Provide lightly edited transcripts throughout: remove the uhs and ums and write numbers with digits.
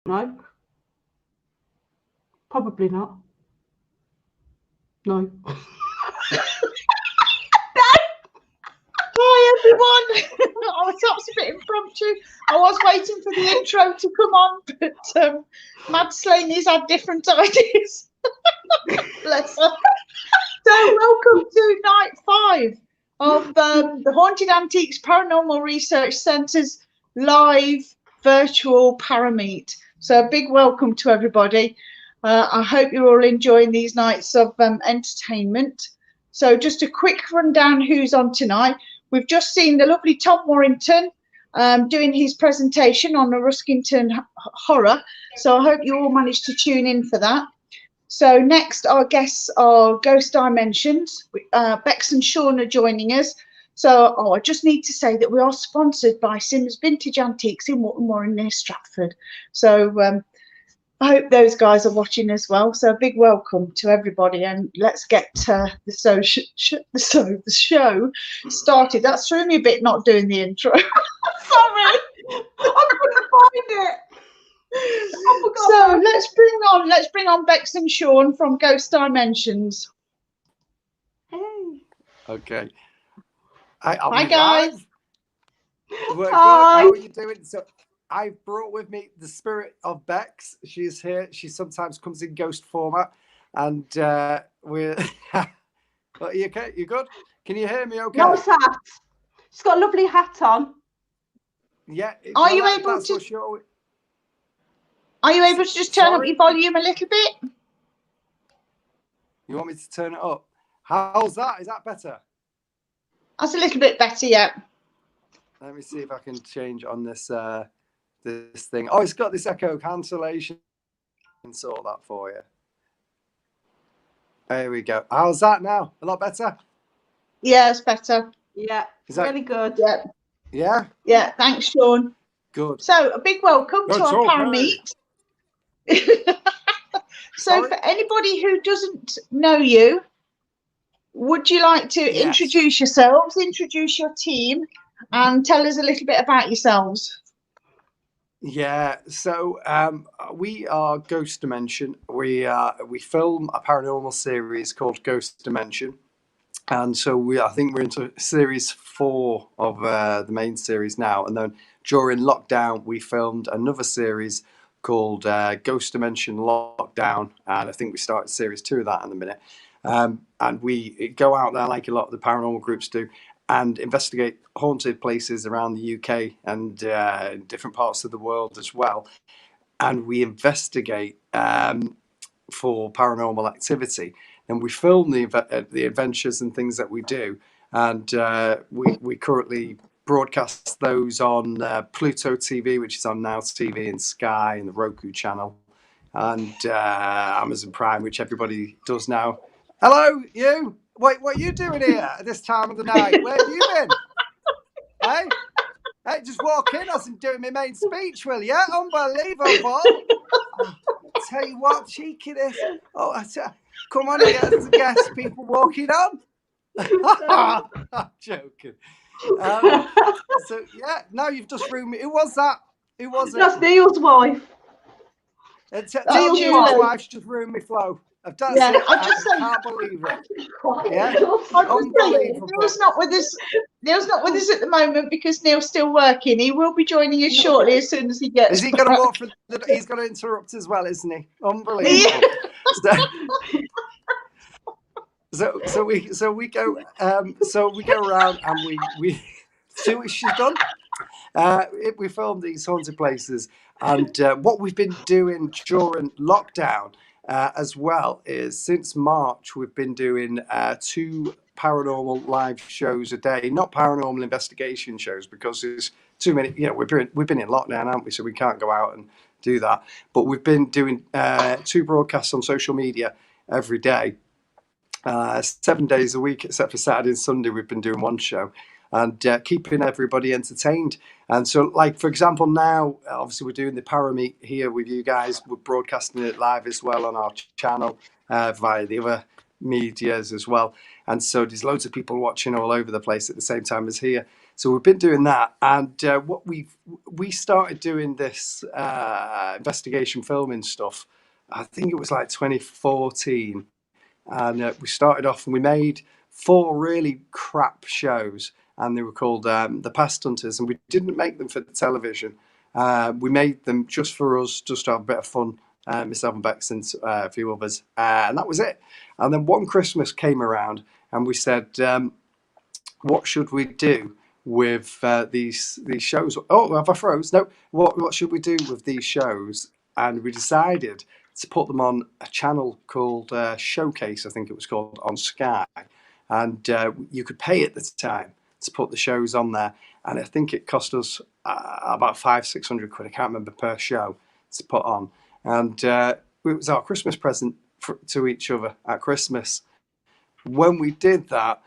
No. Probably not. No. Hi everyone. Oh, that's a bit impromptu. I was waiting for the intro to come on, but Mad Slaney's had different ideas. Bless her. So welcome to night 5 of the Haunted Antiques Paranormal Research Centre's live virtual Parameet. So a big welcome to everybody. I hope you're all enjoying these nights of entertainment. So just a quick rundown who's on tonight. We've just seen the lovely Tom Warrington doing his presentation on the Ruskington horror. So I hope you all managed to tune in for that. So next, our guests are Ghost Dimensions. Bex and Sean are joining us. So I just need to say that we are sponsored by Sims Vintage Antiques in Watton and near Stratford. So I hope those guys are watching as well. So a big welcome to everybody, and let's get the show started. That threw me a bit not doing the intro. Sorry, I couldn't find it. So let's bring on Bex and Sean from Ghost Dimensions. Hey. Okay. Hi guys. We're good. How are you doing? So I've brought with me the spirit of Bex. She's here. She sometimes comes in ghost format, and we're. Are you okay? You good? Can you hear me? Okay. Nice hat. She's got a lovely hat on. Yeah. Are you able to just turn up your volume a little bit? You want me to turn it up? How's that? Is that better? That's a little bit better, yeah. Let me see if I can change on this this thing. Oh, it's got this echo cancellation. I can sort that for you. There we go. How's that now? A lot better? Yeah, it's better. Yeah, really good. Yeah. Yeah? Yeah, thanks, Sean. Good. So a big welcome to our Parameet. So for anybody who doesn't know you, would you like to introduce yourselves, introduce your team, and tell us a little bit about yourselves? Yeah, so we are Ghost Dimension. We film a paranormal series called Ghost Dimension, and so I think we're into series 4 of the main series now. And then during lockdown, we filmed another series called Ghost Dimension Lockdown, and I think we started series 2 of that in a minute. And we go out there like a lot of the paranormal groups do, and investigate haunted places around the UK and different parts of the world as well. And we investigate for paranormal activity, and we film the adventures and things that we do. And we currently broadcast those on Pluto TV, which is on Now TV and Sky and the Roku channel, and Amazon Prime, which everybody does now. Hello, you. Wait, what are you doing here at this time of the night? Where have you been? Hey, just walk in. I was doing my main speech, will you? Unbelievable. Tell you what, cheeky this. Oh, come on here as a guest, people walking on. I'm joking. So, yeah, now you've just ruined me. Who was that? Who was it? That's Neil's wife. Tell me your wife's just ruined my flow. I can't believe it. Yeah, unbelievable. Neil's not with us. Neil's not with us at the moment because Neil's still working. He will be joining us shortly as soon as he gets. Is he going to walk through? He's going to interrupt as well, isn't he? Unbelievable. So we go around and we see what she's done. We filmed these haunted places, and what we've been doing during lockdown. As well is since March we've been doing 2 paranormal live shows a day, not paranormal investigation shows because there's too many. You know, we've been in lockdown, haven't we? So we can't go out and do that. But we've been doing 2 broadcasts on social media every day, 7 days a week, except for Saturday and Sunday. We've been doing 1 show. And keeping everybody entertained. And so, like, for example, now, obviously, we're doing the Parameet here with you guys. We're broadcasting it live as well on our channel via the other medias as well. And so there's loads of people watching all over the place at the same time as here. So we've been doing that, and what we started doing this investigation filming stuff. I think it was like 2014, and we started off and we made 4 really crap shows, and they were called The Past Hunters, and we didn't make them for the television. We made them just for us, just to have a bit of fun. Myself and Bex and a few others, and that was it. And then one Christmas came around, and we said, "What should we do with these shows?" Oh, have I froze? No. What should we do with these shows? And we decided to put them on a channel called Showcase, I think it was called, on Sky, and you could pay at the time to put the shows on there, and I think it cost us about 500-600 quid. I can't remember per show to put on, and it was our Christmas present to each other at Christmas. When we did that,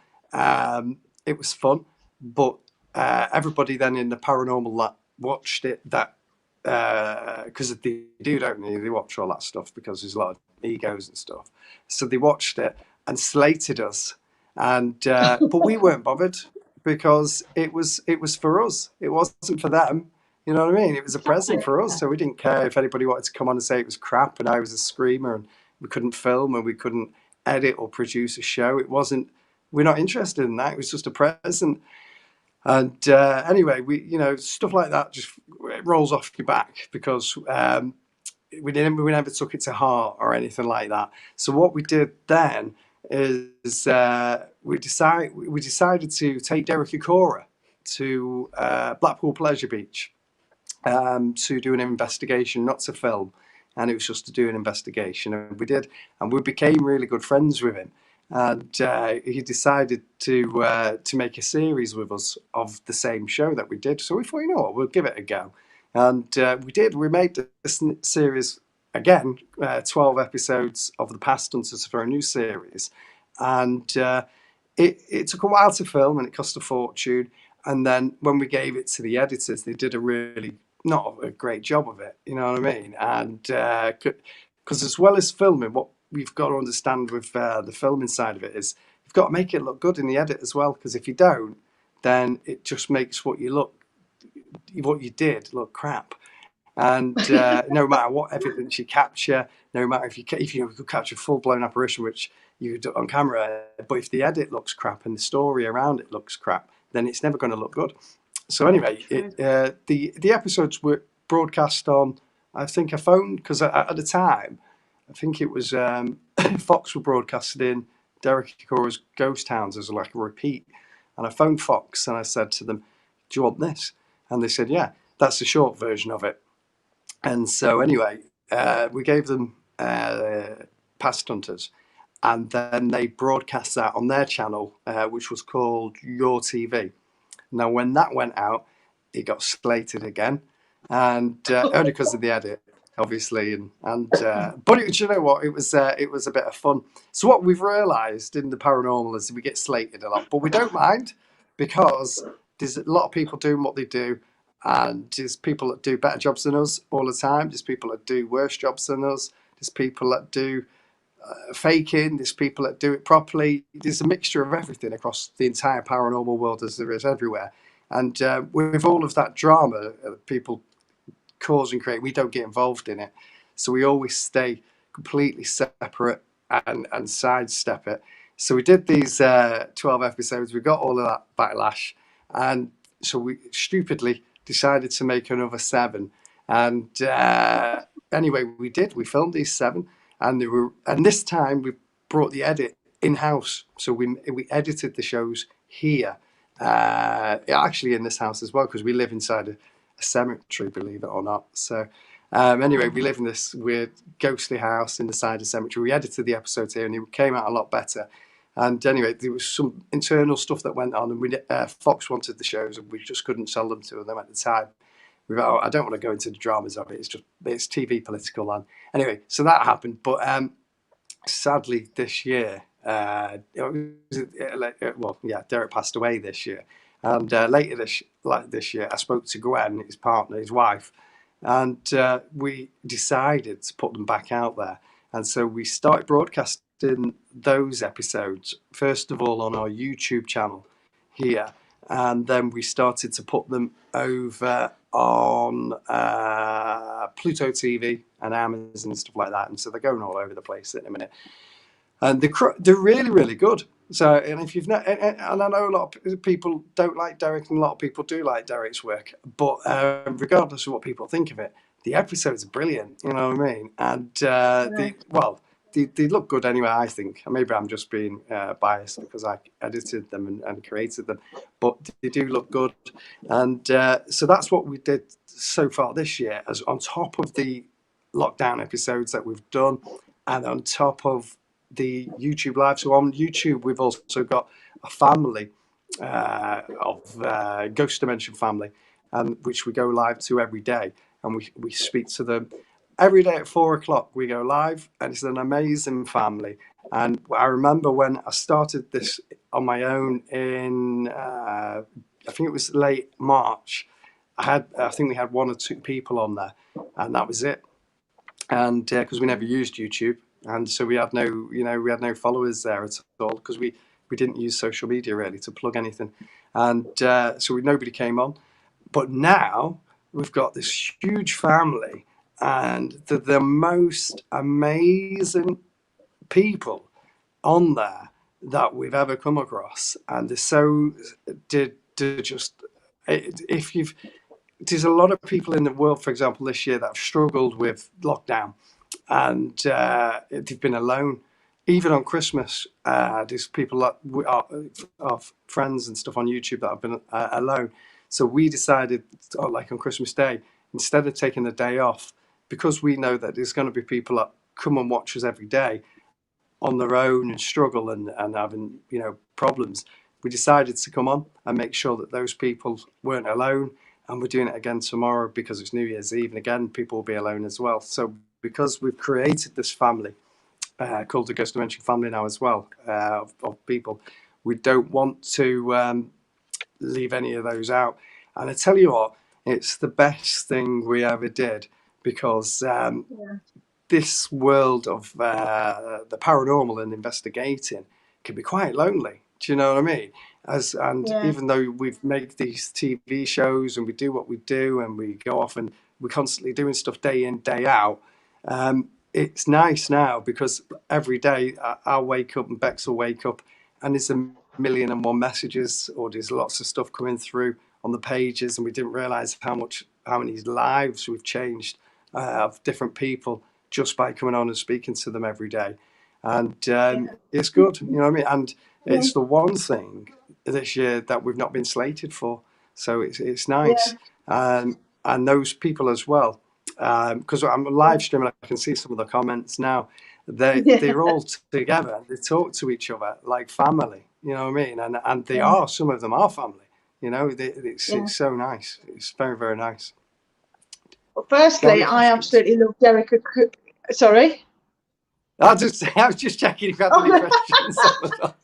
it was fun, but everybody then in the paranormal that watched it, that because they do, don't they? They watch all that stuff because there's a lot of egos and stuff. So they watched it and slated us, and but we weren't bothered because it was for us. It wasn't for them. You know what I mean? It was a present for us, so we didn't care if anybody wanted to come on and say it was crap and I was a screamer and we couldn't film and we couldn't edit or produce a show. It wasn't. We're not interested in that. It was just a present. And anyway, stuff like that just it rolls off your back because we never took it to heart or anything like that. So what we did then is we decided to take Derek Ikora to Blackpool Pleasure Beach to do an investigation, not to film, and it was just to do an investigation. And we did, and we became really good friends with him. And he decided to make a series with us of the same show that we did. So we thought, you know what, we'll give it a go. And we did. We made this series again, 12 episodes of The Past Hunters for a new series. And it took a while to film and it cost a fortune. And then when we gave it to the editors, they did a really not a great job of it. You know what I mean? And because as well as filming, what we've got to understand with the filming side of it is you've got to make it look good in the edit as well. Because if you don't, then it just makes what you did look crap. And no matter what evidence you capture, no matter if you could capture full blown apparition, which you do on camera, but if the edit looks crap and the story around it looks crap, then it's never going to look good. So anyway, the episodes were broadcast on, I think, a phone, because at the time, I think it was Fox were broadcasting Derek Ikora's Ghost Hounds as like a repeat. And I phoned Fox and I said to them, "Do you want this?" And they said, "Yeah, that's the short version of it." And so anyway, we gave them Past Hunters, and then they broadcast that on their channel, which was called Your TV. Now, when that went out, it got slated again, and only because of the edit, obviously. But you know what? It was a bit of fun. So what we've realised in the paranormal is we get slated a lot, but we don't mind because there's a lot of people doing what they do, and there's people that do better jobs than us all the time. There's people that do worse jobs than us. There's people that do faking. There's people that do it properly. There's a mixture of everything across the entire paranormal world, as there is everywhere. And with all of that drama people cause and create, we don't get involved in it. So we always stay completely separate and sidestep it. So we did these 12 episodes. We got all of that backlash. And so we stupidly decided to make another 7. And anyway, we did. We filmed these 7. And this time we brought the edit in-house. So we edited the shows here, actually in this house as well, because we live inside a cemetery, believe it or not. So anyway, we live in this weird ghostly house in the side of the cemetery. We edited the episodes here and it came out a lot better. And anyway, there was some internal stuff that went on, and Fox wanted the shows and we just couldn't sell them to them at the time. I don't want to go into the dramas of it. It's TV political. And anyway, so that happened. But sadly, this year, Derek passed away this year. And later this year, I spoke to Gwen, his partner, his wife, and we decided to put them back out there. And so we started broadcasting those episodes, first of all, on our YouTube channel here. and then we started to put them over on Pluto TV and Amazon and stuff like that, and so they're going all over the place in a minute. And they're really, really good. So, and if you've not, and I know a lot of people don't like Derek, and a lot of people do like Derek's work, but regardless of what people think of it, the episodes are brilliant. You know what I mean? And they look good anyway. I think maybe I'm just being biased because I edited them and created them, but they do look good. And so that's what we did so far this year, as on top of the lockdown episodes that we've done, and on top of the YouTube live. So on YouTube, we've also got a family of Ghost Dimension family, and which we go live to every day, and we speak to them every day at 4 o'clock. We go live, and it's an amazing family. And I remember when I started this on my own in I think it was late March. I think we had 1 or 2 people on there, and that was it. And because we never used YouTube, and so we had no followers there at all, because we didn't use social media really to plug anything, and so nobody came on. But now we've got this huge family, and the most amazing people on there that we've ever come across, and they're so just if you've there's a lot of people in the world, for example, this year that have struggled with lockdown, and they've been alone. Even on Christmas, there's people that are friends and stuff on YouTube that have been alone. So we decided, like on Christmas Day, instead of taking the day off, because we know that there's going to be people that come and watch us every day on their own and struggle and having problems, we decided to come on and make sure that those people weren't alone. And we're doing it again tomorrow because it's New Year's Eve, and again people will be alone as well. So because we've created this family called the Ghost Dimension family now as well, of people, we don't want to leave any of those out. And I tell you what, it's the best thing we ever did, because this world of the paranormal and investigating can be quite lonely. Do you know what I mean? Even though we've made these TV shows and we do what we do and we go off and we're constantly doing stuff day in, day out, it's nice now because every day I'll wake up and Bex will wake up and there's 1,000,001 messages, or there's lots of stuff coming through on the pages, and we didn't realise how many lives we've changed of different people just by coming on and speaking to them every day. And it's good, you know what I mean? And it's the one thing this year that we've not been slated for. So it's nice. And those people as well, because I'm live streaming, I can see some of the comments now. They're all together. They talk to each other like family, you know what I mean? And they are, some of them are family, you know. It's so nice. It's very, very nice. Well, firstly, I absolutely love Derek. Sorry? I was just checking if you had any questions.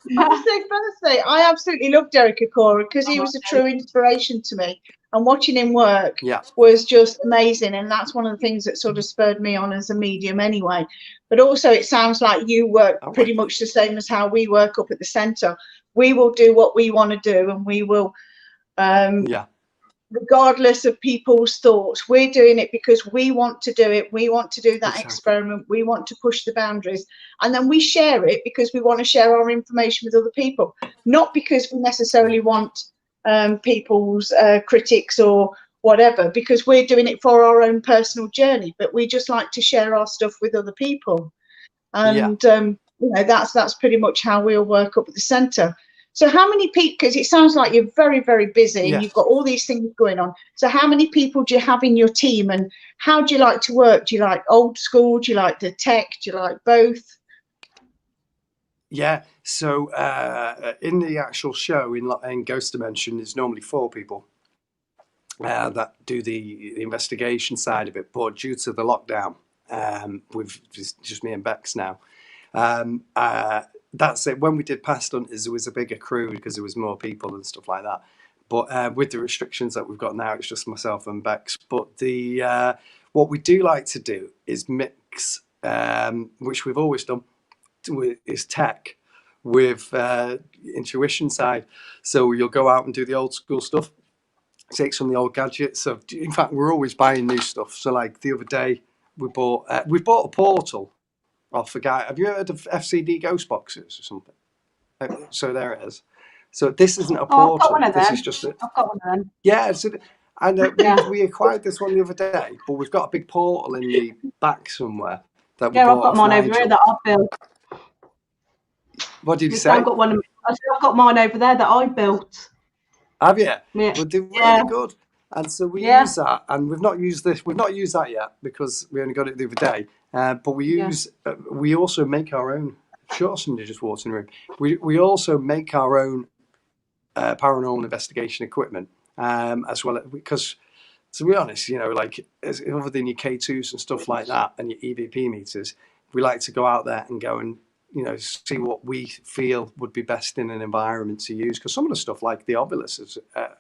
Firstly, I absolutely love Derek Acora because he was a true inspiration to me, and watching him work was just amazing. And that's one of the things that sort of spurred me on as a medium anyway. But also, it sounds like you work pretty much the same as how we work up at the centre. We will do what we want to do, and we will regardless of people's thoughts. We're doing it because we want to do it. We want to do that experiment. We want to push the boundaries, and then we share it because we want to share our information with other people, not because we necessarily want people's critics or whatever, because we're doing it for our own personal journey, but we just like to share our stuff with other people. And that's pretty much how we'll work up at the centre. So how many people, because it sounds like you're very, very busy and you've got all these things going on. So how many people do you have in your team, and how do you like to work? Do you like old school? Do you like the tech? Do you like both? Yeah, so in the actual show in Ghost Dimension, there's normally 4 people that do the investigation side of it. But due to the lockdown, with just me and Bex now, that's it. When we did Past Hunters, it was a bigger crew because there was more people and stuff like that. But with the restrictions that we've got now, it's just myself and Bex. But what we do like to do is mix, which we've always done, is tech with intuition side. So you'll go out and do the old school stuff, take some of the old gadgets. So in fact, we're always buying new stuff. So like the other day, we bought a portal off a guy. Have you heard of FCD ghost boxes or something? So there it is. So this isn't a Oh, I've got portal. one of This them. is just a, I've got one of them. yeah. So, and Yeah. we acquired this one the other day, but we've got a big portal in the back somewhere that we Yeah, I've bought got off mine over Nigel. there that I built. What did you Yes, say? I've got one. I said I've got mine over there that I built. Have you? Yeah. Well, they're Yeah. really good. And so we Yeah. use that, and we've not used this. We've not used that yet because we only got it the other day. But we use. We also make our own. Sure, somebody just walked in the room. We also make our own paranormal investigation equipment as well, because to be honest, like other than your K2s and stuff like that and your EVP meters, we like to go out there and go and see what we feel would be best in an environment to use, because some of the stuff like the Ovilus is are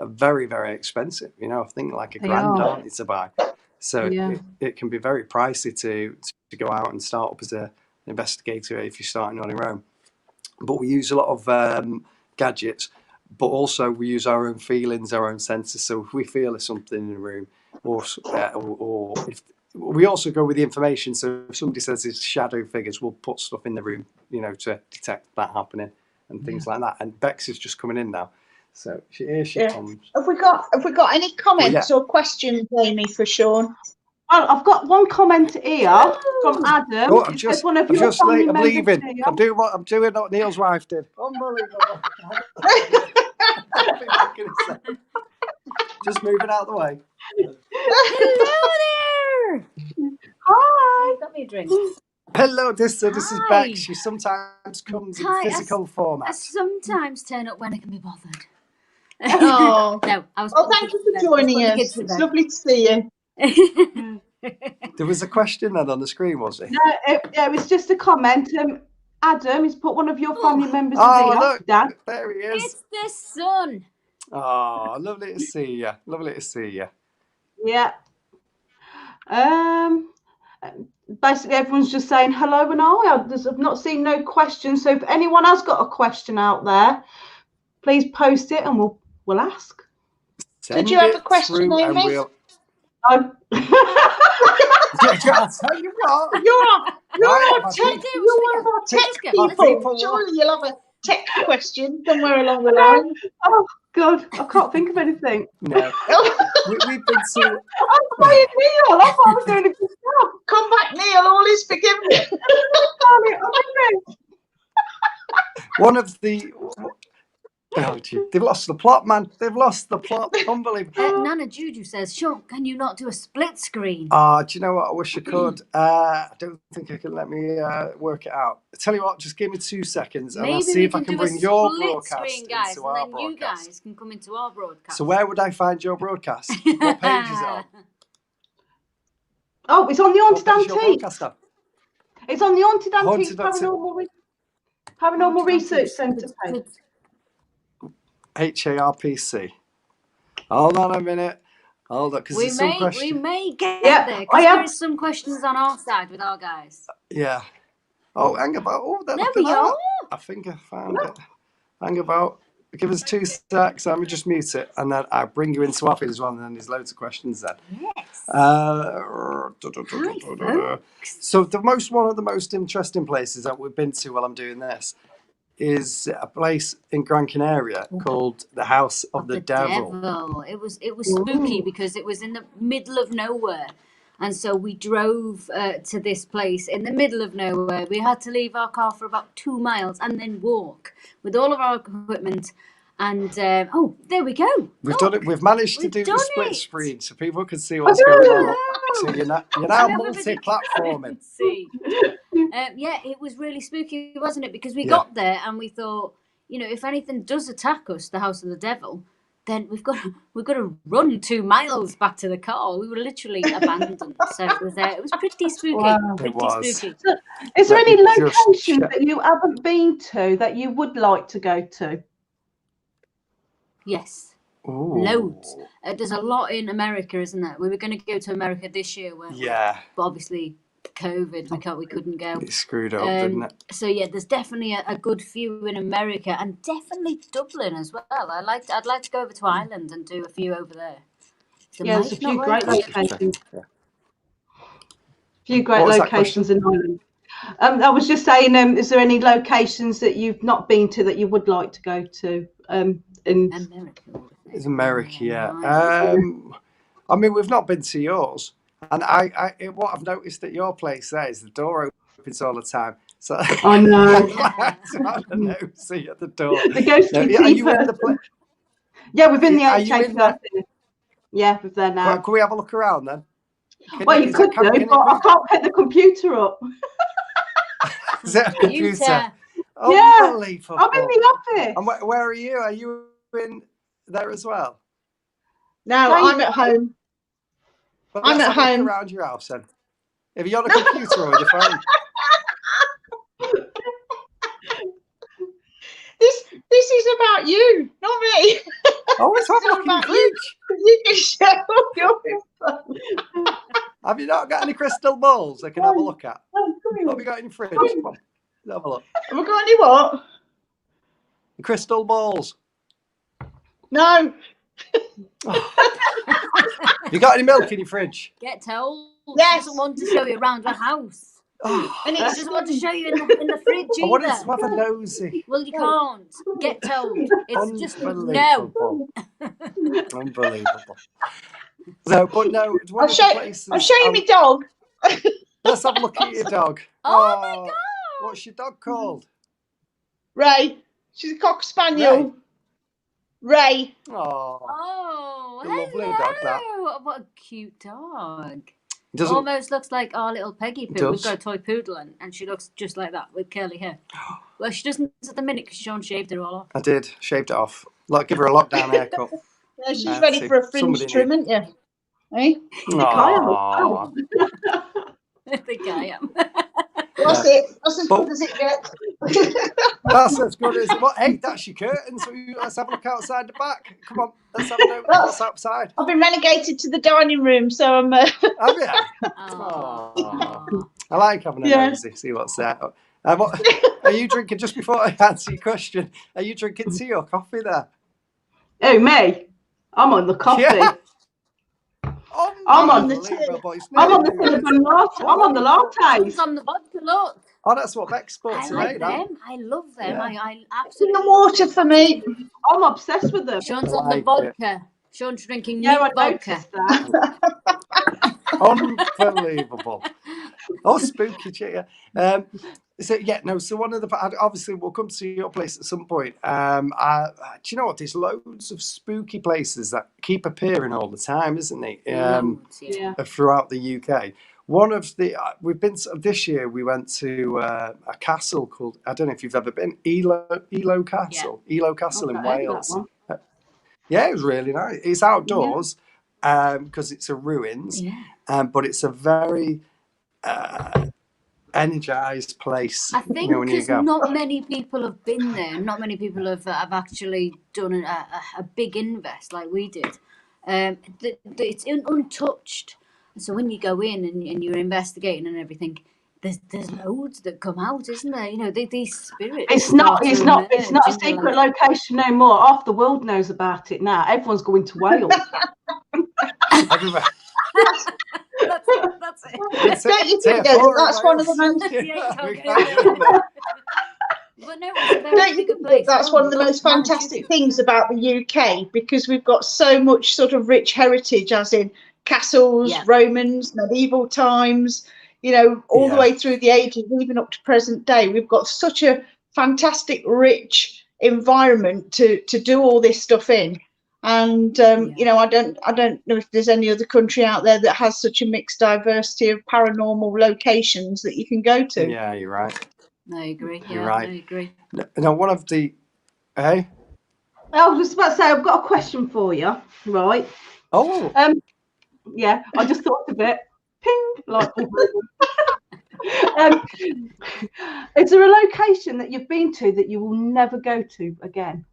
very, very expensive. I think like They £1,000 are. aren't they, to buy. So Yeah. it can be very pricey to go out and start up as an investigator if you're starting on your own. But we use a lot of gadgets, but also we use our own feelings, our own senses. So if we feel there's something in the room, or if we also go with the information. So if somebody says it's shadow figures, we'll put stuff in the room, to detect that happening and things like that. And Bex is just coming in now, so here she comes. Have we got any comments or questions, Amy, for Sean? Well, I've got one comment here from Adam. Oh, It says one of your family I'm members leaving. here. I'm doing what Neil's wife did. Unbelievable. Just moving out of the way. Hello there. Hi. Got me a drink. Hello, this is Hi. Bex. She sometimes comes in Hi, physical I format. sometimes turn up when I can be bothered. Oh, No, I was. thank you for joining us. It's lovely to see you. There was a question then on the screen, was it? No, it was just a comment. Adam has put one of your family members Oh, here. look, Dad. there he is. It's the sun. Oh, lovely to see you. Lovely to see you. Yeah. Basically, everyone's just saying hello and hi. I've not seen no questions. So if anyone has got a question out there, please post it and we'll ask. Did you have a question, Amy? Oh. I'll tell you what. You're one of our tech people. people. Surely you'll have a tech question somewhere along the line. Oh God, I can't think of anything. No. We've been to. I'm playing Neil. I thought I was doing a good job. Come back, Neil. All is forgiven. One of the. Oh, gee. They've lost the plot, man. They've lost the plot. Unbelievable. Nana Juju says, Sean, can you not do a split screen? Do you know what? I wish I could. I don't think I can let me work it out. I tell you what, just give me 2 seconds and I'll see if I can bring your broadcast screen, guys, into our and then you broadcast. guys can come into our broadcast. So where would I find your broadcast? What page is it on? Oh, it's on the Haunted What page is your Antiques. broadcast on? It's on the Haunted Antiques Haunted Paranormal Research Centre page. HARPC. Hold on a minute. Hold on, because there's some questions. We may get there, because there is some questions on our side with our guys. Yeah. Oh, hang about. Oh, There we go. I think I found it. Hang about. Give us 2 seconds. Let me just mute it, and then I'll bring you into office as well. And then there's loads of questions then. Yes. So one of the most interesting places that we've been to while I'm doing this is a place in Gran Canaria called the House of the Devil. It was spooky because it was in the middle of nowhere. And so we drove to this place in the middle of nowhere. We had to leave our car for about 2 miles and then walk with all of our equipment. And there we go. We've done it. We've managed to do the split screen so people can see what's Oh, going on. So you're now multi-platforming. Yeah, it was really spooky, wasn't it? Because we got there and we thought, if anything does attack us, the House of the Devil, then we've got to run 2 miles back to the car. We were literally abandoned. So it was pretty spooky. Wow. Spooky. So, is there any locations that you haven't been to that you would like to go to? Yes. Ooh. Loads. There's a lot in America, isn't there? We were going to go to America this year, weren't we? Yeah. But obviously, COVID, we couldn't go. It screwed up, didn't it? So yeah, there's definitely a good few in America, and definitely Dublin as well. I'd like to go over to Ireland and do a few over there. There's a few great locations. Yeah. Few great locations in Ireland. I was just saying, is there any locations that you've not been to that you would like to go to? In America. It's America, yeah. I mean, we've not been to yours, and what I've noticed at your place there is the door opens all the time. So I know. I don't know. See at the door. The ghostly are you in the place? Yeah, within the Are you in there? Yeah, we're there now. Well, can we have a look around then? Well, you could do, but I can't pick the computer up. Is it a computer? Yeah, Unbelievable. I'm in the office. And where are you? Are you in there as well? No, I'm at home. Well, I'm at home. Around your house then. If you're on a computer or your phone. This is about you, not me. Oh, it's all about you. You can show your phone. Have you not got any crystal balls I can have a look at? What have you got in your fridge? Come on, let's have a look. Have I got any what? Crystal balls. No. You got any milk in your fridge? Get told. Yes. She doesn't want to show you around the house. And She doesn't want to show you in the fridge I wanted either. to have a nosy. Well, you can't. Get told. It's just no. Unbelievable. So, but no, it's one I'll of show, the places. I'll show you my dog. Let's have a look at your dog. Oh my God. What's your dog called? Ray. She's a cocker spaniel. Ray. Oh, a lovely hello. dog, that. What a cute dog. Doesn't Almost looks like our little Peggy Poo. Does. We've got a toy poodle, and she looks just like that with curly hair. Well, she doesn't at the minute because Sean shaved her all off. I did, shaved it off. Like, give her a lockdown haircut. Yeah, she's ready for a fringe trim, isn't you? Eh? Aww. I think I am. That's it. That's as good as it gets. That's as good as it. What? Hey, that's your curtain. So let's have a look outside the back. Come on, let's have a look what's outside. I've been relegated to the dining room, so I'm. Have you? Aww. I like having a nosy. See what's there. What, are you drinking? Just before I answer your question, are you drinking tea or coffee there? Oh, me? I'm on the coffee. Yeah. I'm on the Unbelievable. I'm on the cinnamon latte. I'm on the lattes. It's on the vodka, look. Oh, that's what Beck sports I like today. them. I love them. Yeah. I absolutely. The water for me. I'm obsessed with them. Sean's I on the like vodka. Sean's drinking Yeah, I neat vodka. noticed that. Unbelievable. Oh, spooky chick. So yeah, no. So one of the obviously we'll come to your place at some point. Do you know what? There's loads of spooky places that keep appearing all the time, isn't there? Yeah. Throughout the UK. One of the we've been this year. We went to a castle called, I don't know if you've ever been, Elo Castle. Yeah. Elo Castle in Wales. Yeah, it was really nice. It's outdoors because it's a ruins. Yeah. But it's a very energized place. I think because not many people have been there. Not many people have actually done a big invest like we did. It's untouched. So when you go in and you're investigating and everything, there's loads that come out, isn't there? You know, these spirits. It's not a secret location no more. Half the world knows about it now. Everyone's going to Wales. That's it. Don't you think that's one of the most Don't you think that's one of the most fantastic things about the UK, because we've got so much sort of rich heritage, as in castles, Romans, medieval times, you know, all the way through the ages, even up to present day. We've got such a fantastic, rich environment to do all this stuff in. And you know, I don't know if there's any other country out there that has such a mixed diversity of paranormal locations that you can go to. Yeah, you're right. I agree. You're right. I agree. Now, one of the, hey? I was just about to say, I've got a question for you, right? Oh. Yeah, I just thought of it. Ping, like. Is there a location that you've been to that you will never go to again?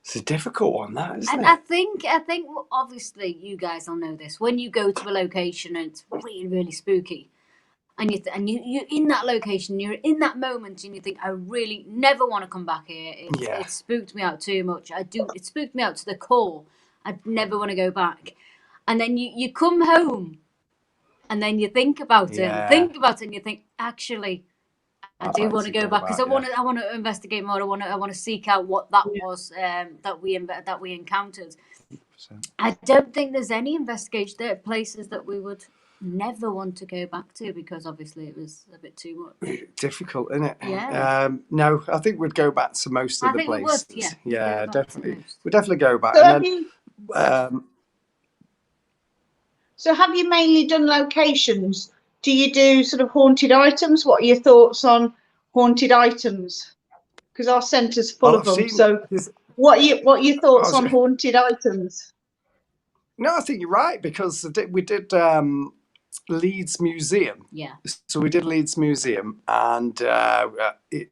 It's a difficult one, that, isn't And it? I think obviously you guys will know this. When you go to a location and it's really, really spooky, and you're in that location, you're in that moment, and you think, I really never want to come back here. It spooked me out too much. It spooked me out to the core. I'd never want to go back. And then you come home, and then you think about it, and you think, actually, I do want to go back because I want to investigate more. I want to seek out what that was that we encountered. 100%. I don't think there's any investigation. There are places that we would never want to go back to because obviously it was a bit too much. Difficult, isn't it? Yeah. No, I think we'd go back to most of the places. We would, yeah, definitely. We'd definitely go back. So, so have you mainly done locations? Do you do sort of haunted items? What are your thoughts on haunted items? Because our centre's full of them. So what are your thoughts on haunted items? No, I think you're right, because we did Leeds Museum. Yeah. So we did Leeds Museum, and the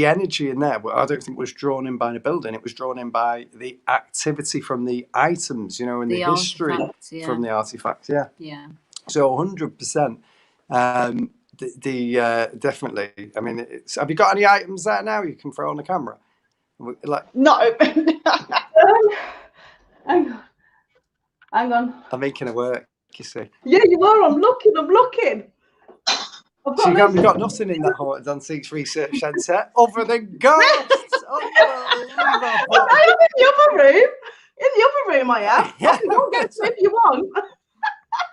energy in there, I don't think was drawn in by the building. It was drawn in by the activity from the items, you know, and the history from the artifacts. Yeah. Yeah. So 100%. Definitely. I mean, have you got any items there now you can throw on the camera? No. Hang on. I'm making it work, you see. Yeah, you are. I'm looking. So you've got nothing in that Haunted Antiques Research Centre other than ghosts. I am in the other room. In the other room, I am. I can go get some if you want.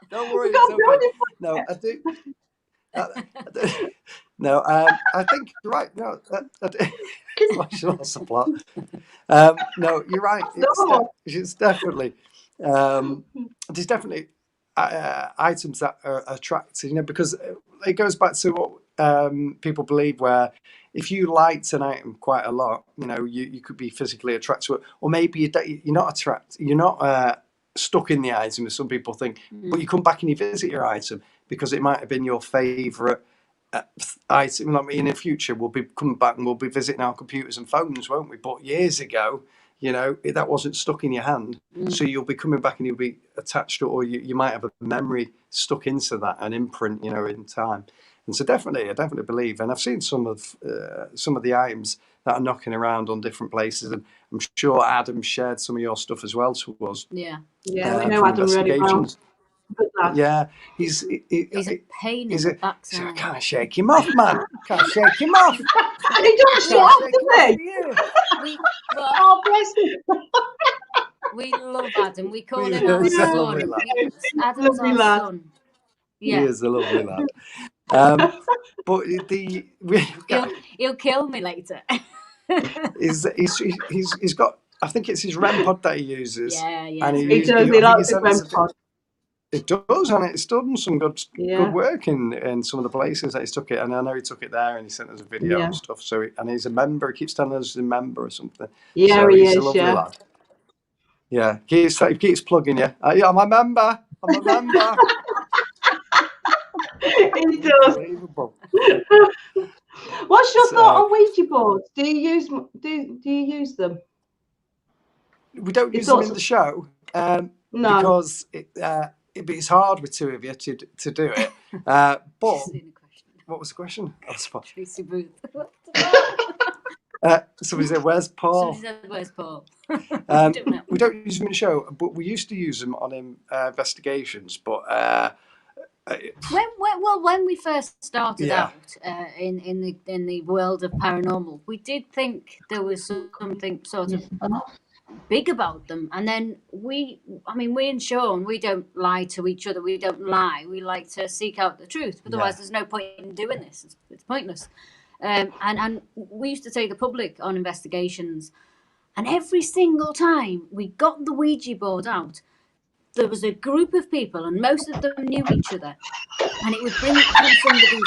Don't worry, it's okay. No, I do. No, I think you're right. No, I do. Lots of plot. No, you're right. It's definitely. There's definitely items that are attractive, you know, because it goes back to what people believe, where if you liked an item quite a lot, you know, you could be physically attracted to it, or maybe you're not attracted, you're not stuck in the item, as some people think, but you come back and you visit your item because it might have been your favourite item. I mean, in the future, we'll be coming back and we'll be visiting our computers and phones, won't we? But years ago, you know, that wasn't stuck in your hand. So you'll be coming back and you'll be attached to it, or you might have a memory stuck into that, an imprint, you know, in time. And so I definitely believe, and I've seen some of the items that are knocking around on different places, and I'm sure Adam shared some of your stuff as well to us. Yeah, we know Adam really well. Yeah, he's a pain in the backside. I can't shake him off, man. Can't shake him off. And he doesn't want to me. Oh, bless you. We love Adam. We call him our son. Adam's our son. Yeah. He is a lovely lad. But he'll kill me later. He's got, I think it's his REM pod that he uses. Yeah. And he likes his REM pod. It does, and it's done some good work in some of the places that he's took it. And I know he took it there, and he sent us a video and stuff. So, and he's a member. He keeps telling us he's a member or something. Yeah, so he's a lovely lad. Yeah, he keeps plugging you. I'm a member. I'm a member. He does. What's your thought on Ouija boards? Do you use them? We don't use them in the show. No, because it's hard with two of you to do it. But what was the question? Tracy Booth. Somebody said, "Where's Paul?" Somebody said, "Where's Paul?" We don't use them in the show, but we used to use them on investigations. But when we first started out in the world of paranormal, we did think there was something sort of big about them, and then we and Sean, we don't lie to each other. We don't lie. We like to seek out the truth. Otherwise, there's no point in doing this. It's pointless. And we used to take the public on investigations, and every single time we got the Ouija board out, there was a group of people, and most of them knew each other, and it would bring somebody.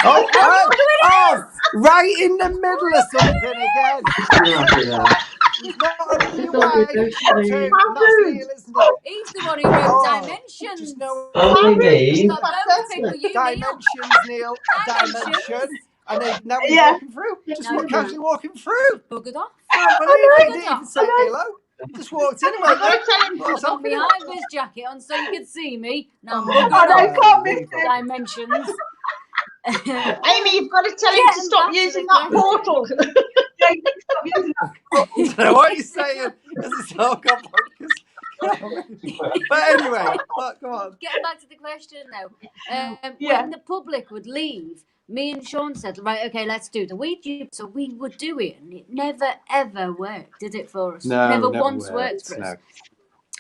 Right in the middle of something again. He's not a He's the one who wrote Dimensions. Only me. Dimensions, Neil. Dimension. And now he's Yeah. walking through. Just Now he's casually walking through. Buggered off. Can't believe it. He didn't even say hello. He just walked in and went, I've got to tell him. what's Got my happening? high vis jacket on so you could see me. Now I'm I buggered know, off. can't miss it. Dimensions. Amy, you've got to tell him to Getting stop back to using the that question. portal. Yeah, you can stop using that. I don't know what he's saying. This is all gone bonkers. But anyway, come on. Getting back to the question now. Yeah. When the public would leave, me and Sean said, right, okay, let's do the Ouija. So we would do it, and it never ever worked, did it for us? No, never never once worked for us. No.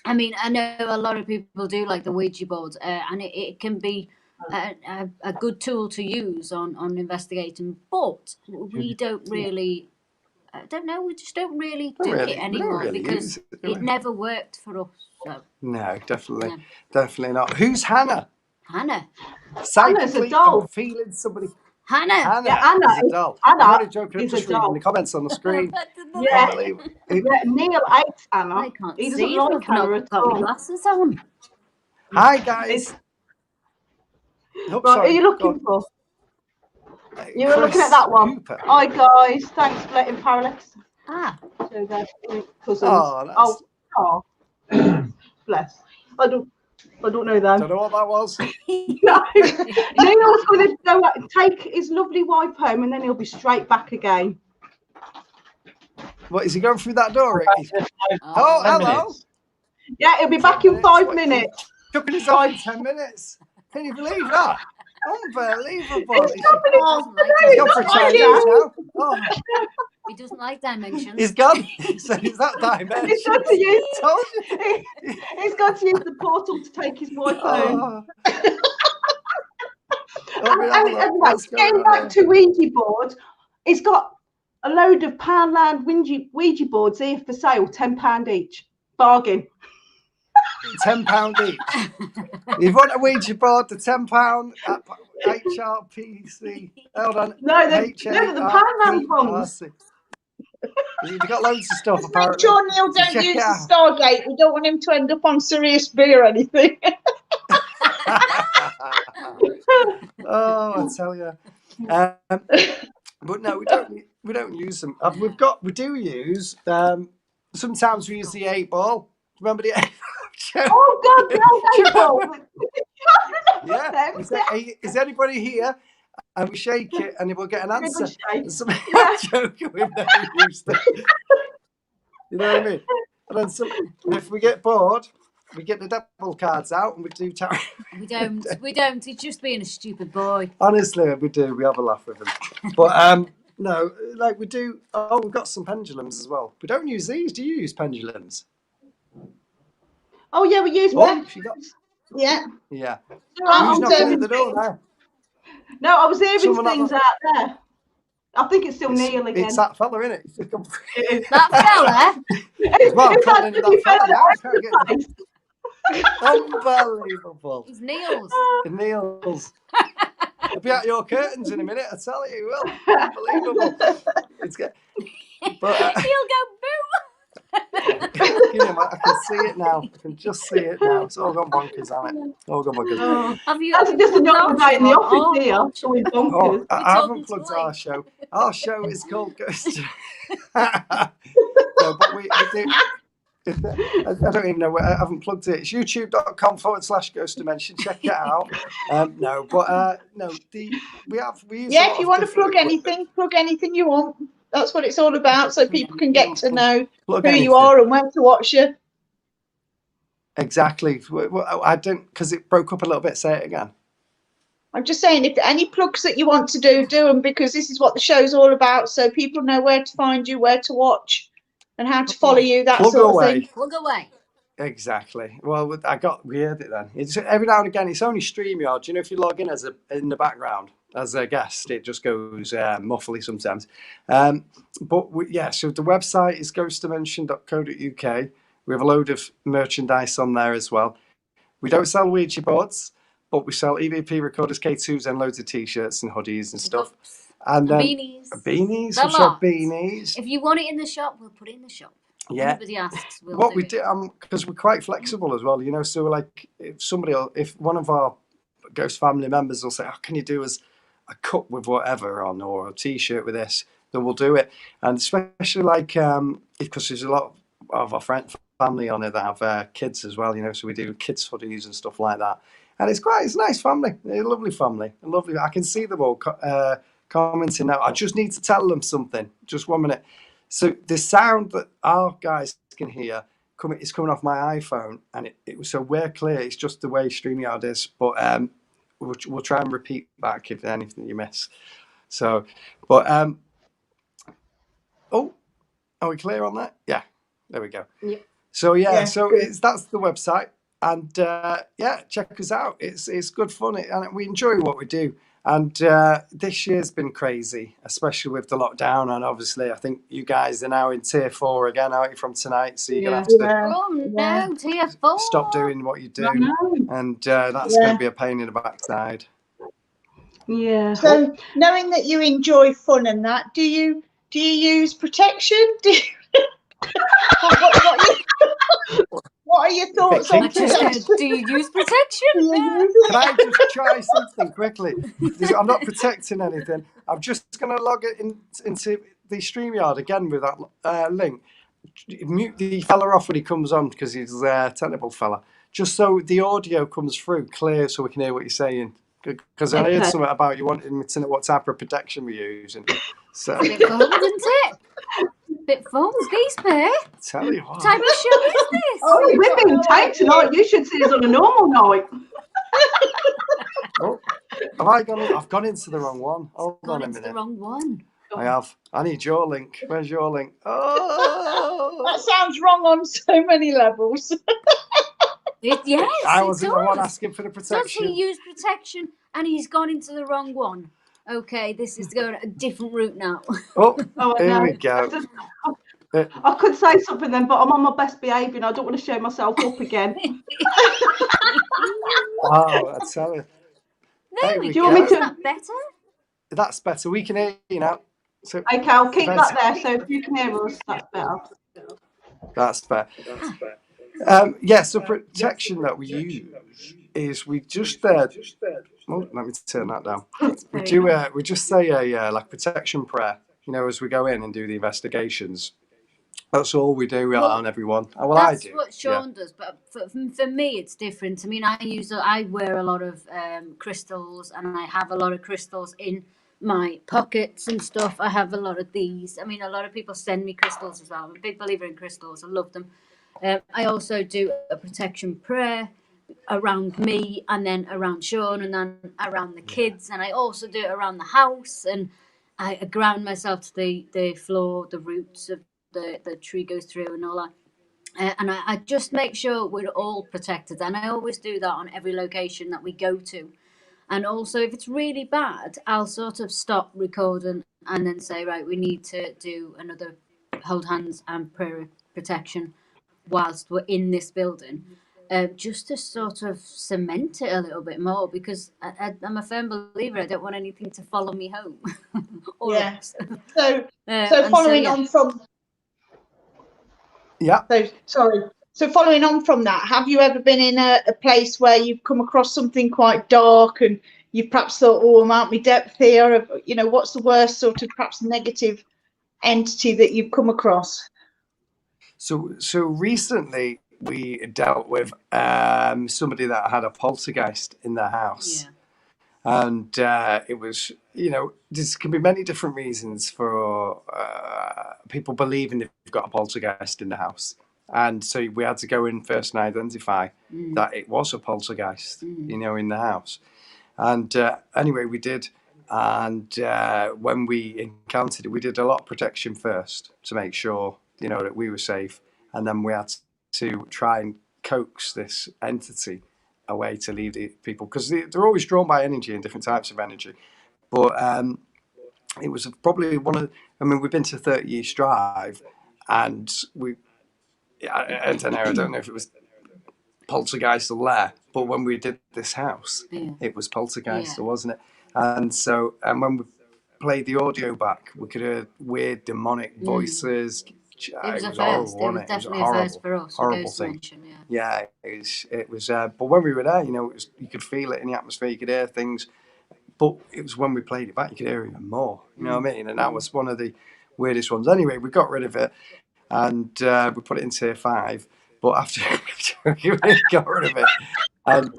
I mean, I know a lot of people do like the Ouija board, and it can be a good tool to use on investigating, but we don't really. I don't know. We just don't really do it anymore because it never worked for us. So. No, definitely not. Who's Hannah? Hannah. Hannah's a doll. I'm feeling somebody. Hannah. Yeah, Hannah is a doll. Hannah I'm only joking. I'm is a just reading doll. the comments on the screen. Yeah. Unbelievable. Yeah, Neil hates Anna. I can't He doesn't see. like I've Hannah not at got my all. glasses on. Hi guys. Right, who are you looking for? You were looking at that one. Cooper. Hi guys, thanks for letting Parallax. Ah. So they're cousins. Oh, Bless. I don't know them. Don't know what that was. No. Neil's going to go take his lovely wife home, and then he'll be straight back again. What is he going through that door, Ricky? Oh, hello. Yeah, he'll be back in 5 minutes. Took his off in 10 minutes. Can you believe that? Unbelievable. He doesn't like He's gone for a change now. Oh, He doesn't like dimensions. he's gone. So is that dimension? He's got to use. Told you. He's got to use the portal to take his wife home. Anyway, getting back to Ouija board, he's got a load of Poundland Ouija boards here for sale, £10 each. Bargain. £10 each. You want a Ouija board, the £10 at HRPC. Hold on. No, they're the Poundland ones. You've got loads of stuff. Just make sure Neil don't use the Stargate. We don't want him to end up on Sirius B or anything. Oh, I tell you. But no, we don't use them. We do use. Sometimes we use the 8-ball. Remember the 8-ball? Oh God, no, Yeah. Is anybody here? And we shake it, and we'll get an answer. Yeah. Joking, we've never used it. You know what I mean? And then if we get bored, we get the devil cards out, and we do tarot. We don't. He's just being a stupid boy. Honestly, we do. We have a laugh with him. But no, like we do. Oh, we've got some pendulums as well. We don't use these. Do you use pendulums? Oh yeah, we use pendulums. Yeah. Yeah. Who's knocking at the door now? No, I was hearing things out there. I think it's still Neil again. It's that fella, isn't it? That fella? Well, calling it that fella now. Unbelievable. He's Neil's. Neil's. He'll be out your curtains in a minute, I tell you, he will. Unbelievable. But, he'll go boom. I can see it now. I can just see it now. It's all gone bonkers, hasn't it? All gone bonkers. That's just another night in the office here. Going bonkers. I haven't plugged our show. Our show is called Ghost. No, but we do. I don't even know. I haven't plugged it. It's youtube.com/Ghost Dimension. Check it out. No, but no. We use if you want to plug anything you want. That's what it's all about, so people can get to know who you are and where to watch you. Exactly. I don't, because it broke up a little bit. Say it again. I'm just saying, if any plugs that you want to do them, because this is what the show's all about, so people know where to find you, where to watch, and how to follow you, that sort of thing. Plug away. Exactly. Well, we heard it then. It's every now and again. It's only StreamYard. You know, if you log in in the background as a guest, it just goes muffly sometimes. So the website is ghostdimension.co.uk. We have a load of merchandise on there as well. We don't sell Ouija boards, but we sell EVP recorders, K2s, and loads of t-shirts and hoodies and stuff. And beanies. Beanies. We sell beanies. If you want it in the shop, we'll put it in the shop. Yeah. Anybody asks, what we do, because we're quite flexible as well, you know. So like, if one of our ghost family members will say, "Oh, can you do us a cup with whatever on or a T-shirt with this, then we'll do it. And especially like because there's a lot of our family on it that have kids as well, so we do kids hoodies and stuff like that. And it's a nice family, a lovely family, I can see them all commenting now. I just need to tell them something. Just 1 minute. So the sound that our guys can hear is coming off my iPhone, and so we're clear. It's just the way StreamYard is, but we'll try and repeat back if there's anything you miss. So, but are we clear on that? Yeah, there we go. Yeah. So that's the website, and check us out. It's good fun, and we enjoy what we do. And this year's been crazy, especially with the lockdown. And obviously, I think you guys are now in tier 4 again, aren't you, from tonight? So you're going to have to tier 4. stop doing what you do. And that's going to be a pain in the backside. Yeah. So knowing that you enjoy fun and that, do you use protection? What are your thoughts on protection? Do you use protection? Can I just try something quickly? I'm not protecting anything. I'm just going to log it into the StreamYard again with that link. Mute the fella off when he comes on because he's a technical fella. Just so the audio comes through clear so we can hear what you're saying. Because I heard something about you wanting me to know what type of protection we're using. So. A bit fun, isn't it? Bit fun, these pair. Tell you what. What type of show is this? Oh, we've been tight tonight. You should see us on a normal night. I've gone into the wrong one. Hold on a minute. The wrong one. I have. I need your link. Where's your link? Oh, that sounds wrong on so many levels. Yes, I wasn't the one asking for the protection. Does he use protection and he's gone into the wrong one? Okay, this is going a different route now. Here we go. I could say something then, but I'm on my best behaviour and I don't want to show myself up again. Wow, I tell you. There we go. Do you want me to? Is that better? That's better. We can hear you now. So okay, I'll keep that there. So if you can hear us, that's better. That's better. So protection that we use is we just let me turn that down. We just say a like protection prayer, as we go in and do the investigations. That's all we do on everyone. Well, that's I do. What Sean does, but for me it's different. I mean, I wear a lot of crystals, and I have a lot of crystals in my pockets and stuff. I have a lot of these. I mean, a lot of people send me crystals as well. I'm a big believer in crystals. I love them. I also do a protection prayer around me, and then around Sean, and then around the kids, and I also do it around the house, and I ground myself to the floor, the roots of the tree goes through and all that. And I just make sure we're all protected, and I always do that on every location that we go to. And also, if it's really bad, I'll sort of stop recording and then say, right, we need to do another hold hands and prayer protection whilst we're in this building, just to sort of cement it a little bit more, because I'm a firm believer I don't want anything to follow me home. So following on from... Yeah. So following on from that, have you ever been in a place where you've come across something quite dark and you've perhaps thought, oh, I'm out my depth here? What's the worst sort of perhaps negative entity that you've come across? So recently we dealt with somebody that had a poltergeist in their house. Yeah. And it was, there can be many different reasons for people believing they've got a poltergeist in the house. And so we had to go in first and identify that it was a poltergeist, in the house. And anyway, we did. And when we encountered it, we did a lot of protection first to make sure, that we were safe. And then we had to try and coax this entity away to leave the people, because they're always drawn by energy and different types of energy. But it was probably we've been to 30 East Drive, and I don't know if it was poltergeist or there, but when we did this house, it was poltergeist, wasn't it? And so, when we played the audio back, we could hear weird demonic voices. It was a first. It was definitely a first for us. Horrible thing. Yeah, it was. But when we were there, you could feel it in the atmosphere. You could hear things. but it was when we played it back, you could hear even more. You know what I mean? And that was one of the weirdest ones. Anyway, we got rid of it and we put it in tier 5. But after we got rid of it, and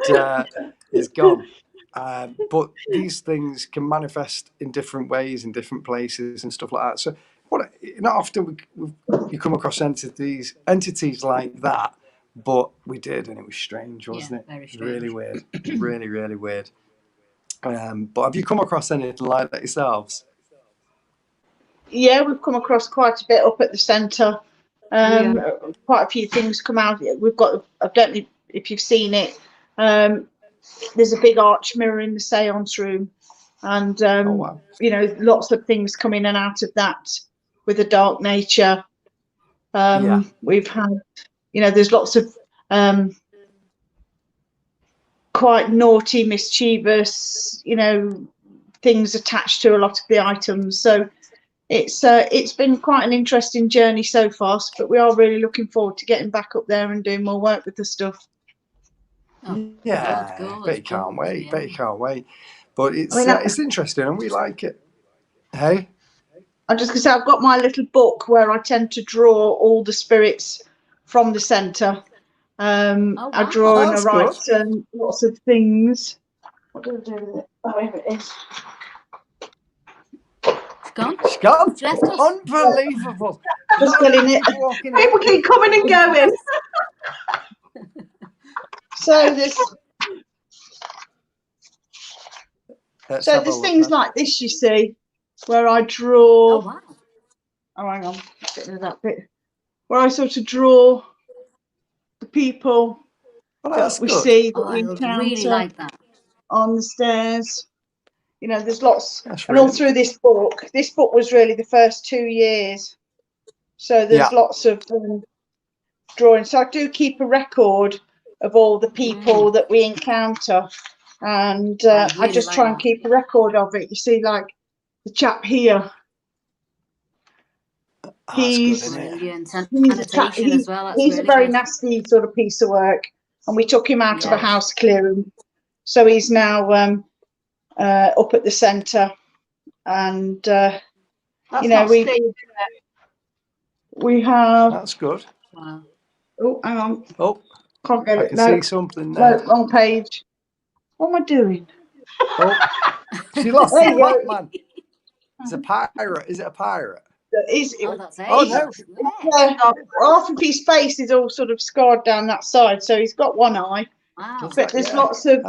it's gone. But these things can manifest in different ways in different places and stuff like that. So, not often you come across entities like that, but we did, and it was strange, wasn't it? Very strange. Really weird, really, really weird. But have you come across anything like that yourselves? Yeah, we've come across quite a bit up at the centre. Quite a few things come out. We've got, I don't know if you've seen it, there's a big arch mirror in the seance room, and wow. you know, lots of things come in and out of that with the dark nature. We've had, you know, there's lots of quite naughty, mischievous, you know, things attached to a lot of the items. So it's been quite an interesting journey so far, but we are really looking forward to getting back up there and doing more work with the stuff. Yeah, bet you can't wait. Bet you can't wait. But it's it's interesting, and we like it. Hey, I'm just gonna say I've got my little book where I tend to draw all the spirits from the centre. I draw and I write lots of things. What do I do with it? Oh, here it is. She's gone. Unbelievable. Just getting it. People keep coming and going. So there's things like this, you see, where I draw. Oh, hang on, get rid of that bit. Where I sort of draw the people that we see, that we encounter really like that. on the stairs. You know, there's lots, and all through this book. This book was really the first 2 years, so there's lots of drawings. So I do keep a record of all the people that we encounter, and I just try and keep a record of it. You see, like the chap here. He's a very nasty sort of piece of work, and we took him out of a house clearing, so he's now up at the centre, and you know, we have. That's good. Wow. Oh, hang on. Oh, can't get I it. can see something there. No, wrong page. What am I doing? Oh, she lost the book, man. It's a pirate. Is it a pirate? That's it. Oh no! Half of his face is all sort of scarred down that side, so he's got one eye. Wow. But there's lots of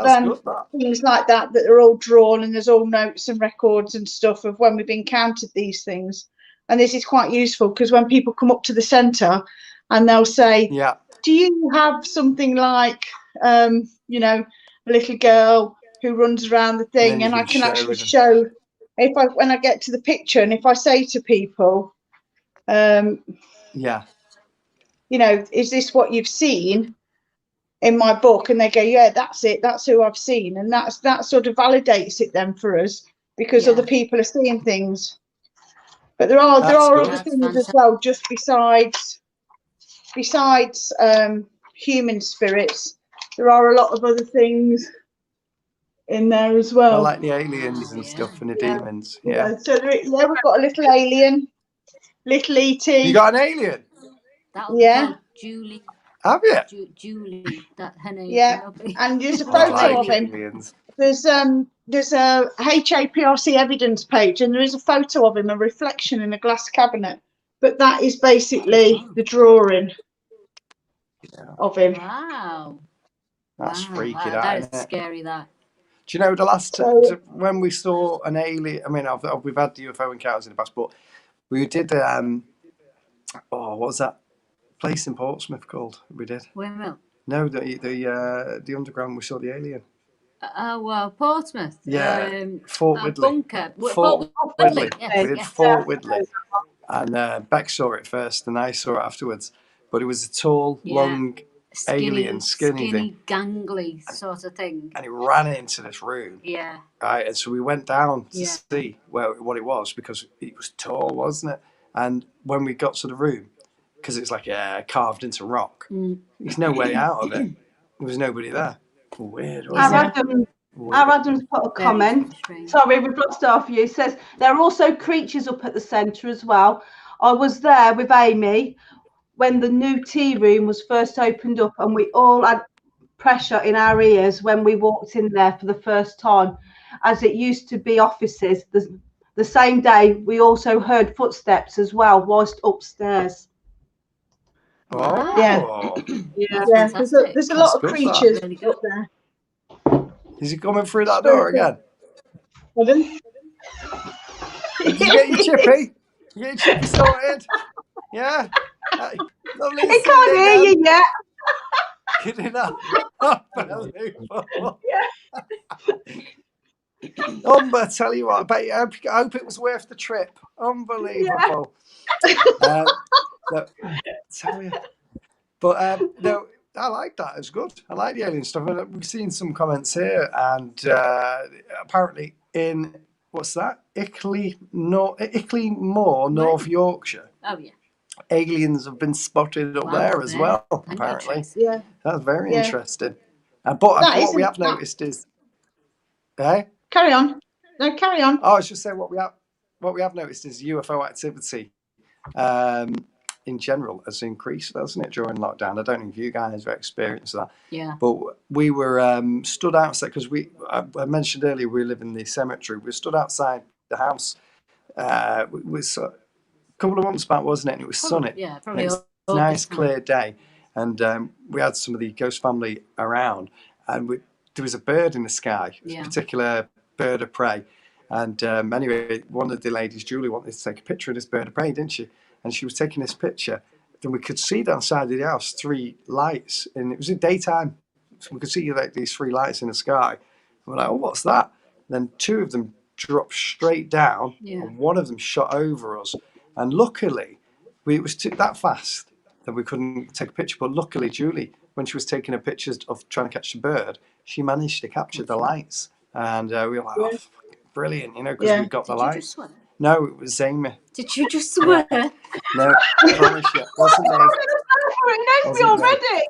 things like that are all drawn, and there's all notes and records and stuff of when we've encountered these things. And this is quite useful because when people come up to the centre and they'll say, do you have something like, you know, a little girl who runs around the thing? And I can actually show, when I get to the picture, and if I say to people, you know, is this what you've seen in my book? And they go, yeah, that's it, that's who I've seen. And that sort of validates it then for us, because other people are seeing things. But there are other things as well, just besides human spirits. There are a lot of other things in there as well. Like the aliens and stuff, and the demons. Yeah. So we've got a little alien, little ET. You got an alien? Yeah. Julie. Have you? Julie, that her name. Yeah, and there's a photo of him. Aliens. There's a HAPRC evidence page, and there is a photo of him, a reflection in a glass cabinet. But that is basically the drawing of him. Wow. That's freaky. That is scary. That. Do you know the last when we saw an alien? I mean, we've had UFO encounters in the past, but we did. What was that place in Portsmouth called? We did. Windmill. No, the underground. We saw the alien. Portsmouth. Yeah, Fort Widley. Bunker. Fort Widley. Yes, we did Fort Widley, and Beck saw it first, and I saw it afterwards. But it was a tall, long alien, skinny thing, gangly sort of thing, and it ran into this room. Yeah. Right, and so we went down to see what it was, because it was tall, wasn't it? And when we got to the room, because it's like carved into rock, there's no way out of it. There was nobody there. Weird, wasn't it? Our Adam's put a Very comment. frustrating. Sorry, we've lost half of you. He says there are also creatures up at the centre as well. I was there with Amy when the new tea room was first opened up, and we all had pressure in our ears when we walked in there for the first time, as it used to be offices. The same day, we also heard footsteps as well whilst upstairs. Oh, Yeah. Yeah, Fantastic. there's a That's lot of good, that. creatures Really good. up there. Is he coming through that door again? Pardon? Did you get your chippy? You get your chippy sorted? Yeah. Hey, lovely to He see can't you hear again. you yet. Kidding up. Unbelievable. Umber, tell you what, I hope it was worth the trip. Unbelievable. Tell you. But no, I like that. It's good. I like the alien stuff. And we've seen some comments here, and apparently in what's that? Ickley Moor, North Yorkshire. Oh yeah. Aliens have been spotted up there as well. Apparently, Yeah. that's very Yeah. interesting. But what we have noticed is, Carry on. No, carry on. I was just saying what we have noticed is UFO activity in general has increased, hasn't it, during lockdown? I don't know if you guys have experienced that. Yeah. But we were stood outside because I mentioned earlier we live in the cemetery. We stood outside the house. It was a couple of months back, wasn't it? And it was sunny. Yeah, probably. It was a nice, clear day. And we had some of the ghost family around. And there was a bird in the sky, a particular bird of prey. And anyway, one of the ladies, Julie, wanted to take a picture of this bird of prey, didn't she? And she was taking this picture. Then we could see down the side of the house 3 lights. And it was in daytime. So we could see like these 3 lights in the sky. And we're like, oh, what's that? And then 2 of them dropped straight down. And one of them shot over us. And luckily, it was that fast that we couldn't take a picture. But luckily, Julie, when she was taking her pictures of trying to catch the bird, she managed to capture the lights. And we were like, oh, brilliant, because we got the lights. Did you just swear? No, it was Amy. Did you just swear? No, I promise you, it wasn't me. It knows me already.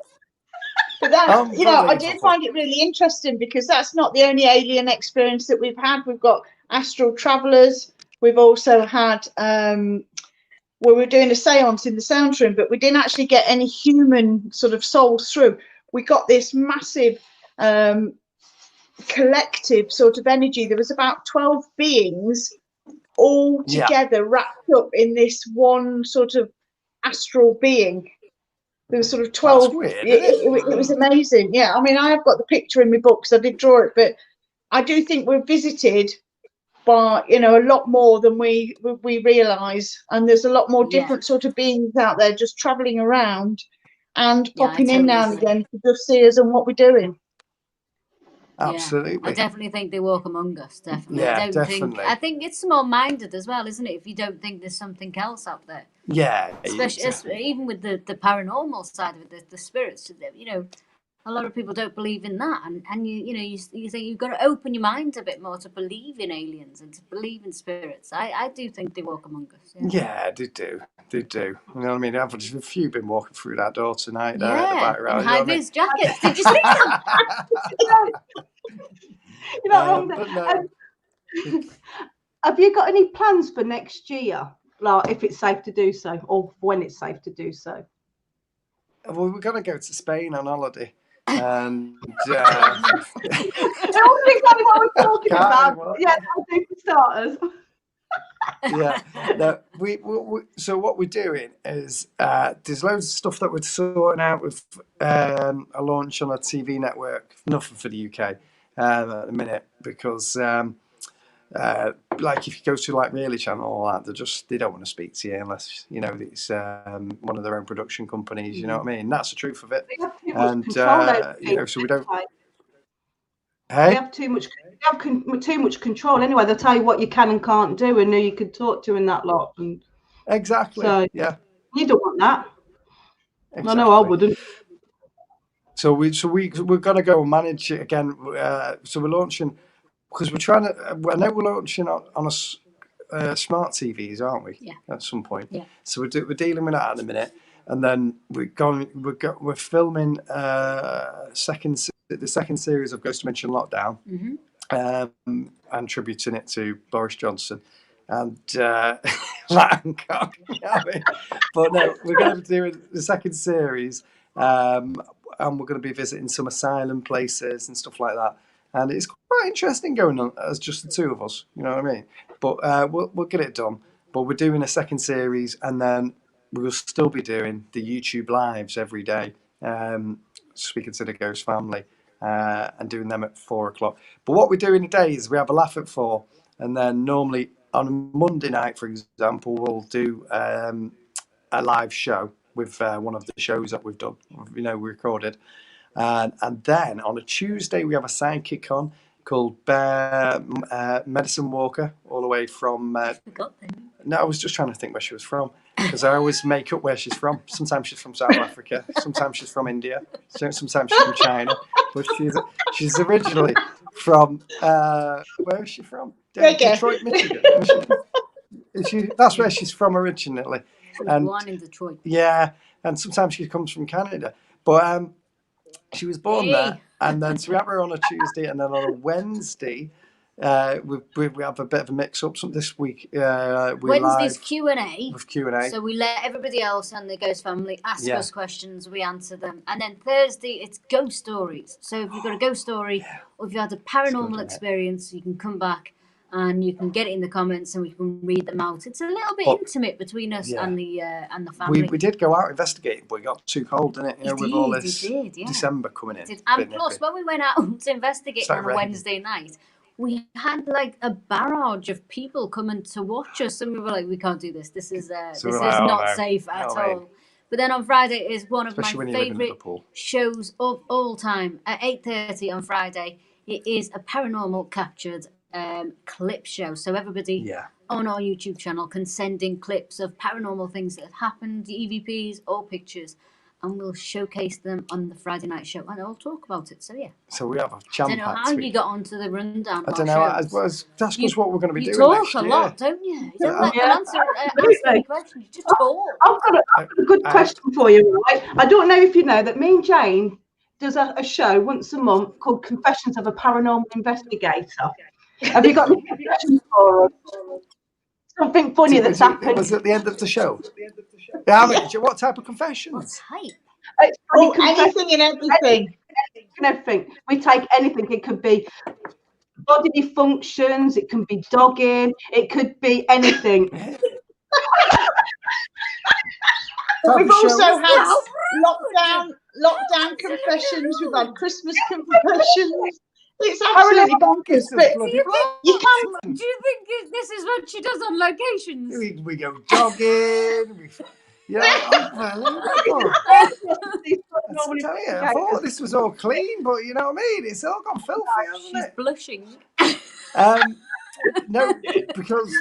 But that, I did find it really interesting because that's not the only alien experience that we've had. We've got astral travelers. We've also had we were doing a seance in the sound room, but we didn't actually get any human sort of souls through. We got this massive collective sort of energy. There was about 12 beings all together wrapped up in this one sort of astral being. There was sort of 12. That's weird, it was amazing. Yeah, I mean, I have got the picture in my book because I did draw it, but I do think we're visited by a lot more than we realise, and there's a lot more different sort of beings out there just travelling around and popping in now and again to just see us and what we're doing. Absolutely. I definitely think they walk among us. Definitely. Yeah, definitely. I think it's small-minded as well, isn't it? If you don't think there's something else out there. Yeah. Especially even with the paranormal side of it, the spirits. A lot of people don't believe in that, and you say you've got to open your mind a bit more to believe in aliens and to believe in spirits. I do think they walk among us. Yeah, they do. They do. You know what I mean? I've a few been walking through that door tonight. In high-vis jackets. Did you see them? You're not wrong there. Have you got any plans for next year? Like, if it's safe to do so, or when it's safe to do so? Well, we're going to go to Spain on holiday. And I don't think that's what we're talking about. Yeah, I'll do for starters. Yeah. No, so what we're doing is there's loads of stuff that we're sorting out with a launch on a TV network. Nothing for the UK at the minute because like if you go to like Really Channel or all that, they don't want to speak to you unless it's one of their own production companies. You know what I mean? That's the truth of it. And so we don't. They have too much control anyway. They'll tell you what you can and can't do, and who you could talk to in that lot. And exactly. So yeah. You don't want that. Exactly. I know I wouldn't. So we're going to go and manage it again. So we're launching because we're trying to. I know we're launching on a smart TVs, aren't we? Yeah. At some point. Yeah. So we're dealing with that in a minute, and then we're filming second the second series of Ghost Dimension Lockdown, and tributing it to Boris Johnson and Hancock. You know what I mean? But no, we're going to be doing the second series, and we're going to be visiting some asylum places and stuff like that. And it's quite interesting going on as just the two of us. You know what I mean? But we'll get it done. But we're doing a second series, and then we'll still be doing the YouTube lives every day, speaking to the Ghost family, and doing them at 4 o'clock. But what we do in the day is we have a laugh at 4, and then normally on a Monday night, for example, we'll do a live show with one of the shows that we've done, we recorded. And then on a Tuesday, we have a sidekick on called Medicine Walker, all the way from... No, I was just trying to think where she was from, because I always make up where she's from. Sometimes she's from South Africa, sometimes she's from India, sometimes she's from China, but she's originally from... where is she from? Detroit, Michigan. That's where she's from originally. She was born in Detroit. Yeah, and sometimes she comes from Canada. But she was born there, and then so we have her on a Tuesday, and then on a Wednesday... we have a bit of a mix-up. This week, Wednesday's Q&A. With Q&A. So we let everybody else and the Ghost family ask us questions, we answer them. And then Thursday, it's ghost stories. So if you've got a ghost story, or if you had a paranormal experience, you can come back and you can get it in the comments and we can read them out. It's a little bit intimate between us and the family. We did go out investigating, but it got too cold, didn't it? With all this December coming in. And plus, when we went out to investigate on a Wednesday night, we had like a barrage of people coming to watch us, and we were like, "We can't do this. This is not safe at all." But then on Friday is one of my favourite shows of all time. At 8:30 on Friday, it is a paranormal captured clip show. So everybody on our YouTube channel can send in clips of paranormal things that have happened, EVPs or pictures. And we'll showcase them on the Friday night show, and I'll talk about it. So So we have a jam. I don't know how you got onto the rundown. I don't know. That's just what we're going to be doing. You next talk a year. lot, don't you? You don't let them answer any questions. You just talk. I've got a good question for you, right? I don't know if you know that me and Jane does a show once a month called Confessions of a Paranormal Investigator. Have you got any questions for us? Something funny that's happened. Was it at the end of the show? Yeah, what type of confessions? Anything and everything. We take anything. It could be bodily functions. It can be dogging. It could be anything. We've also had lockdown confessions. We've had Christmas confessions. It's absolutely bonkers. Do you think this is what she does on locations? We go jogging. Unbelievable. I thought this was all clean, but you know what I mean? It's all gone filthy, hasn't it? She's blushing. No, because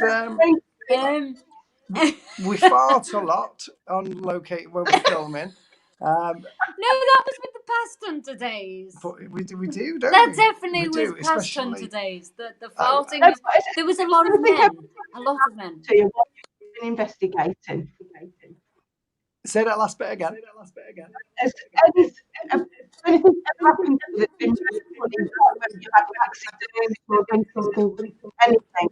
we fart a lot on location when we're filming. No, that was with the past Hunter days. But we do, don't that we? Definitely was past Hunter days. The farting there was a lot of men. So you're investigating. Say that last bit again. Has anything ever happened that's been really funny? Whether you had an accident or done something, anything.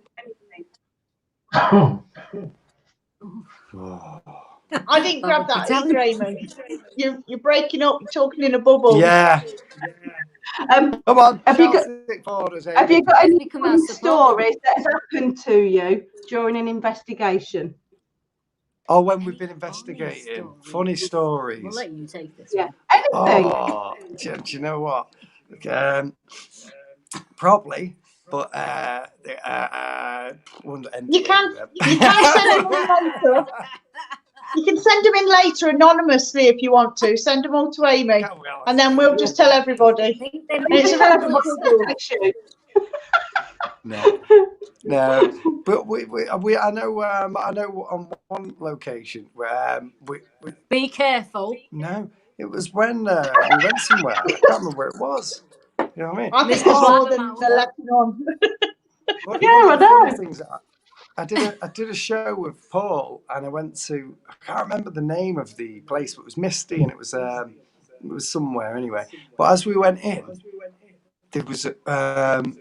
I didn't grab that either, Amy. You're breaking up. You're talking in a bubble. Yeah. Come on. Have you got any funny stories that has happened to you during an investigation? Oh, when we've been investigating, funny stories. We'll let you take this. Yeah, anything. Oh, do you know what? Probably, but you can send them in later. You can send them in later anonymously if you want to. Send them all to Amy, and then we'll just tell everybody. No, but I know on one location where we be careful. No, it was when we went somewhere. I can't remember where it was. You know what I mean? I think it's more than the Lebanon. I know. I did a show with Paul, and I went to, I can't remember the name of the place, but it was misty, and it was was somewhere anyway. But as we went in, there was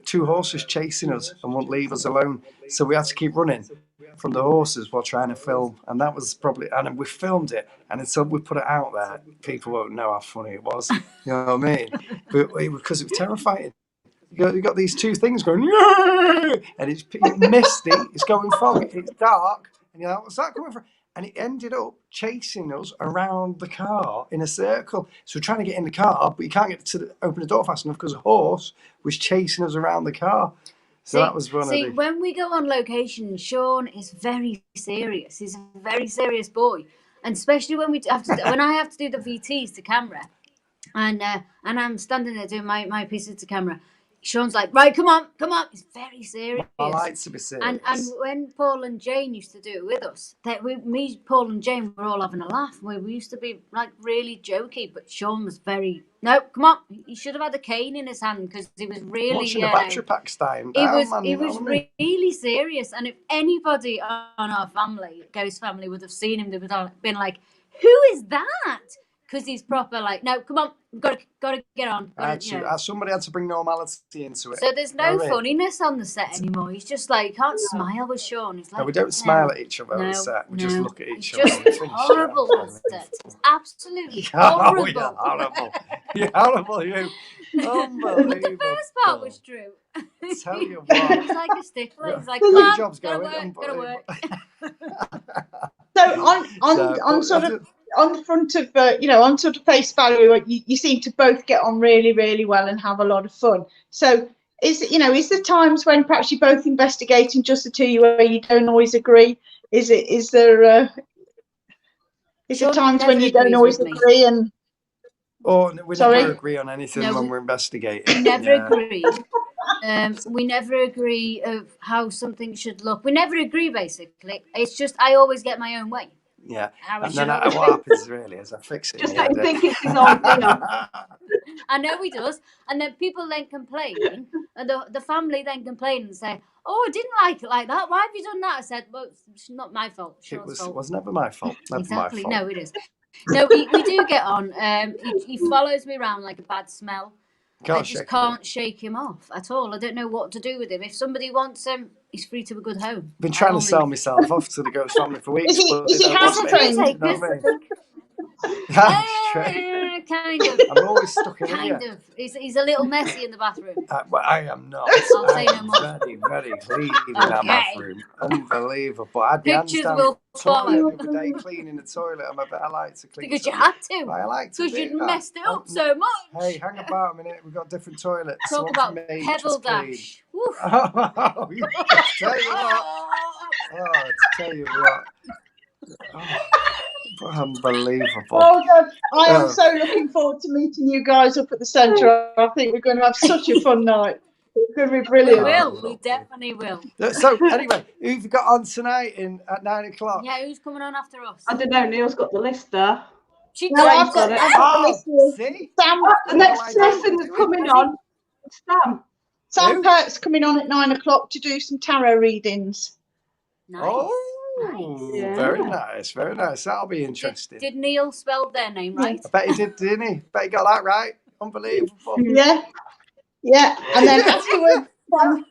2 horses chasing us and wouldn't leave us alone. So we had to keep running from the horses while trying to film. And that was probably, and we filmed it. And until we put it out there, people won't know how funny it was. You know what I mean? Because it was terrifying. You got these 2 things going, yeah! And it's misty, it's going foggy, it's dark. And you're like, what's that coming from? And it ended up chasing us around the car in a circle. So we're trying to get in the car, but you can't get to open the door fast enough because a horse was chasing us around the car. So that was one of the... when we go on location, Sean is very serious. He's a very serious boy. And especially when when I have to do the VTs to camera, and I'm standing there doing my pieces to camera, Sean's like, right, come on. He's very serious. I like to be serious. And when Paul and Jane used to do it with us, me, Paul and Jane were all having a laugh. We used to be like really jokey, but Sean was very, no, come on. He should have had a cane in his hand because he was really... Watching the battery packs dying down, he was really serious. And if anybody on our family, Ghost family, would have seen him, they would have been like, who is that? Because he's proper like, no, come on, we've got to get on. Somebody had to bring normality into it. So there's no funniness on the set anymore. He's just like, you can't smile with Sean. He's like, no, we don't smile at each other on the set. We just look at each other. It's just horrible on set. It's absolutely horrible. You're horrible. You're horrible, you. Unbelievable. But the first part was true. Tell you what. He's like a stickler. He's like, come on, job's gotta work. So on sort of... on the front of, on sort of face value, you seem to both get on really, really well and have a lot of fun. So is there times when perhaps you're both investigating, just the 2 of you, where you don't always agree? Is there times when you don't always agree? And we never agree on anything when we're investigating. We never agree. We never agree of how something should look. We never agree, basically. It's just I always get my own way. Yeah, and then what happens really is I fix it. Just don't think it's his own thing. I know he does, and then people then complain, and the family then complain and say, "Oh, I didn't like it like that. Why have you done that?" I said, "Well, it's not my fault. It was never my fault. Never exactly. My fault. No, it is. No, we do get on. He follows me around like a bad smell. I just can't shake him off at all. I don't know what to do with him. If somebody wants him, he's free to a good home. Been trying to sell myself off to the Ghost family for weeks. Is he house trained? Kind of. I'm always stuck in here. Kind of. He's a little messy in the bathroom. I am not. I'll say no more. Very, very clean in that bathroom. Unbelievable. I had Pictures will follow. The other day cleaning the toilet. I like to clean. Because you had to. I like to. Because you'd messed it up so much. Hey, hang about a minute. We've got different toilets. Talk about Pebble Dash. Oh, tell you what. Unbelievable. Oh God, I am so looking forward to meeting you guys up at the centre. I think we're going to have such a fun night. It's going to be brilliant. We definitely will. So anyway, who've got on tonight at 9 o'clock? Yeah, who's coming on after us? I don't know. Neil's got the list there. I've got it. See? Sam, the next person that's coming on, Sam Pert's coming on at 9 o'clock to do some tarot readings. Nice. Oh. Nice. Yeah. Very nice, very nice. That'll be interesting. Did Neil spell their name right? I bet he did, didn't he? Bet he got that right. Unbelievable. Yeah. And then afterwards, from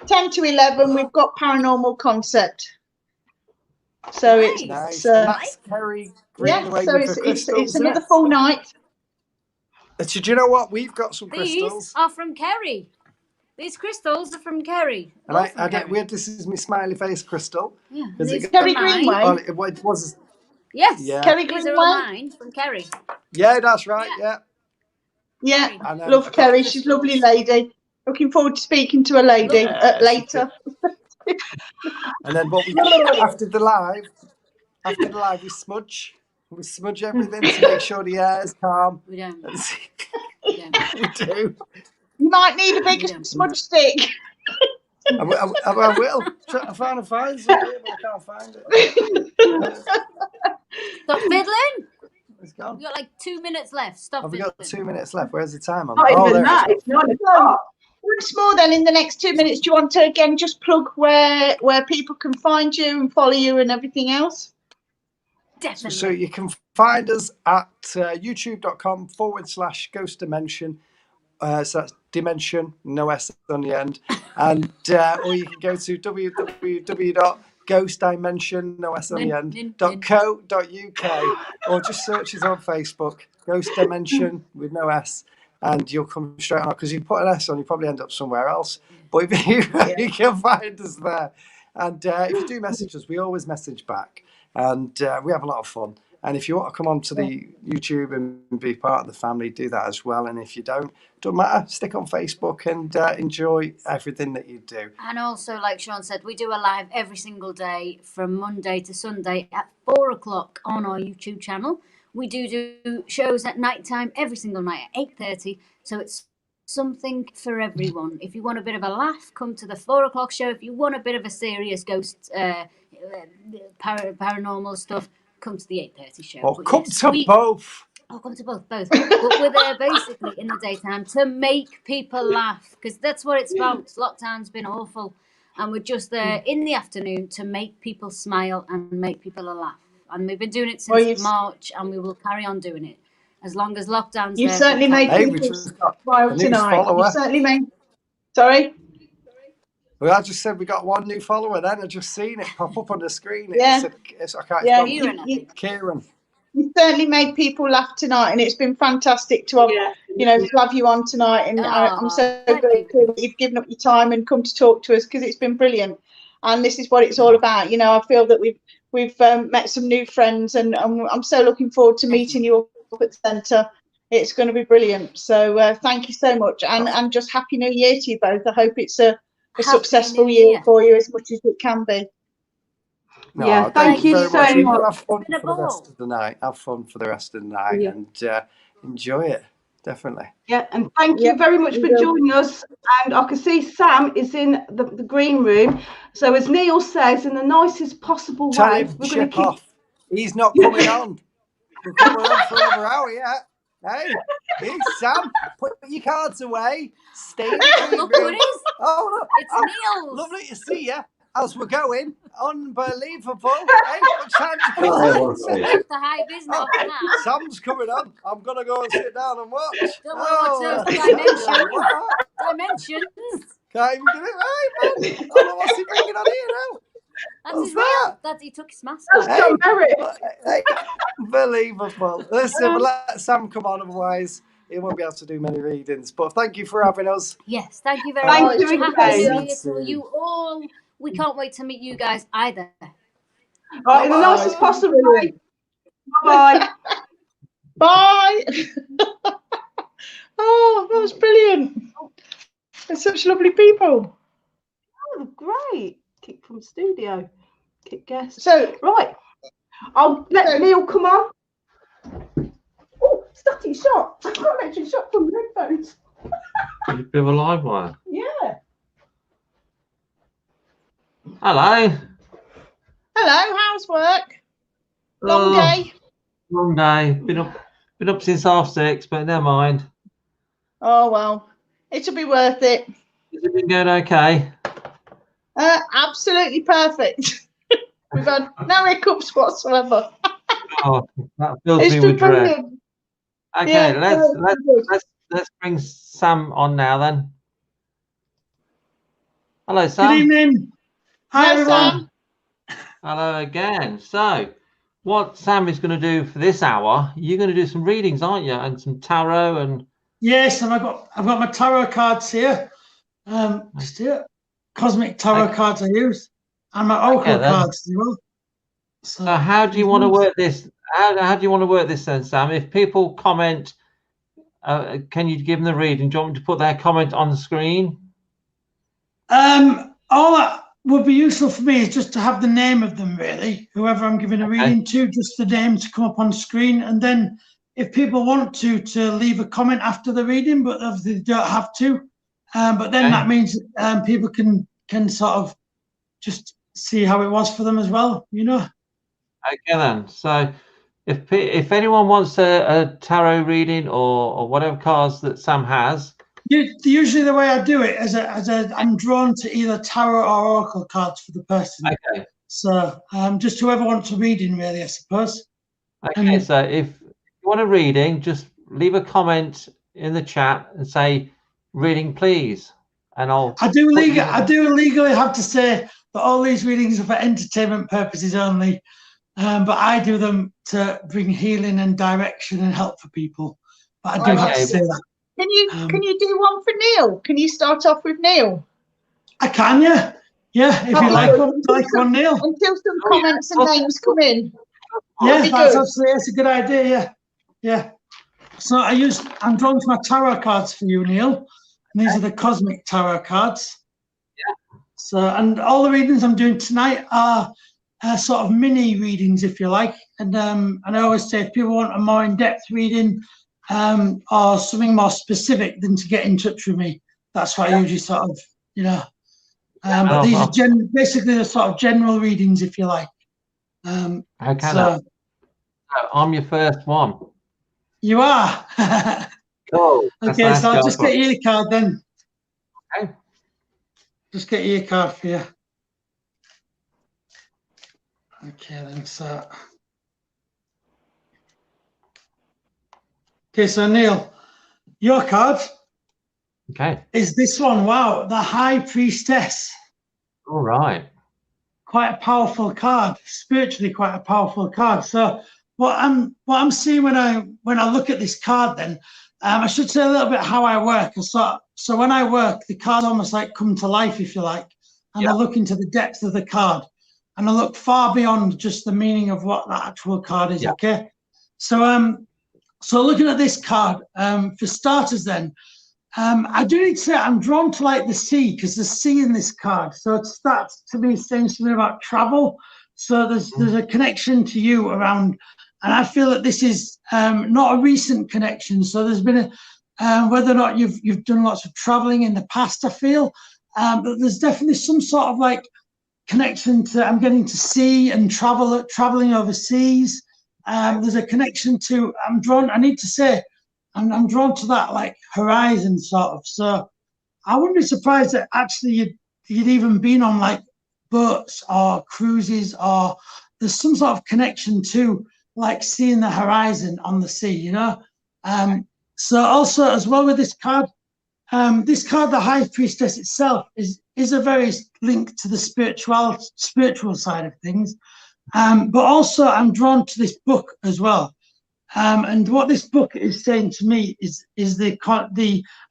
10 to 11, we've got Paranormal Concept. So nice. That's Kerry Greenaway it's another full night. So do you know what? We've got some crystals. These are from Kerry. These crystals are from Kerry. And I get weird. This is my smiley face crystal. Yeah. Kerry Greenway. Well, it was. Yes. Yeah. Kerry These Greenway. are all mine from Kerry. Yeah, that's right. Yeah. Love Kerry. She's a lovely lady. Looking forward to speaking to a lady later. And then what we do after the live, we smudge. We smudge everything to make sure the air is calm. We don't. We do. You might need a big smudge stick. I will. Try to find something, but I can't find it. Stop fiddling. It's gone. We've got like 2 minutes left. Stop Have we fiddling. got 2 minutes left? Where's the time on? Not even that. It's 9 o'clock. Once more then, in the next 2 minutes, do you want to again just plug where people can find you and follow you and everything else? Definitely. So you can find us at youtube.com/Ghost Dimension. So that's Dimension, no S on the end. And or you can go to www.ghostdimension, no S on the end, .co.uk, or just search us on Facebook, Ghost Dimension with no S, and you'll come straight on. Because if you put an S on, you probably end up somewhere else. But if you can find us there. And if you do message us, we always message back. And we have a lot of fun. And if you want to come on to the YouTube and be part of the family, do that as well. And if you don't matter, stick on Facebook and enjoy everything that you do. And also, like Sean said, we do a live every single day from Monday to Sunday at 4 o'clock on our YouTube channel. We do shows at night time every single night at 8:30. So it's something for everyone. If you want a bit of a laugh, come to the 4 o'clock show. If you want a bit of a serious ghost, paranormal stuff, come to the 8:30 show. Or come to both. Oh, come to both. But we're there basically in the daytime to make people laugh, because that's what it's about. Lockdown's been awful, and we're just there in the afternoon to make people smile and make people laugh. And we've been doing it since March, and we will carry on doing it as long as lockdown's You there. certainly made people smile tonight. You certainly made. Sorry. Well, I just said we got one new follower. Then I just seen it pop up on the screen. Kieran. You certainly made people laugh tonight, and it's been fantastic to have, to have you on tonight. And I'm so grateful that you've given up your time and come to talk to us, because it's been brilliant. And this is what it's all about. I feel that we've met some new friends, and I'm so looking forward to meeting you up at the centre. It's going to be brilliant. So thank you so much, and just Happy New Year to you both. I hope it's a successful year for you as much as it can be. No, thank you so much. Have fun for the rest of the night. Have fun for the rest of the night and enjoy it. Definitely. Yeah, and thank you very much for joining us. And I can see Sam is in the green room. So as Neil says, in the nicest possible way, we're going to keep off. He's not coming on. We're coming on for another hour yet. Hey, Sam, put your cards away. Stay in the green room. Look who it is. Oh, look. It's Neil. Lovely to see you. As we're going, unbelievable. Hey, what time to go? The high business now. Sam's coming on. I'm gonna go and sit down and watch. Don't worry, what's those dimensions? Can't even do it right, man. I don't know what's he bringing on here now. That's his real. That he took his mask off. Hey, unbelievable. Listen, we'll let Sam come on, otherwise he won't be able to do many readings. But thank you for having us. Yes, thank you very much. Happy New Year to you all. We can't wait to meet you guys either. Right, in the nicest possible way. Bye. Bye. Oh, that was brilliant. They're such lovely people. Oh, great. Kick from studio. Kick guest. So, right. I'll let Neil come on. Oh, static shot. I've got an electric shot from the headphones. A bit of a live wire. Yeah. Hello. Hello, how's work? Long day. Long day. Been up since 6:30, but never mind. Oh well, it'll be worth it. Has it been going okay? Absolutely perfect. We've had no hiccups whatsoever. Oh, that fills me with dread. Okay, let's bring Sam on now then. Hello, Sam. Good evening. Hi, everyone. Hello again. So, what Sam is going to do for this hour? You're going to do some readings, aren't you? And some tarot and. Yes, and I've got my tarot cards here. Just here, cosmic tarot cards I use, and my oracle cards as well. So how do you want to work this? How do you want to work this then, Sam? If people comment, can you give them the reading? Do you want me to put their comment on the screen? All that would be useful for me is just to have the name of them, really. Whoever I'm giving a reading to, just the name to come up on screen, and then if people want to leave a comment after the reading, but obviously they don't have to. But then that means people can sort of just see how it was for them as well, you know. Okay then. So if anyone wants a tarot reading or whatever cards that Sam has. Usually the way I do it is I'm drawn to either tarot or oracle cards for the person. Okay. So just whoever wants a reading, really, I suppose. Okay, And so if you want a reading, just leave a comment in the chat and say reading please, and I do put you- legally have to say that all these readings are for entertainment purposes only, but I do them to bring healing and direction and help for people. But I do have to say that. Can you do one for Neil? Can you start off with Neil? I can, yeah. Yeah, if you like one, Neil. Until some comments and names come in. Yeah, that's a good idea, yeah. Yeah. So I'm drawing my tarot cards for you, Neil. And these are the cosmic tarot cards. Yeah. So, and all the readings I'm doing tonight are sort of mini readings, if you like. And I always say if people want a more in-depth reading or something more specific, then to get in touch with me. That's what I usually sort of, but these are basically the sort of general readings, if you like. So I'm your first one. You are. Oh, okay, so I'll just get you your card then. Okay. Just get you your card for you. Okay, then, so. Okay, so Neil, your card is this one. Wow, the High Priestess. All right. Quite a powerful card, spiritually quite a powerful card. So what I'm seeing when I look at this card, then I should say a little bit how I work. So when I work, the cards almost like come to life, if you like, and I look into the depth of the card, and I look far beyond just the meaning of what that actual card is. Okay, so looking at this card, for starters, then. I do need to say I'm drawn to like the sea, because there's sea in this card. So it starts to be saying something about travel. So there's a connection to you around, and I feel that this is not a recent connection. So there's been whether or not you've done lots of traveling in the past, I feel, but there's definitely some sort of like connection to I'm getting to sea and traveling overseas. There's a connection to I need to say. I'm drawn to that like horizon sort of. So I wouldn't be surprised that actually you'd even been on like boats or cruises, or there's some sort of connection to like seeing the horizon on the sea, So also as well with this card, the High Priestess itself is a very link to the spiritual side of things. But also I'm drawn to this book as well. And what this book is saying to me is the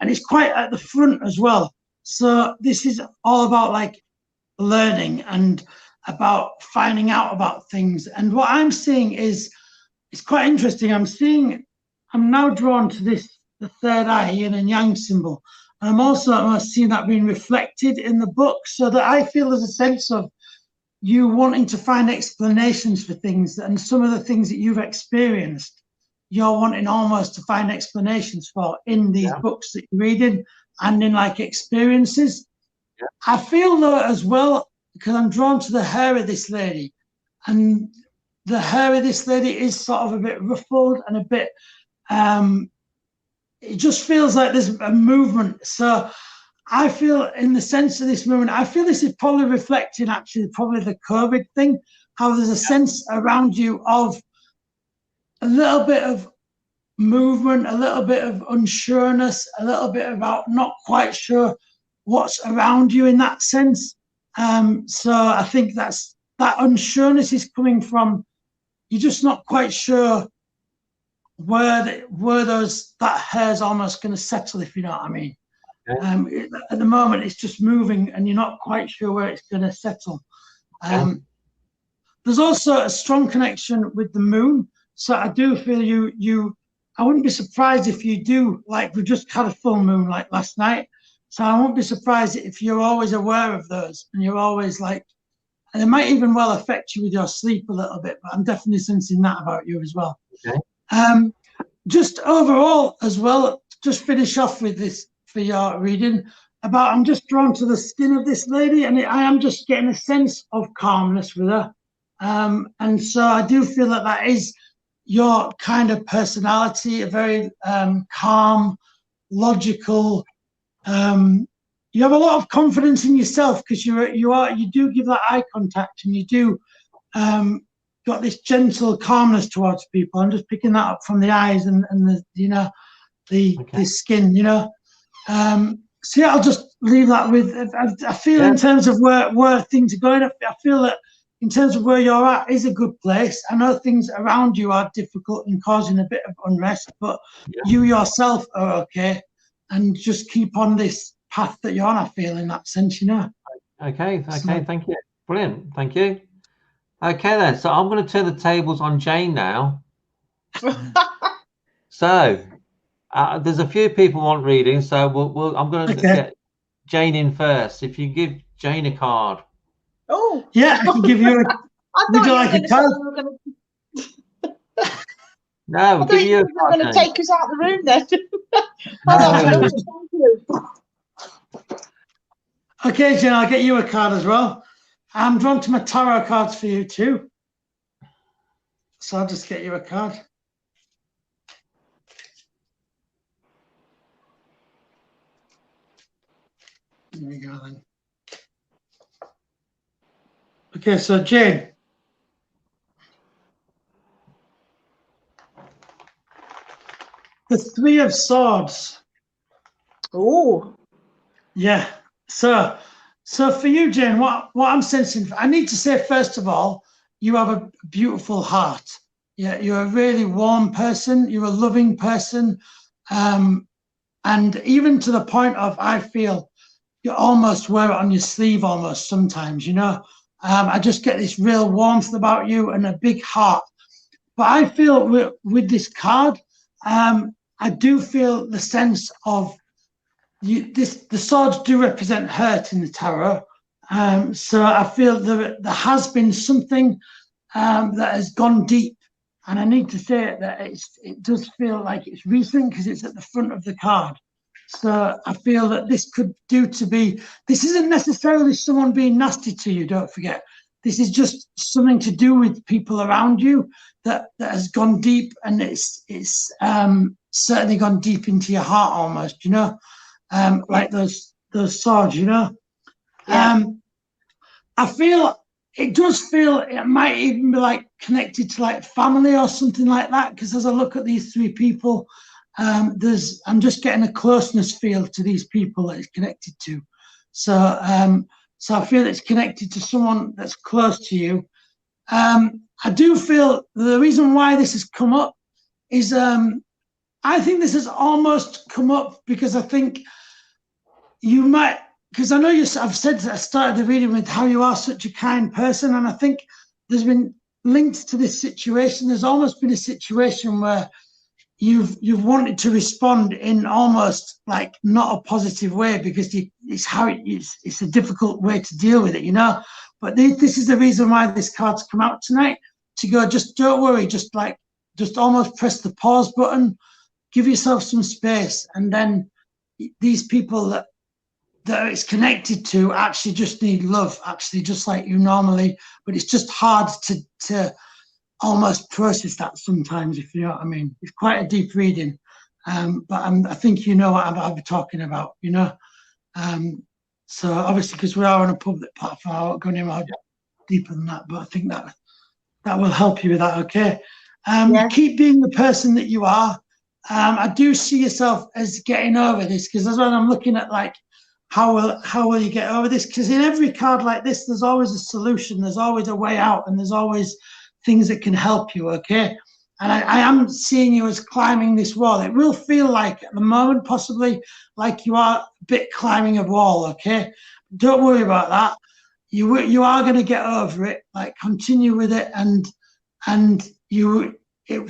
and it's quite at the front as well. So this is all about like learning and about finding out about things. And what I'm seeing is it's quite interesting. I'm now drawn to the third eye, yin and yang symbol. And I'm also seeing that being reflected in the book, so that I feel there's a sense of you wanting to find explanations for things, and some of the things that you've experienced you're wanting almost to find explanations for in these books that you're reading and in like experiences. I feel though as well, because I'm drawn to the hair of this lady, and the hair of this lady is sort of a bit ruffled and a bit it just feels like there's a movement. So I feel in the sense of this movement, I feel this is probably reflecting actually probably the COVID thing, how there's a sense around you of a little bit of movement, a little bit of unsureness, a little bit about not quite sure what's around you in that sense. So I think that unsureness is coming from you're just not quite sure where that hair's almost going to settle, if you know what I mean. At the moment, it's just moving, and you're not quite sure where it's going to settle. There's also a strong connection with the moon. So I do feel I wouldn't be surprised if you do, like we just had a full moon like last night. So I won't be surprised if you're always aware of those, and you're always like, and it might even well affect you with your sleep a little bit, but I'm definitely sensing that about you as well. Just overall as well, just finish off with this for your reading about, I'm just drawn to the skin of this lady, and I am just getting a sense of calmness with her. And so I do feel that is your kind of personality, a very calm, logical. You have a lot of confidence in yourself because you do give that eye contact, and you do got this gentle calmness towards people. I'm just picking that up from the eyes and the, you know, the skin, you know. So yeah, I'll just leave that with. I feel in terms of where things are going, I feel that in terms of where you're at is a good place. I know things around you are difficult and causing a bit of unrest, but you yourself are okay, and just keep on this path that you're on. I feel in that sense, you know. Okay, thank you. Brilliant, thank you. Okay then, so I'm going to turn the tables on Jane now. So there's a few people want reading, so I'm going to get Jane in first. If you give Jane a card. Oh yeah, I can give you. Would you like a card? No, we'll give you a card. You're going to take us out of the room then. No. Thank you. Okay, Jane, I'll get you a card as well. I'm drawn to my tarot cards for you too. So I'll just get you a card. There we go then. Okay, so Jane. The Three of Swords. Oh. Yeah. So for you, Jane, what I'm sensing, I need to say, first of all, you have a beautiful heart. Yeah, you're a really warm person. You're a loving person. And even to the point of, I feel you almost wear it on your sleeve almost sometimes, you know. I just get this real warmth about you and a big heart. But I feel with this card, I do feel the sense of the swords do represent hurt in the tarot. So I feel there has been something that has gone deep. And I need to say that it does feel like it's recent because it's at the front of the card. So I feel that this isn't necessarily someone being nasty to you, don't forget. This is just something to do with people around you that has gone deep, and it's certainly gone deep into your heart almost, you know, like those swords, you know. Yeah. It does feel it might even be like connected to like family or something like that, because as I look at these three people, I'm just getting a closeness feel to these people that it's connected to. So I feel it's connected to someone that's close to you. I do feel the reason why this has come up is I think this has almost come up because I think you might, because I know I've said that I started the reading with how you are such a kind person, and I think there's been links to this situation. There's almost been a situation where you've wanted to respond in almost like not a positive way because it's a difficult way to deal with it, you know. But this is the reason why this card's come out tonight, to go, just don't worry, just almost press the pause button, give yourself some space, and then these people that it's connected to actually just need love, actually, just like you normally. But it's just hard to almost process that sometimes, if you know what I mean. It's quite a deep reading, but I think you know what I'll be talking about, you know. So obviously, because we are on a public platform, I won't go any more deeper than that, but I think that will help you with that, okay? Keep being the person that you are. I do see yourself as getting over this, because that's when I'm looking at, like, how will you get over this? Because in every card like this, there's always a solution, there's always a way out, and there's always things that can help you, okay? And I am seeing you as climbing this wall. It will feel like at the moment possibly like you are a bit climbing a wall, okay? Don't worry about that. You are going to get over it. Like, continue with it, and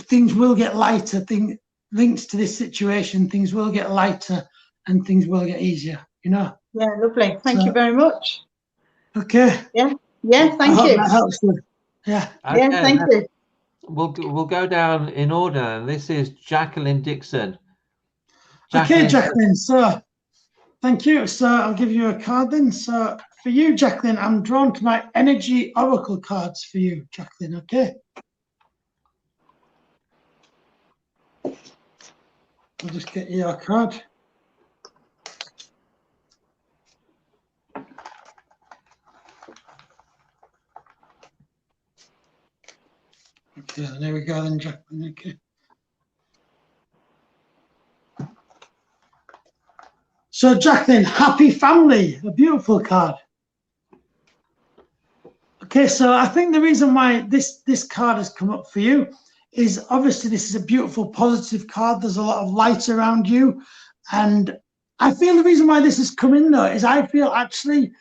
things will get lighter. Links to this situation, things will get lighter and things will get easier, you know. Yeah, lovely. Thank you very much. Okay. Yeah, thank I you. hope that helps you. Yeah. Okay, yeah, thank you. We'll go down in order, and this is Jacqueline Dixon. Okay, Jacqueline. So, thank you. So I'll give you a card then. So for you, Jacqueline, I'm drawn to my energy oracle cards for you, Jacqueline. Okay. I'll just get you a card. Okay, there we go then, Jacqueline. Okay. So Jacqueline, happy family, a beautiful card. Okay, so I think the reason why this card has come up for you is obviously this is a beautiful, positive card. There's a lot of light around you. And I feel the reason why this has come in though is I feel actually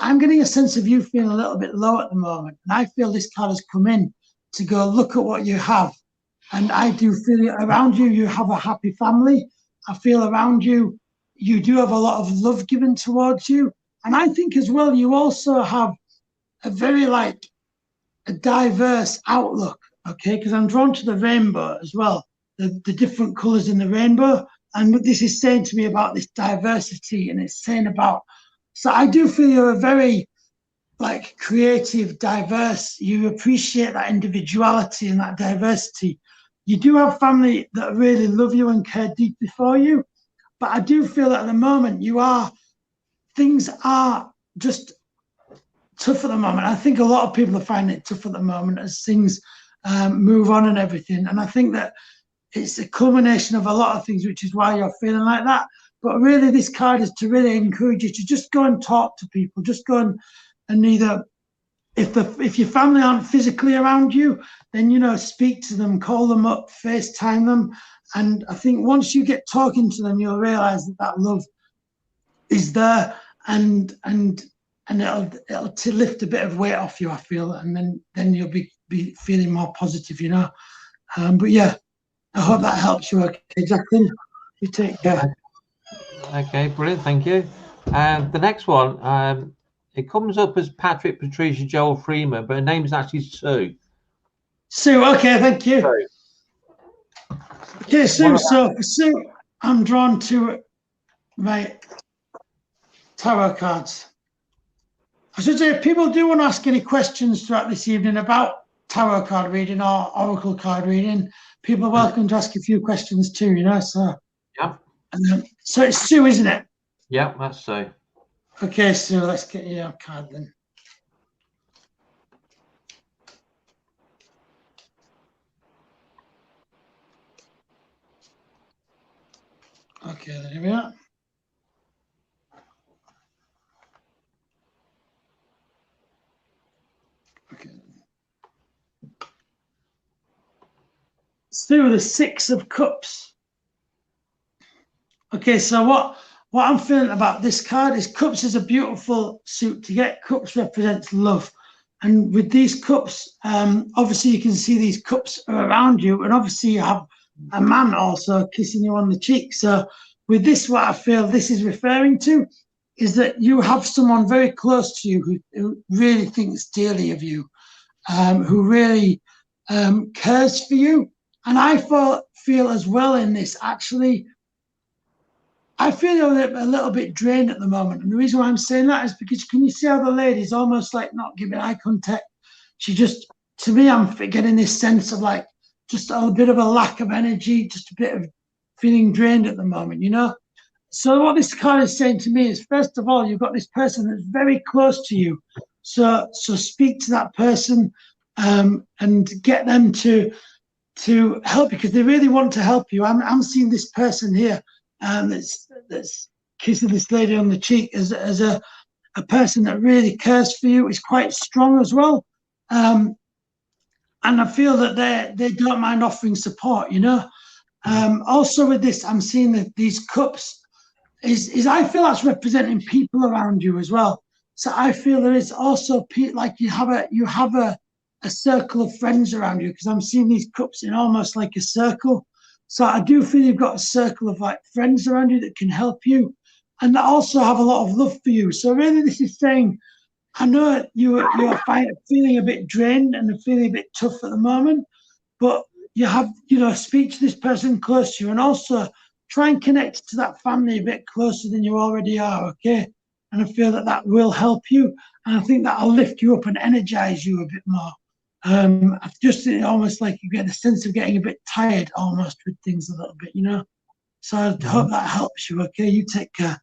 I'm getting a sense of you feeling a little bit low at the moment. And I feel this card has come in to go look at what you have. And I do feel around you, you have a happy family. I feel around you, you do have a lot of love given towards you. And I think as well, you also have a very a diverse outlook, okay? Because I'm drawn to the rainbow as well, the different colors in the rainbow. And what this is saying to me about this diversity, and it's saying about, so I do feel you're a very creative, diverse, you appreciate that individuality and that diversity. You do have family that really love you and care deeply for you. But I do feel that at the moment things are just tough at the moment. I think a lot of people are finding it tough at the moment as things move on and everything. And I think that it's a culmination of a lot of things, which is why you're feeling like that. But really, this card is to really encourage you to just go and talk to people. Just go and either, if your family aren't physically around you, then, speak to them, call them up, FaceTime them. And I think once you get talking to them, you'll realize that love is there, and it'll lift a bit of weight off you, I feel, and then you'll be feeling more positive, But yeah, I hope that helps you. Okay, Jacqueline, you take care. Okay, brilliant, thank you. And the next one, it comes up as Patrick, Patricia, Joel, Freeman, but her name is actually Sue. Sue, okay, thank you. Sorry. Okay, Sue, so for Sue, I'm drawn to my tarot cards. I should say, if people do want to ask any questions throughout this evening about tarot card reading or oracle card reading, people are welcome to ask a few questions too, so. Yeah. So it's Sue, isn't it? Yeah, that's Sue. Okay, Sue, let's get your card then. Okay, there we are. Okay. Sue, the Six of Cups. Okay, so what I'm feeling about this card is Cups is a beautiful suit to get. Cups represents love. And with these cups, obviously you can see these cups are around you, and obviously you have a man also kissing you on the cheek. So with this, what I feel this is referring to is that you have someone very close to you who really thinks dearly of you, who really cares for you. And I feel as well in this, actually, I feel a little bit drained at the moment. And the reason why I'm saying that is because can you see how the lady's almost not giving eye contact? She just, to me, I'm getting this sense of just a bit of a lack of energy, just a bit of feeling drained at the moment, So what this card is saying to me is, first of all, you've got this person that's very close to you. So speak to that person and get them to help you because they really want to help you. I'm seeing this person here that's kissing this lady on the cheek as a person that really cares for you, is quite strong as well. And I feel that they don't mind offering support, Also with this, I'm seeing that these cups is I feel that's representing people around you as well. So I feel there is also you have a circle of friends around you, because I'm seeing these cups in almost like a circle. So I do feel you've got a circle of friends around you that can help you and that also have a lot of love for you. So really this is saying, I know you're feeling a bit drained and feeling a bit tough at the moment, but you have, speak to this person close to you and also try and connect to that family a bit closer than you already are, okay? And I feel that will help you. And I think that'll lift you up and energize you a bit more. Just almost like you get the sense of getting a bit tired almost with things a little bit, So I hope that helps you, okay? You take care.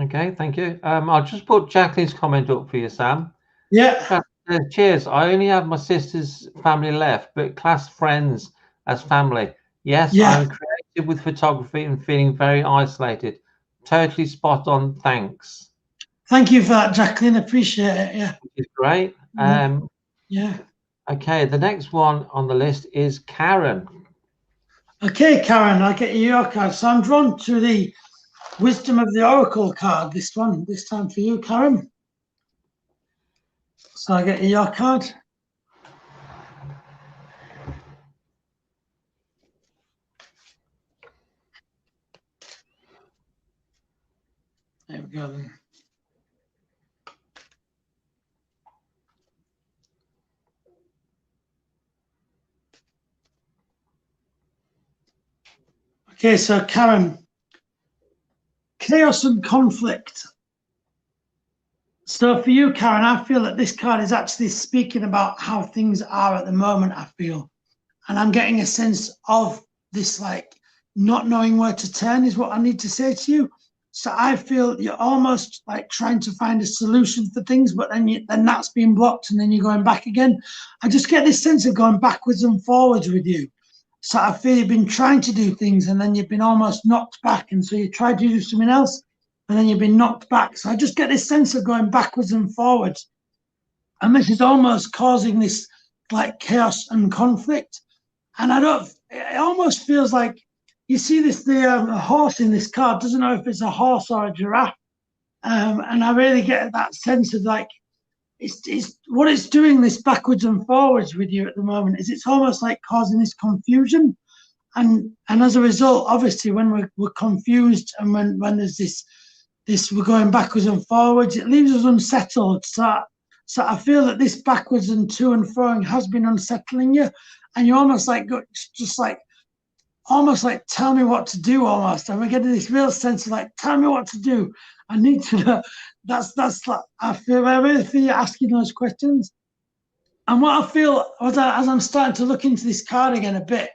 Okay, thank you. I'll just put Jacqueline's comment up for you, Sam. Yeah. says, cheers. I only have my sister's family left, but class friends as family. Yes, Yeah. I'm creative with photography and feeling very isolated. Totally spot on. Thanks. Thank you for that, Jacqueline. Appreciate it. Yeah. Which is great. Yeah. Okay, the next one on the list is Karen. Okay, Karen, I'll get you your card. So I'm drawn to the Wisdom of the Oracle card, this time for you, Karen. So I'll get you your card. There we go then. Okay, so Karen, chaos and conflict. So for you, Karen, I feel that this card is actually speaking about how things are at the moment, I feel. And I'm getting a sense of this, like, not knowing where to turn is what I need to say to you. So I feel you're almost like trying to find a solution for things, but then that's being blocked and then you're going back again. I just get this sense of going backwards and forwards with you. So I feel you've been trying to do things and then you've been almost knocked back. And so you tried to do something else and then you've been knocked back. So I just get this sense of going backwards and forwards. And this is almost causing this like chaos and conflict. And it almost feels like, you see this, the horse in this card doesn't know if it's a horse or a giraffe. And I really get that sense of like, it's what it's doing this backwards and forwards with you at the moment is it's almost like causing this confusion. And as a result, obviously, when we're confused and when there's this we're going backwards and forwards, it leaves us unsettled. So I feel that this backwards and to and froing has been unsettling you. And you're almost like, almost like, tell me what to do almost. And we're getting this real sense of like, tell me what to do. I need to know. That's like, I really feel you asking those questions. And what I feel as I'm starting to look into this card again a bit,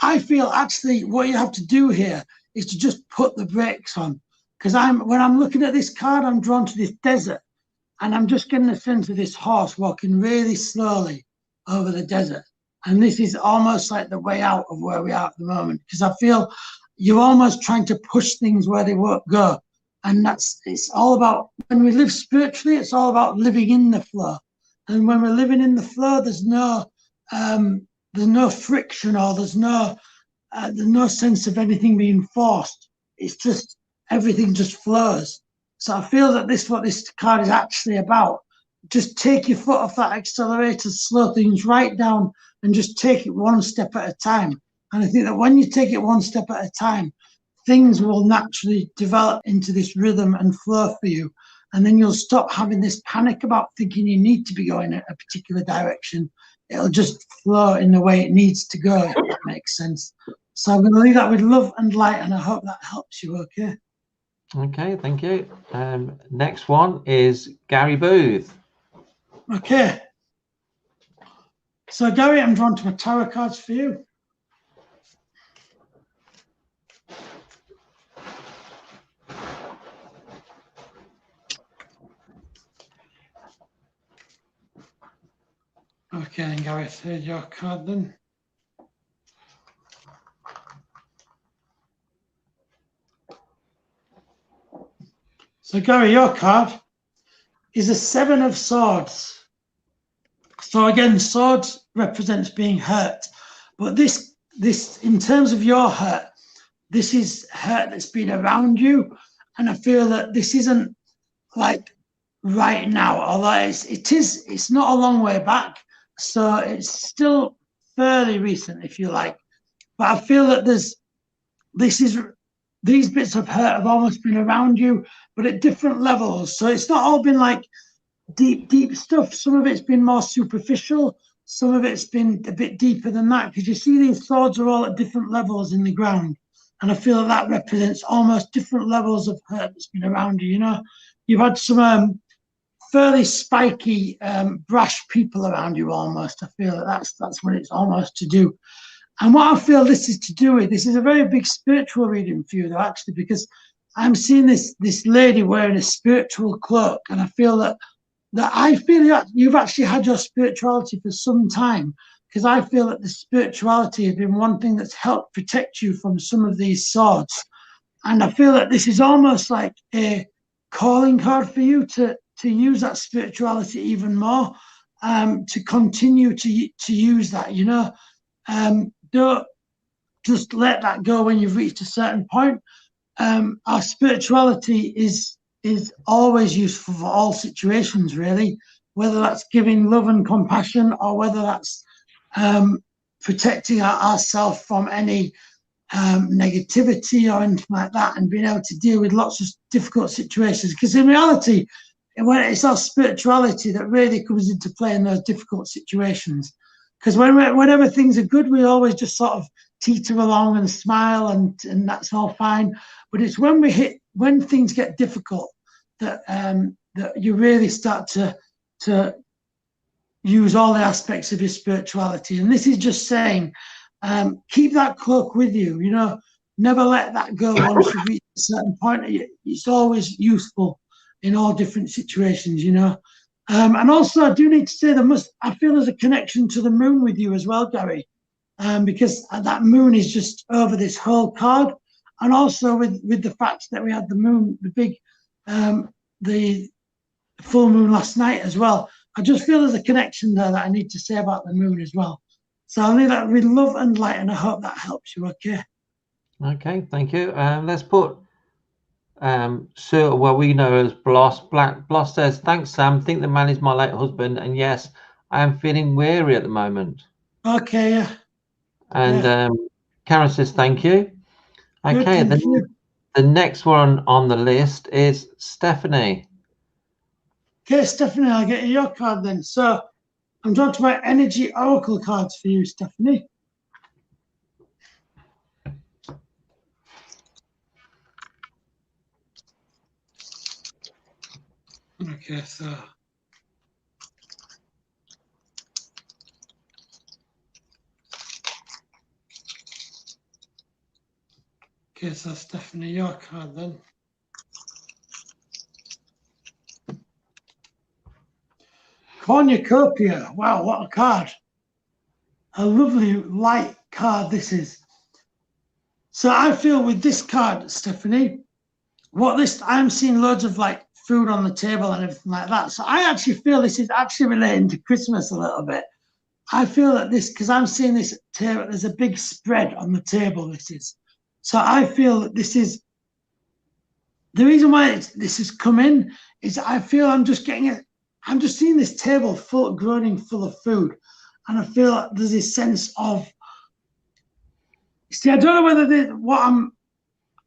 I feel actually what you have to do here is to just put the brakes on. Because when I'm looking at this card, I'm drawn to this desert. And I'm just getting a sense of this horse walking really slowly over the desert. And this is almost like the way out of where we are at the moment. Because I feel you're almost trying to push things where they won't go. And it's all about, when we live spiritually, it's all about living in the flow. And when we're living in the flow, there's no friction or there's no sense of anything being forced. It's just, everything just flows. So I feel that what this card is actually about. Just take your foot off that accelerator, slow things right down, and just take it one step at a time. And I think that when you take it one step at a time, things will naturally develop into this rhythm and flow for you. And then you'll stop having this panic about thinking you need to be going in a particular direction. It'll just flow in the way it needs to go, if that makes sense. So I'm going to leave that with love and light, and I hope that helps you, okay? Okay, thank you. Next one is Gary Booth. Okay. So Gary, I'm drawn to my tarot cards for you. Okay, and Gareth, here's your card then. So Gary, your card is a 7 of Swords. So again, swords represents being hurt, but this in terms of your hurt, this is hurt that's been around you, and I feel that this isn't like right now, although it's not a long way back, so it's still fairly recent, if you like. But I feel that these bits of hurt have almost been around you, but at different levels. So it's not all been like deep stuff. Some of it's been more superficial. Some of it's been a bit deeper than that, because you see these swords are all at different levels in the ground. And I feel that represents almost different levels of hurt that's been around you. You know, you've had some fairly spiky, brash people around you almost. I feel that that's what it's almost to do. And what I feel this is to do with, this is a very big spiritual reading for you, though, actually, because I'm seeing this lady wearing a spiritual cloak, and I feel that that I feel that you've actually had your spirituality for some time, because I feel that the spirituality has been one thing that's helped protect you from some of these swords. And I feel that this is almost like a calling card for you to use that spirituality even more, to continue to use that, you know. Don't just let that go when you've reached a certain point. Our spirituality is always useful for all situations, really, whether that's giving love and compassion, or whether that's protecting ourselves from any negativity or anything like that, and being able to deal with lots of difficult situations. Because in reality, when it's our spirituality that really comes into play in those difficult situations. Because whenever things are good, we always just sort of teeter along and smile, and that's all fine. But it's when things get difficult that that you really start to use all the aspects of your spirituality. And this is just saying, keep that cloak with you, you know, never let that go once you've reached a certain point. It's always useful in all different situations, you know. And also, I do need to say, I feel there's a connection to the moon with you as well, Gary, because that moon is just over this whole card. And also with the fact that we had the moon, the full moon last night as well. I just feel there's a connection there that I need to say about the moon as well. So I'll leave that with love and light, and I hope that helps you, okay? Okay, thank you. Let's put Sir, well, we know as Bloss. Bloss says, thanks, Sam. Think the man is my late husband, and yes, I am feeling weary at the moment. Okay, yeah. And Karen says, thank you. Okay, the next one on the list is Stephanie. Okay, Stephanie, I'll get you your card then. So I'm drawing to my energy oracle cards for you, Stephanie. Okay, so Stephanie, your card then. Cornucopia. Wow, what a card. A lovely light card this is. So I feel with this card, Stephanie, I'm seeing loads of like food on the table and everything like that. So I actually feel this is actually relating to Christmas a little bit. I feel that because I'm seeing this table, there's a big spread on the table, this is. So I feel that this is, the reason why this has come in is I feel I'm just seeing this table groaning full of food. And I feel like there's this sense of, see, I don't know whether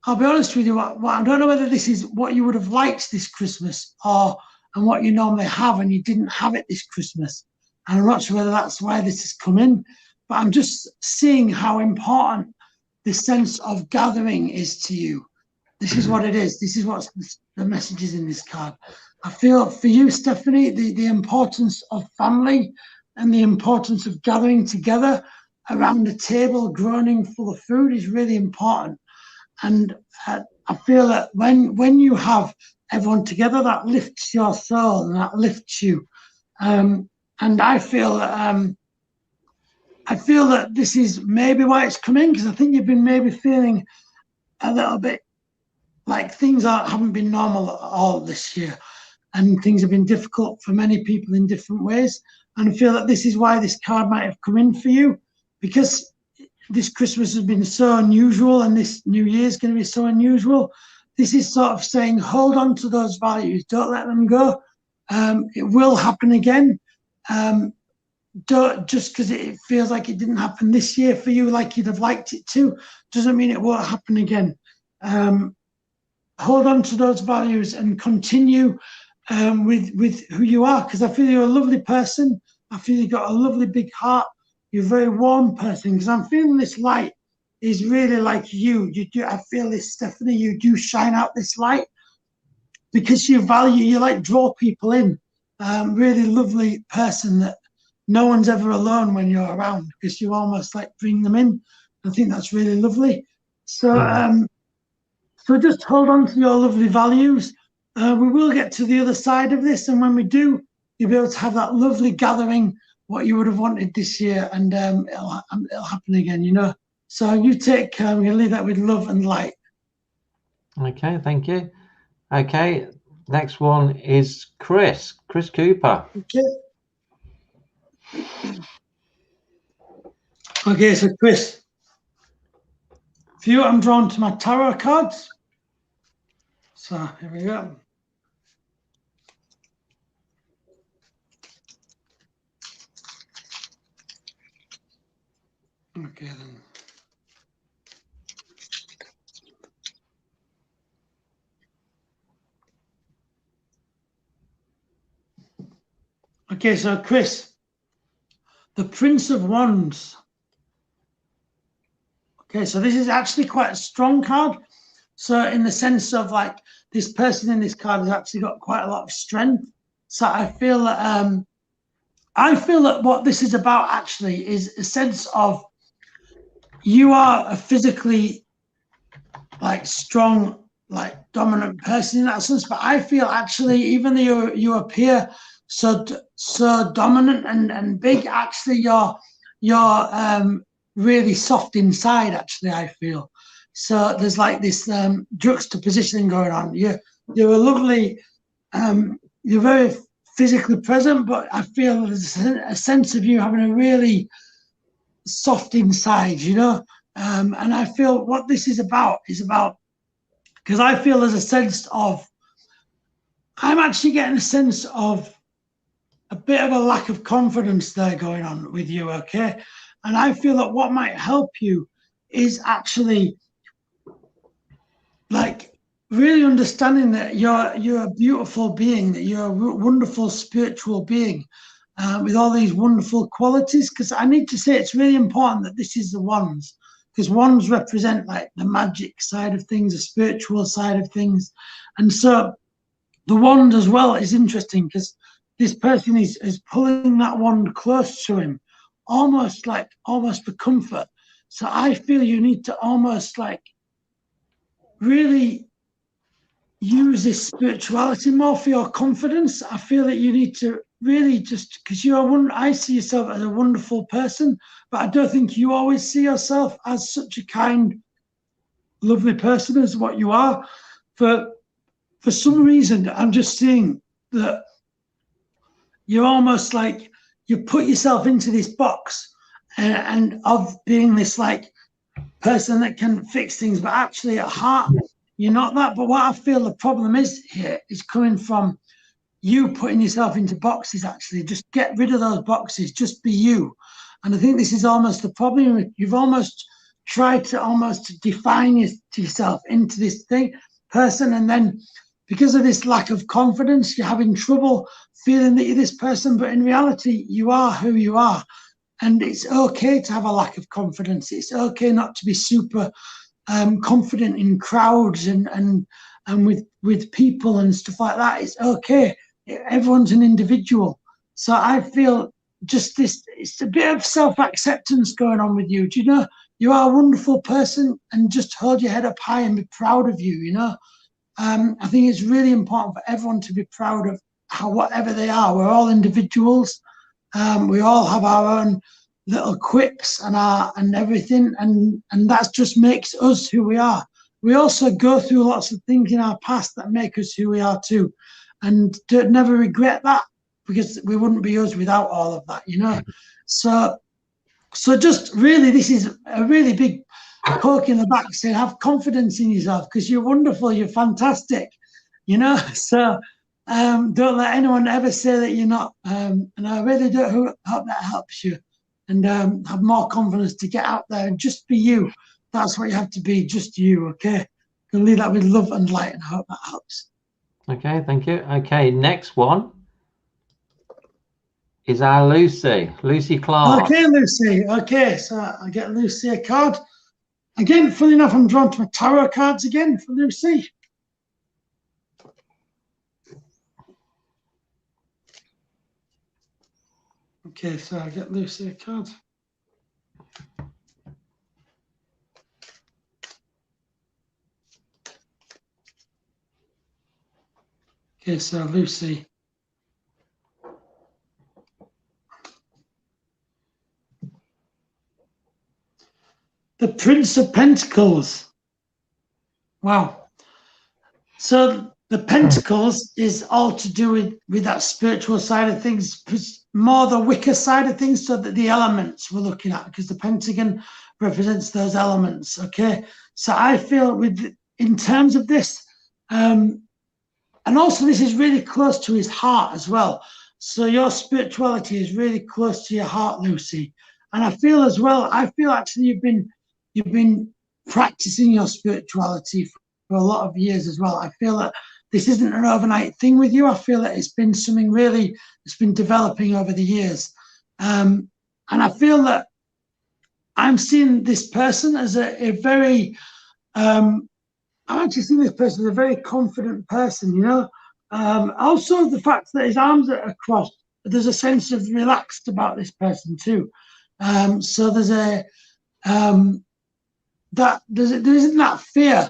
I'll be honest with you, I don't know whether this is what you would have liked this Christmas and what you normally have and you didn't have it this Christmas. And I'm not sure whether that's why this has come in, but I'm just seeing how important this sense of gathering is to you. This is what it is. This is what the message is in this card. I feel for you, Stephanie, the importance of family and the importance of gathering together around a table groaning full of food is really important. And I feel that when you have everyone together, that lifts your soul and that lifts you. And I feel that this is maybe why it's come in, because I think you've been maybe feeling a little bit like things haven't been normal at all this year, and things have been difficult for many people in different ways. And I feel that this is why this card might have come in for you, because this Christmas has been so unusual and this New Year is going to be so unusual. This is sort of saying, hold on to those values. Don't let them go. It will happen again. Don't, just because it feels like it didn't happen this year for you like you'd have liked it to, doesn't mean it won't happen again. Hold on to those values and continue with who you are, because I feel you're a lovely person. I feel you've got a lovely big heart. You're a very warm person, because I'm feeling this light is really like you. I feel this, Stephanie, you do shine out this light because you like draw people in. Really lovely person that no one's ever alone when you're around, because you almost like bring them in. I think that's really lovely. So, so just hold on to your lovely values. We will get to the other side of this, and when we do, you'll be able to have that lovely gathering, what you would have wanted this year, and it'll happen again, you know. So you take care. We'll leave that with love and light. Okay, thank you. Okay, next one is Chris Cooper. Okay, so Chris, for you, I'm drawn to my tarot cards. So here we go. Okay then. Okay, so Chris, the Prince of Wands. Okay, so this is actually quite a strong card. So in the sense of like this person in this card has actually got quite a lot of strength. So I feel that what this is about actually is a sense of you are a physically like strong, like dominant person in that sense. But I feel actually, even though you appear so dominant and big, actually you're really soft inside. Actually, I feel so. There's like this juxtaposition going on. You're a lovely, you're very physically present, but I feel there's a sense of you having a really soft inside, you know. And I feel what this is about because I feel there's a sense of, I'm actually getting a sense of a bit of a lack of confidence there going on with you, okay? And I feel that what might help you is actually like really understanding that you're a beautiful being, that you're a wonderful spiritual being with all these wonderful qualities. Because I need to say it's really important that this is the wands, because wands represent like the magic side of things, the spiritual side of things. And so the wand as well is interesting because this person is pulling that wand close to him, almost for comfort. So I feel you need to almost like really use this spirituality more for your confidence. I feel that you need to really just, because I see yourself as a wonderful person, but I don't think you always see yourself as such a kind, lovely person as what you are. For some reason, I'm just seeing that you're almost like you put yourself into this box and of being this like person that can fix things, but actually at heart, you're not that. But what I feel the problem is here is coming from you putting yourself into boxes. Actually, just get rid of those boxes, just be you. And I think this is almost the problem. You've almost tried to almost define yourself into this person, and then because of this lack of confidence, you're having trouble feeling that you're this person. But in reality, you are who you are. And it's okay to have a lack of confidence. It's okay not to be super confident in crowds and with people and stuff like that. It's okay. Everyone's an individual. So I feel just this, it's a bit of self-acceptance going on with you. Do you know, you are a wonderful person, and just hold your head up high and be proud of you, you know. I think it's really important for everyone to be proud of whatever they are. We're all individuals. We all have our own little quips and everything, and that just makes us who we are. We also go through lots of things in our past that make us who we are too, and don't never regret that, because we wouldn't be us without all of that, you know. So just really, this is a really big poke in the back saying have confidence in yourself, because you're wonderful, you're fantastic, you know. So don't let anyone ever say that you're not, and I really do hope that helps you, and have more confidence to get out there and just be you. That's what you have to be, just you, okay? I'll leave that with love and light, and I hope that helps. Okay, thank you. Okay, next one is our Lucy Clark. Okay, Lucy. Okay, so I get Lucy a card. Again, funny enough, I'm drawn to my tarot cards again for Lucy. Okay, so I get Lucy a card. Okay, so Lucy. Prince of Pentacles. Wow. So the Pentacles is all to do with that spiritual side of things, more the wicker side of things, so that the elements we're looking at, because the Pentagon represents those elements, okay? So I feel in terms of this, and also this is really close to his heart as well. So your spirituality is really close to your heart, Lucy. And I feel as well, actually you've been practicing your spirituality for a lot of years as well. I feel that this isn't an overnight thing with you. I feel that it's been something really, it's been developing over the years. And I feel that I'm seeing this person as a very, I'm actually seeing this person as a very confident person, you know. Also the fact that his arms are crossed, there's a sense of relaxed about this person too. So there's there isn't that fear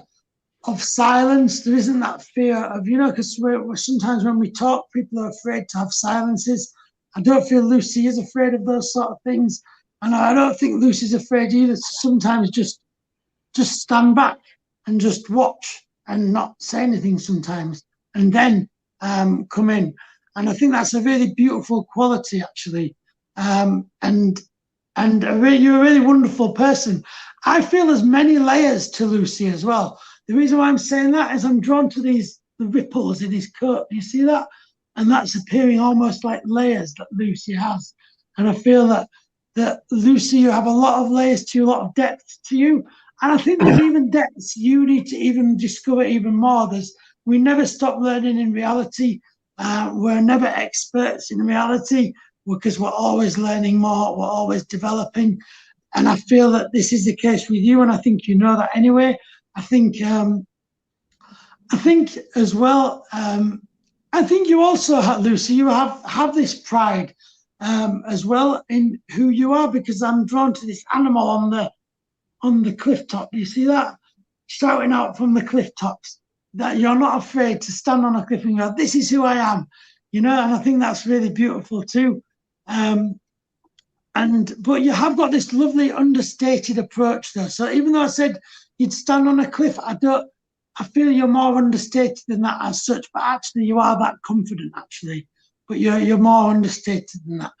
of silence. There isn't that fear of, you know, because sometimes when we talk, people are afraid to have silences. I don't feel Lucy is afraid of those sort of things. And I don't think Lucy's afraid either. Sometimes just stand back and just watch and not say anything sometimes, and then come in. And I think that's a really beautiful quality, actually. And you're a really wonderful person. I feel there's many layers to Lucy as well. The reason why I'm saying that is I'm drawn to the ripples in his coat. You see that? And that's appearing almost like layers that Lucy has. And I feel that Lucy, you have a lot of layers to you, a lot of depth to you. And I think there's even depths you need to even discover even more. We never stop learning in reality. We're never experts in reality because we're always learning more. We're always developing. And I feel that this is the case with you. And I think you know that anyway. I think as well, I think you also have, Lucy, you have this pride as well in who you are, because I'm drawn to this animal on the cliff top. Do you see that? Shouting out from the cliff tops that you're not afraid to stand on a cliff and go, this is who I am, you know, and I think that's really beautiful too. But you have got this lovely understated approach there. So even though I said you'd stand on a cliff, I feel you're more understated than that as such, but actually you are that confident actually, but you're more understated than that,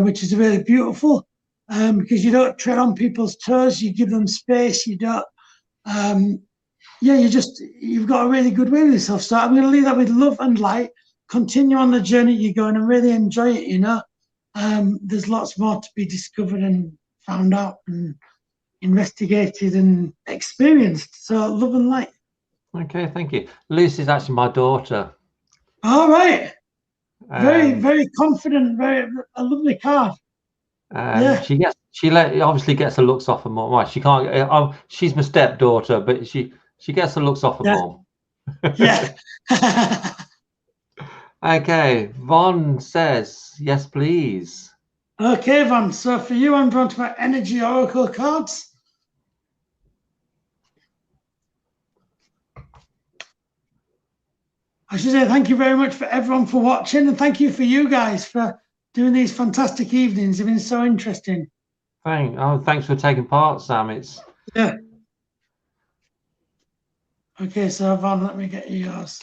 which is really beautiful, because you don't tread on people's toes, you give them space, you don't, you've got a really good way with yourself. So I'm going to leave that with love and light. Continue on the journey you're going and really enjoy it, you know. There's lots more to be discovered and found out and investigated and experienced. So love and light. Okay, thank you. Lucy's actually my daughter. All right. Very, very confident. A lovely card. Yeah. She obviously gets the looks off her mom. Well, she can't. She's my stepdaughter, but she gets the looks off her mom. Yeah. Okay, Von says yes, please. Okay, Von. So for you, I'm drawn to my energy oracle cards. I should say thank you very much for everyone for watching, and thank you for you guys for doing these fantastic evenings. They've been so interesting. Thanks for taking part, Sam. Yeah. Okay, so Von, let me get you yours.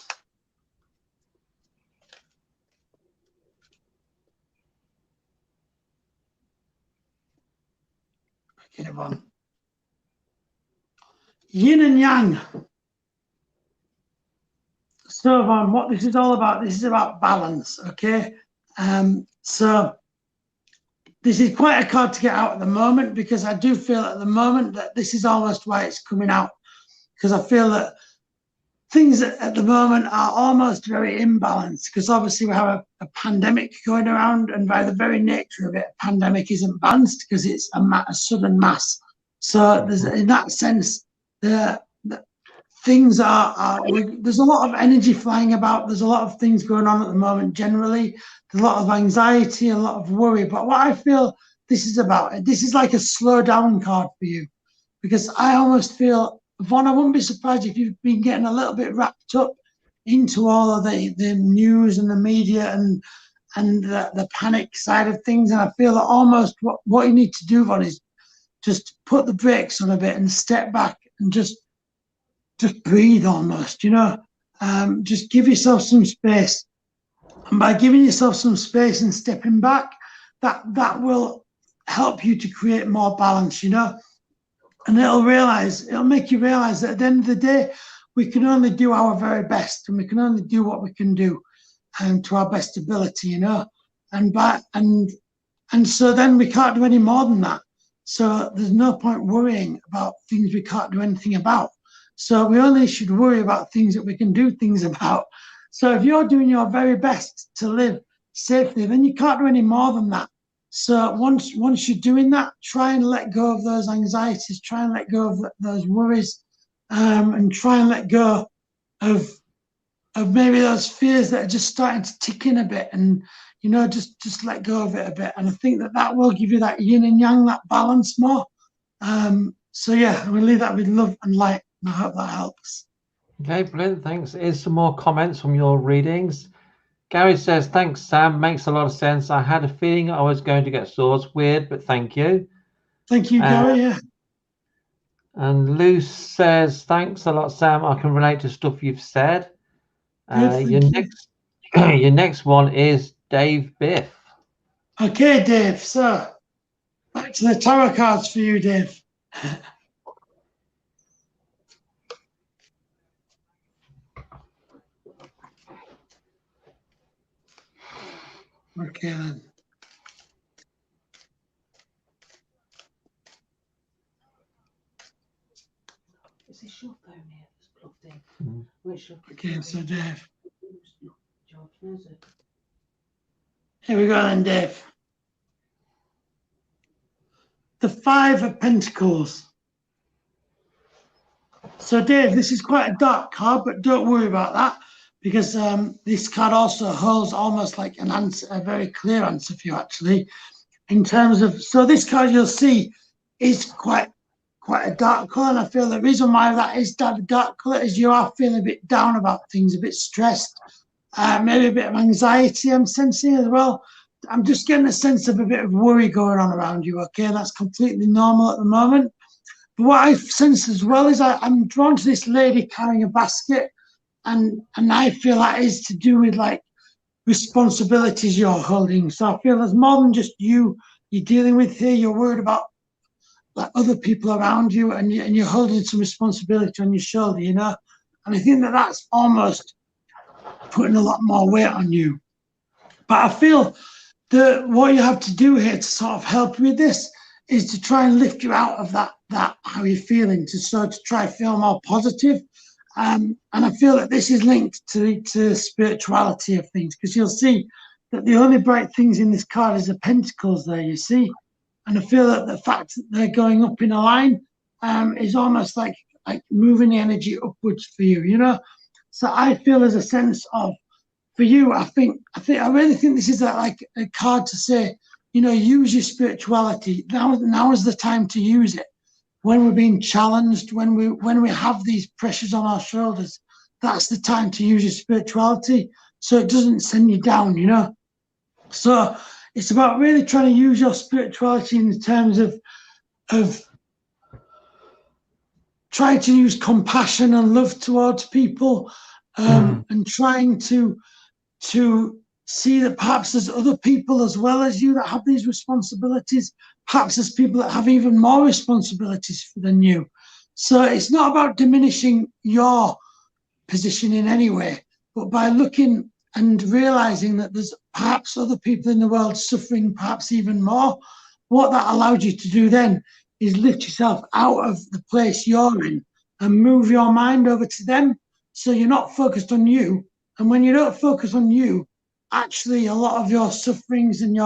Okay, Von. Yin and Yang. So, Von, what this is all about, this is about balance, okay? So this is quite a card to get out at the moment, because I do feel at the moment that this is almost why it's coming out, because I feel that things at the moment are almost very imbalanced, because obviously we have a pandemic going around, and by the very nature of it, a pandemic isn't balanced because it's a sudden mass. So there's, in that sense, things there's a lot of energy flying about. There's a lot of things going on at the moment generally. There's a lot of anxiety, a lot of worry. But what I feel this is about, this is like a slow down card for you, because I almost feel, Von, I wouldn't be surprised if you've been getting a little bit wrapped up into all of the news and the media and the panic side of things. And I feel that almost what you need to do, Von, is just put the brakes on a bit and step back and just breathe almost, you know. Just give yourself some space. And by giving yourself some space and stepping back, that will help you to create more balance, you know. And it'll make you realize that at the end of the day, we can only do our very best, and we can only do what we can do, and to our best ability, you know. And so then we can't do any more than that. So there's no point worrying about things we can't do anything about. So we only should worry about things that we can do things about. So if you're doing your very best to live safely, then you can't do any more than that. So once you're doing that, try and let go of those anxieties, try and let go of those worries, and try and let go of maybe those fears that are just starting to tick in a bit, and you know, just let go of it a bit. And I think that will give you that yin and yang, that balance more. So yeah, I'm gonna leave that with love and light, and I hope that helps. Okay, brilliant. Thanks. Here's some more comments from your readings. Gary says, thanks, Sam. Makes a lot of sense. I had a feeling I was going to get sores. Weird, but thank you. Thank you, Gary. Yeah. And Lou says, thanks a lot, Sam. I can relate to stuff you've said. Your next one is Dave Biff. Okay, Dave. So back to the tarot cards for you, Dave. Okay then. Is this your phone here that's plugged in? Mm. Okay, so Dave. George knows it. Here we go then, Dave. The Five of Pentacles. So Dave, this is quite a dark card, but don't worry about that, because this card also holds almost like an answer, a very clear answer for you actually, in terms of, so this card you'll see is quite a dark colour, and I feel the reason why that is that dark colour is you are feeling a bit down about things, a bit stressed, maybe a bit of anxiety I'm sensing as well. I'm just getting a sense of a bit of worry going on around you, okay? And that's completely normal at the moment. But what I sense as well is I'm drawn to this lady carrying a basket, and I feel that is to do with like responsibilities you're holding. So I feel there's more than just you're dealing with here. You're worried about like other people around you, and you're holding some responsibility on your shoulder, you know. And I think that's almost putting a lot more weight on you. But I feel that what you have to do here to sort of help you with this is to try and lift you out of that how you're feeling, to try to feel more positive. And I feel that this is linked to spirituality of things, because you'll see that the only bright things in this card is the pentacles there, you see. And I feel that the fact that they're going up in a line is almost like moving the energy upwards for you, you know. So I feel there's a sense of, for you, I really think this is like a card to say, you know, use your spirituality. Now is the time to use it. When we're being challenged, when we have these pressures on our shoulders, that's the time to use your spirituality, so it doesn't send you down, you know. So it's about really trying to use your spirituality in terms of trying to use compassion and love towards people, and trying to see that perhaps there's other people as well as you that have these responsibilities. Perhaps there's people that have even more responsibilities than you. So it's not about diminishing your position in any way, but by looking and realizing that there's perhaps other people in the world suffering perhaps even more, what that allowed you to do then is lift yourself out of the place you're in and move your mind over to them, so you're not focused on you. And when you don't focus on you, actually a lot of your sufferings and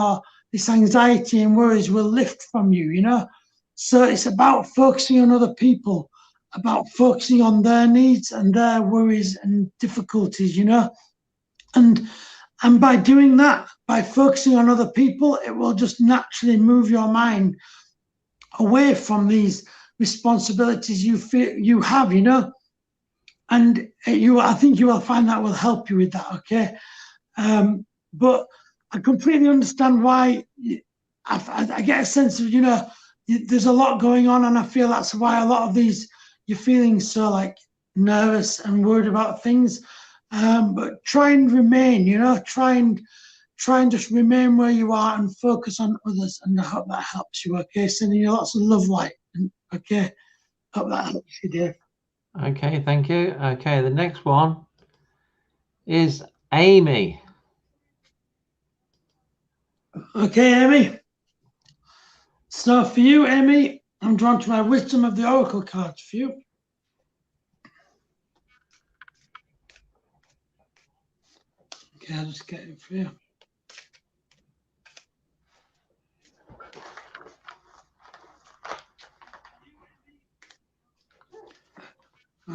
this anxiety and worries will lift from you, you know. So it's about focusing on other people, about focusing on their needs and their worries and difficulties, you know. And by doing that, by focusing on other people, it will just naturally move your mind away from these responsibilities you feel you have, you know. And I think you will find that will help you with that, okay? But I completely understand why I get a sense of, you know, there's a lot going on, and I feel that's why a lot of these you're feeling so like nervous and worried about things. But try and remain, try and just remain where you are and focus on others, and I hope that helps you. Okay, sending you lots of love, light. Okay, hope that helps you, Dave. Okay, thank you. Okay, the next one is Amy. Okay, Amy. So for you, Amy, I'm drawn to my Wisdom of the Oracle cards for you. Okay, I'll just get it for you.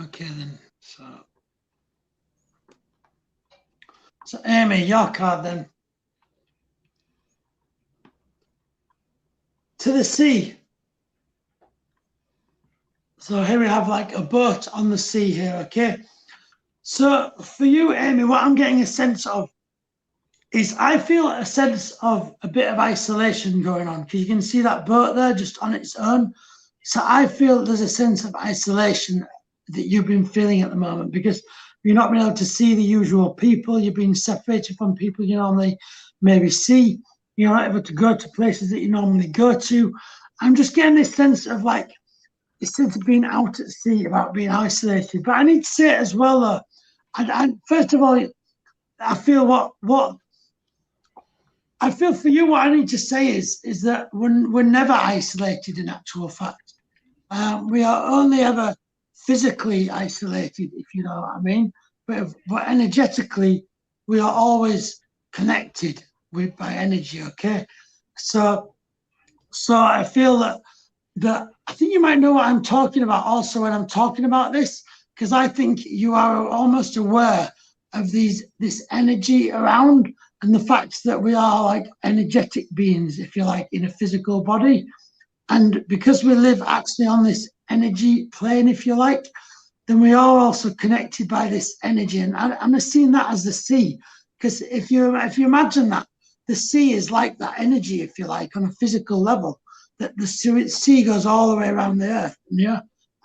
Okay then, so Amy, your card then. To the sea. So here we have like a boat on the sea here, okay? So for you, Amy, what I'm getting a sense of is I feel a sense of a bit of isolation going on, because you can see that boat there just on its own. So I feel there's a sense of isolation that you've been feeling at the moment, because you're not being able to see the usual people. You're being separated from people you normally maybe see. You're not able to go to places that you normally go to. I'm just getting this sense of like, this sense of being out at sea, about being isolated. But I need to say it as well, though. First of all, I feel what I feel for you. What I need to say is that we're never isolated. In actual fact, we are only ever physically isolated, if you know what I mean. But energetically, we are always connected by energy. Okay, so I feel that I think you might know what I'm talking about also when I'm talking about this, because I think you are almost aware of this energy around, and the fact that we are like energetic beings, if you like, in a physical body. And because we live actually on this energy plane, if you like, then we are also connected by this energy. And I'm seeing that as the sea, because if you imagine that the sea is like that energy, if you like, on a physical level, that the sea goes all the way around the earth,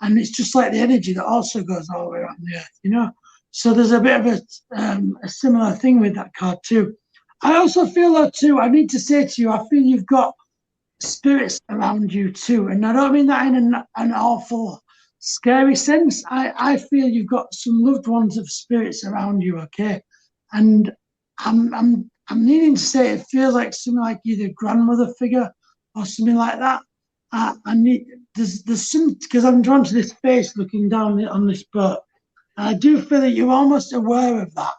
and it's just like the energy that also goes all the way around the earth, So there's a bit of a similar thing with that card too. I also feel though too, I need to say to you, I feel you've got spirits around you too, and I don't mean that in an awful scary sense. I feel you've got some loved ones of spirits around you, okay? And I'm needing to say it feels like something like either grandmother figure or something like that. There's some, because I'm drawn to this face looking down on this boat, and I do feel that you're almost aware of that.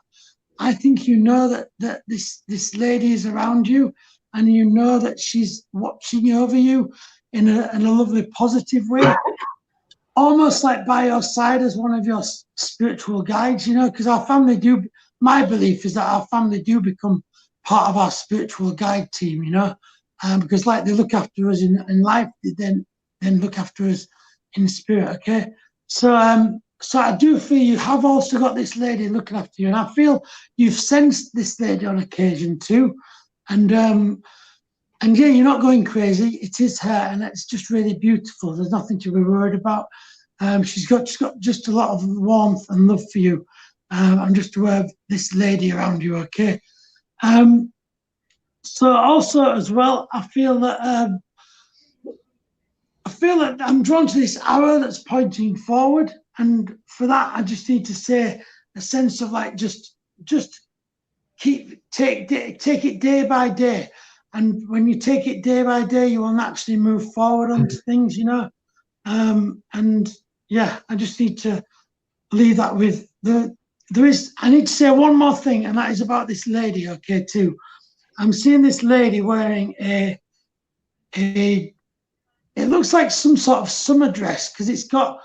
I think you know that this lady is around you, and you know that she's watching over you in a lovely positive way, almost like by your side as one of your spiritual guides, because our family do, my belief is that our family do become part of our spiritual guide team, because like they look after us in life, they then look after us in spirit, okay? So I do feel you have also got this lady looking after you, and I feel you've sensed this lady on occasion too, and yeah, you're not going crazy. It is her, and it's just really beautiful. There's nothing to be worried about. She's got just a lot of warmth and love for you. I'm just aware of this lady around you, okay? So also as well, I feel that I'm drawn to this arrow that's pointing forward, and for that, I just need to say a sense of like just take it day by day, and when you take it day by day, you will naturally move forward onto things, and yeah, I just need to leave that with I need to say one more thing, and that is about this lady, okay, too. I'm seeing this lady wearing it looks like some sort of summer dress, because it's got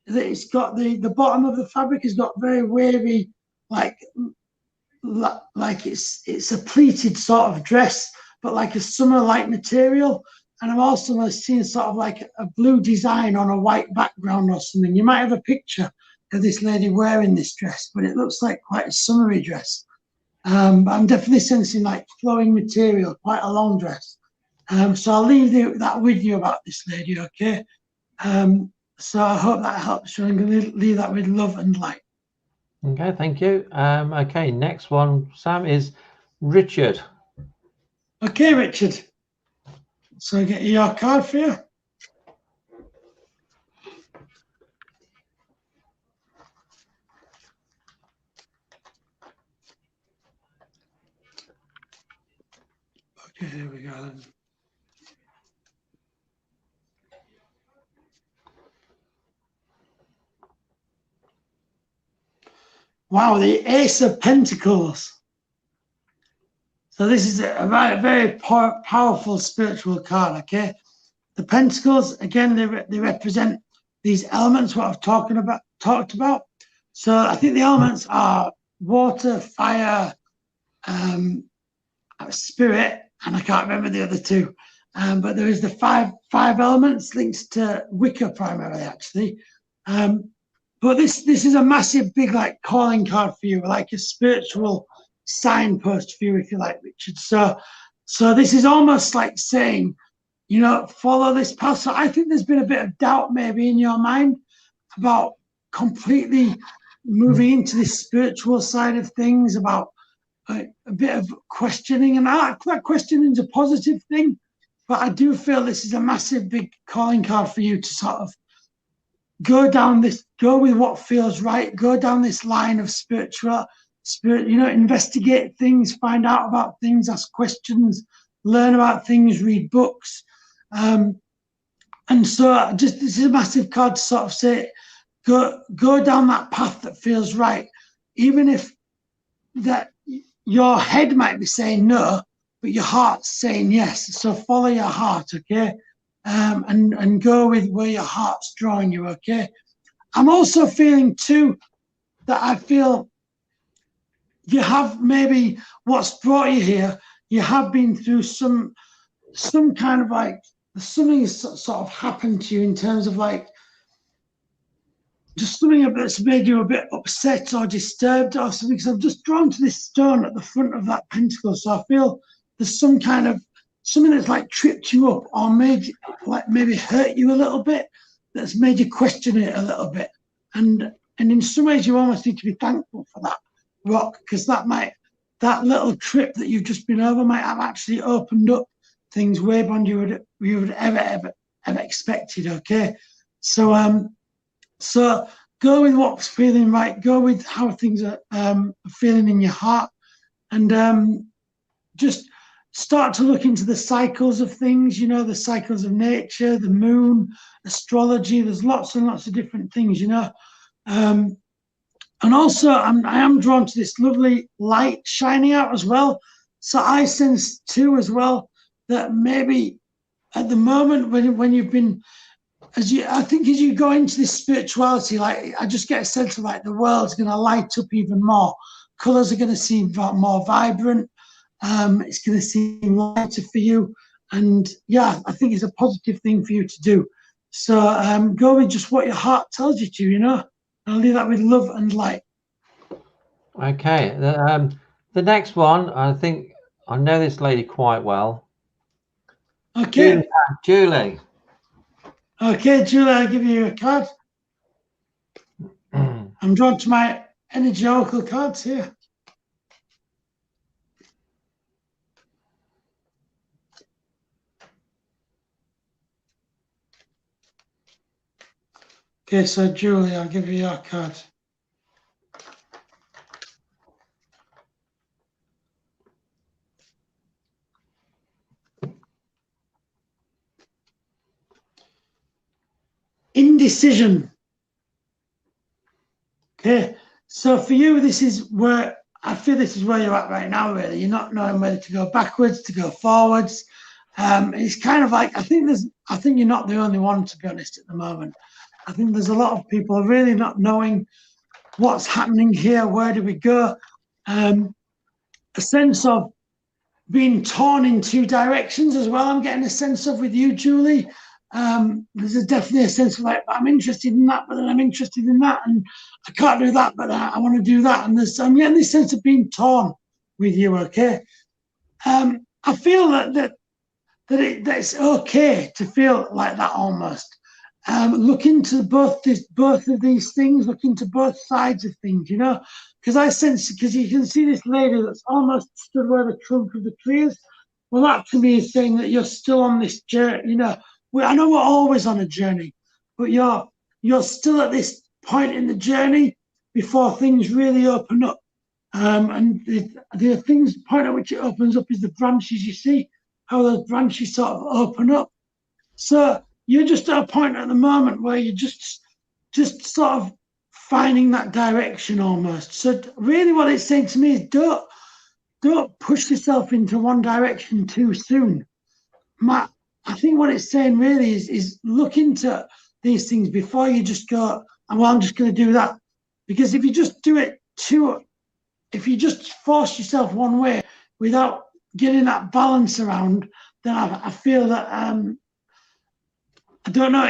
the bottom of the fabric has got very wavy, like it's a pleated sort of dress, but like a summer like material. And I'm also seeing sort of like a blue design on a white background or something. You might have a picture of this lady wearing this dress, but it looks like quite a summery dress. But I'm definitely sensing like flowing material, quite a long dress. So I'll leave that with you about this lady, okay? So I hope that helps you. I'm going to leave that with love and light. Okay, thank you. Okay, next one, Sam, is Richard. Okay, Richard. So I get your card for you. Okay, here we go then. Wow, the Ace of Pentacles. So this is a very powerful spiritual card, okay? The Pentacles, again, they represent these elements, what I've talked about. So I think the elements are water, fire, spirit, and I can't remember the other two. But there is the five elements linked to Wicca primarily, actually. But this is a massive, big, like, calling card for you, like a spiritual signpost for you, if you like, Richard. So this is almost like saying, you know, follow this path. So I think there's been a bit of doubt maybe in your mind about completely moving into this spiritual side of things, about a bit of questioning, and that questioning is a positive thing, but I do feel this is a massive, big calling card for you to sort of go with what feels right, go down this line of spirit, you know, investigate things, find out about things, ask questions, learn about things, read books. And so this is a massive card to sort of say, go down that path that feels right, even if that your head might be saying no, but your heart's saying yes. So follow your heart, okay? And go with where your heart's drawing you, okay? I'm also feeling too that I feel you have maybe what's brought you here, you have been through some kind of like, something has sort of happened to you in terms of like, just something that's made you a bit upset or disturbed or something. Because I'm just drawn to this stone at the front of that pentacle. So I feel there's some kind of, something that's like tripped you up or made, like maybe hurt you a little bit, that's made you question it a little bit. And in some ways you almost need to be thankful for that rock, because that little trip that you've just been over might have actually opened up things way beyond you would ever expected, okay? So go with what's feeling right. Go with how things are feeling in your heart, and just start to look into the cycles of things. You know, the cycles of nature, the moon, astrology. There's lots and lots of different things. You know, and also I am drawn to this lovely light shining out as well. So I sense too as well that maybe at the moment when you've been, I think as you go into this spirituality, like I just get a sense of like the world's going to light up even more. Colors are going to seem more vibrant. It's going to seem lighter for you, and yeah, I think it's a positive thing for you to do. So go with just what your heart tells you to. You know, I'll leave that with love and light. Okay, the next one, I think I know this lady quite well. Okay. Julie. Okay, Julie, I'll give you a card. I'm drawn to my energy oracle cards here. Okay, so Julie, I'll give you your card. Indecision. Okay, so for you, this is where I feel this is where you're at right now, really. You're not knowing whether to go backwards, to go forwards. It's kind of like, I think you're not the only one, to be honest, at the moment. I think there's a lot of people really not knowing what's happening here, where do we go? A sense of being torn in two directions as well. I'm getting a sense of with you, Julie. There's definitely a sense of like, I'm interested in that, but then I'm interested in that, and I can't do that, but I want to do that. And I'm getting this sense of being torn with you, okay? I feel that that it's okay to feel like that almost. Look into both of these things. Look into both sides of things, you know, because I sense, because you can see this lady that's almost stood where the trunk of the tree is. Well, that to me is saying that you're still on this journey. You know, I know we're always on a journey, but you're still at this point in the journey before things really open up. And the things, the point at which it opens up is the branches. You see how those branches sort of open up. So you're just at a point at the moment where you're just sort of finding that direction almost. So really what it's saying to me is don't push yourself into one direction too soon. I think what it's saying really is look into these things before you just go, well, I'm just going to do that. Because if you just do it if you just force yourself one way without getting that balance around, then I feel that I don't know,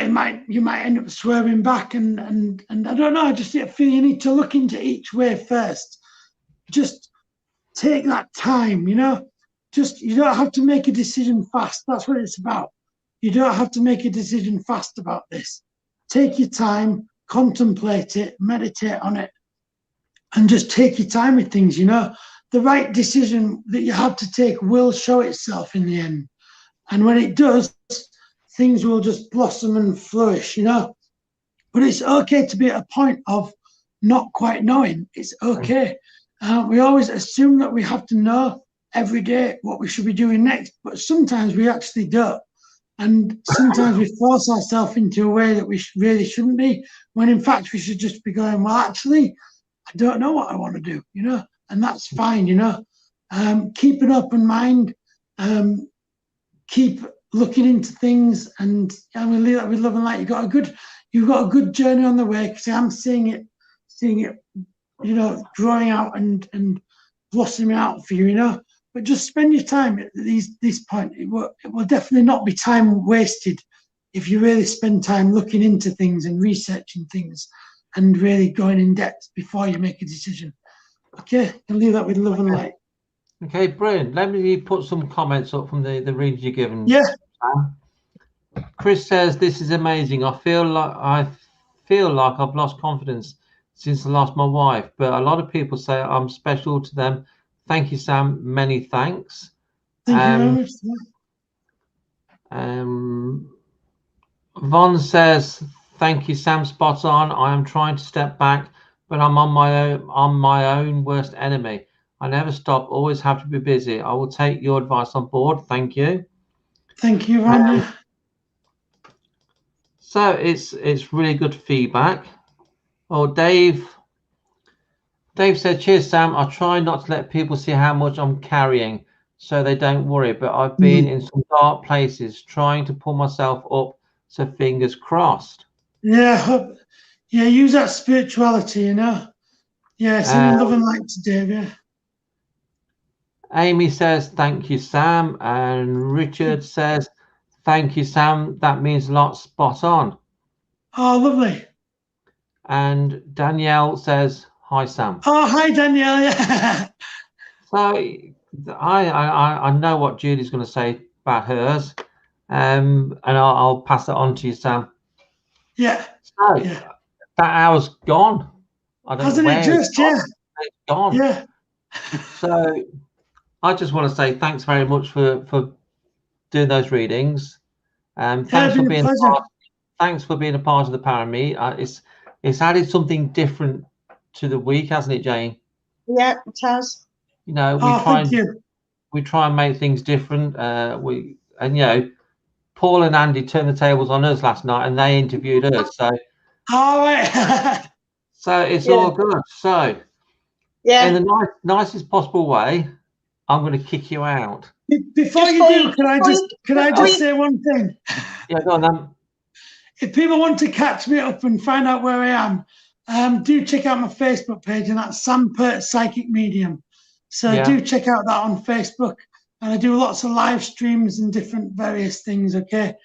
you might end up swerving back and I don't know, I just feel you need to look into each way first. Just take that time, you know. You don't have to make a decision fast. That's what it's about. You don't have to make a decision fast about this. Take your time, contemplate it, meditate on it, and just take your time with things, you know. The right decision that you have to take will show itself in the end. And when it does, things will just blossom and flourish, you know. But it's okay to be at a point of not quite knowing. It's okay. We always assume that we have to know every day what we should be doing next, but sometimes we actually don't. And sometimes we force ourselves into a way that we really shouldn't be, when in fact we should just be going, well, actually, I don't know what I want to do, you know, and that's fine, you know. Keep an open mind, keep looking into things, and I'm gonna leave that with love and light. You've got a good journey on the way, because I'm seeing it, you know, growing out and blossoming out for you, you know. But just spend your time at this point. It will definitely not be time wasted if you really spend time looking into things and researching things and really going in depth before you make a decision. Okay, I'll leave that with love and light. Okay, brilliant. Let me put some comments up from the readings you've given. Yeah. Chris says, this is amazing. I feel like I've lost confidence since I lost my wife, but a lot of people say I'm special to them. Thank you, Sam. Many thanks. Thank you very much. Von says, thank you, Sam. Spot on. I am trying to step back, but I'm on my own worst enemy. I never stop. Always have to be busy. I will take your advice on board. Thank you. Thank you, Von. So it's really good feedback. Oh, Dave said, cheers, Sam. I try not to let people see how much I'm carrying so they don't worry, but I've been in some dark places trying to pull myself up, so fingers crossed. Yeah, use that spirituality, you know. Yeah, send love and light to Dave, yeah. Amy says, thank you, Sam. And Richard says, thank you, Sam. That means a lot. Spot on. Oh, lovely. And Danielle says, hi, Sam. Oh, hi, Danielle. Yeah. So I know what Julie's going to say about hers, and I'll pass it on to you, Sam. Yeah. So that hour's gone. I don't Hasn't know it just? Yeah. It's gone. Yeah. So I just want to say thanks very much for doing those readings. Thanks for being thanks for being a part of the Parameet. It's added something different to the week, hasn't it, Jane? Yeah, it has. You know, we try and make things different. You know, Paul and Andy turned the tables on us last night, and they interviewed us. So, so it's all good. So, in the nicest possible way, I'm going to kick you out. Before you do, can I just say one thing? Yeah, go on then. If people want to catch me up and find out where I am, do check out my Facebook page, and that's Sam Pert Psychic Medium. So do check out that on Facebook, and I do lots of live streams and different various things. Okay,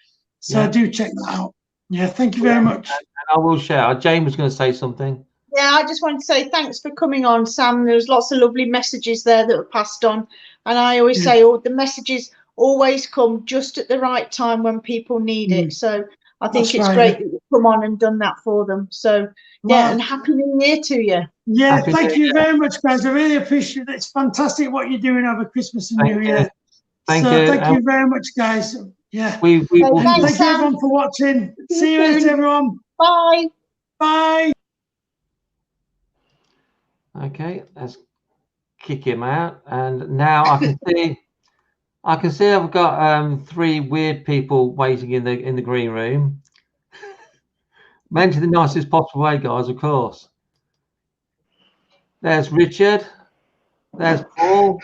so do check that out. Yeah, thank you very much. And I will share. Jane was going to say something. Yeah, I just want to say thanks for coming on, Sam. There's lots of lovely messages there that were passed on, and I always say, the messages always come just at the right time when people need it. So I think That's it's right. great that you've come on and done that for them. So yeah, Well, and Happy New Year to you. Yeah, Happy thank New you very much, guys. I really appreciate it. It's fantastic what you're doing over Christmas and Thank New you. Year. Thank So you. thank you very much, guys. Yeah. We Okay, will. thanks, Thank you Sam. everyone for watching. See See you you later, soon. everyone. Bye. Bye. Okay, let's kick him out. And now I can see. I can see I've got 3 weird people waiting in the green room. Meant in the nicest possible way, guys, of course. There's Richard. There's Paul.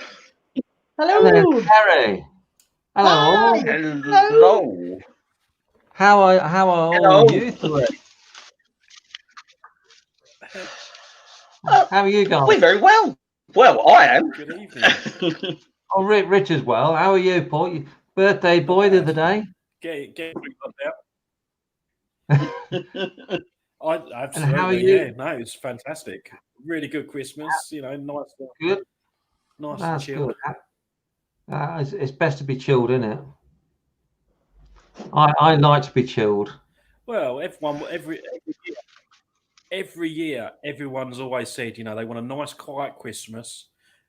And there's Hello. Harry. Hello. Hi. All. Hello. How are Hello. all you 3? How are you guys? We're very well. Well, I am. Good evening. Oh, Rich as well. How are you, Paul? Your birthday boy the other day. Get And absolutely, how are you? yeah. No, it's fantastic. Really good Christmas. You know, nice, Good. nice That's and chilled. good. It's best to be chilled, isn't it? I like to be chilled. Well, every year, everyone's always said, you know, they want a nice, quiet Christmas,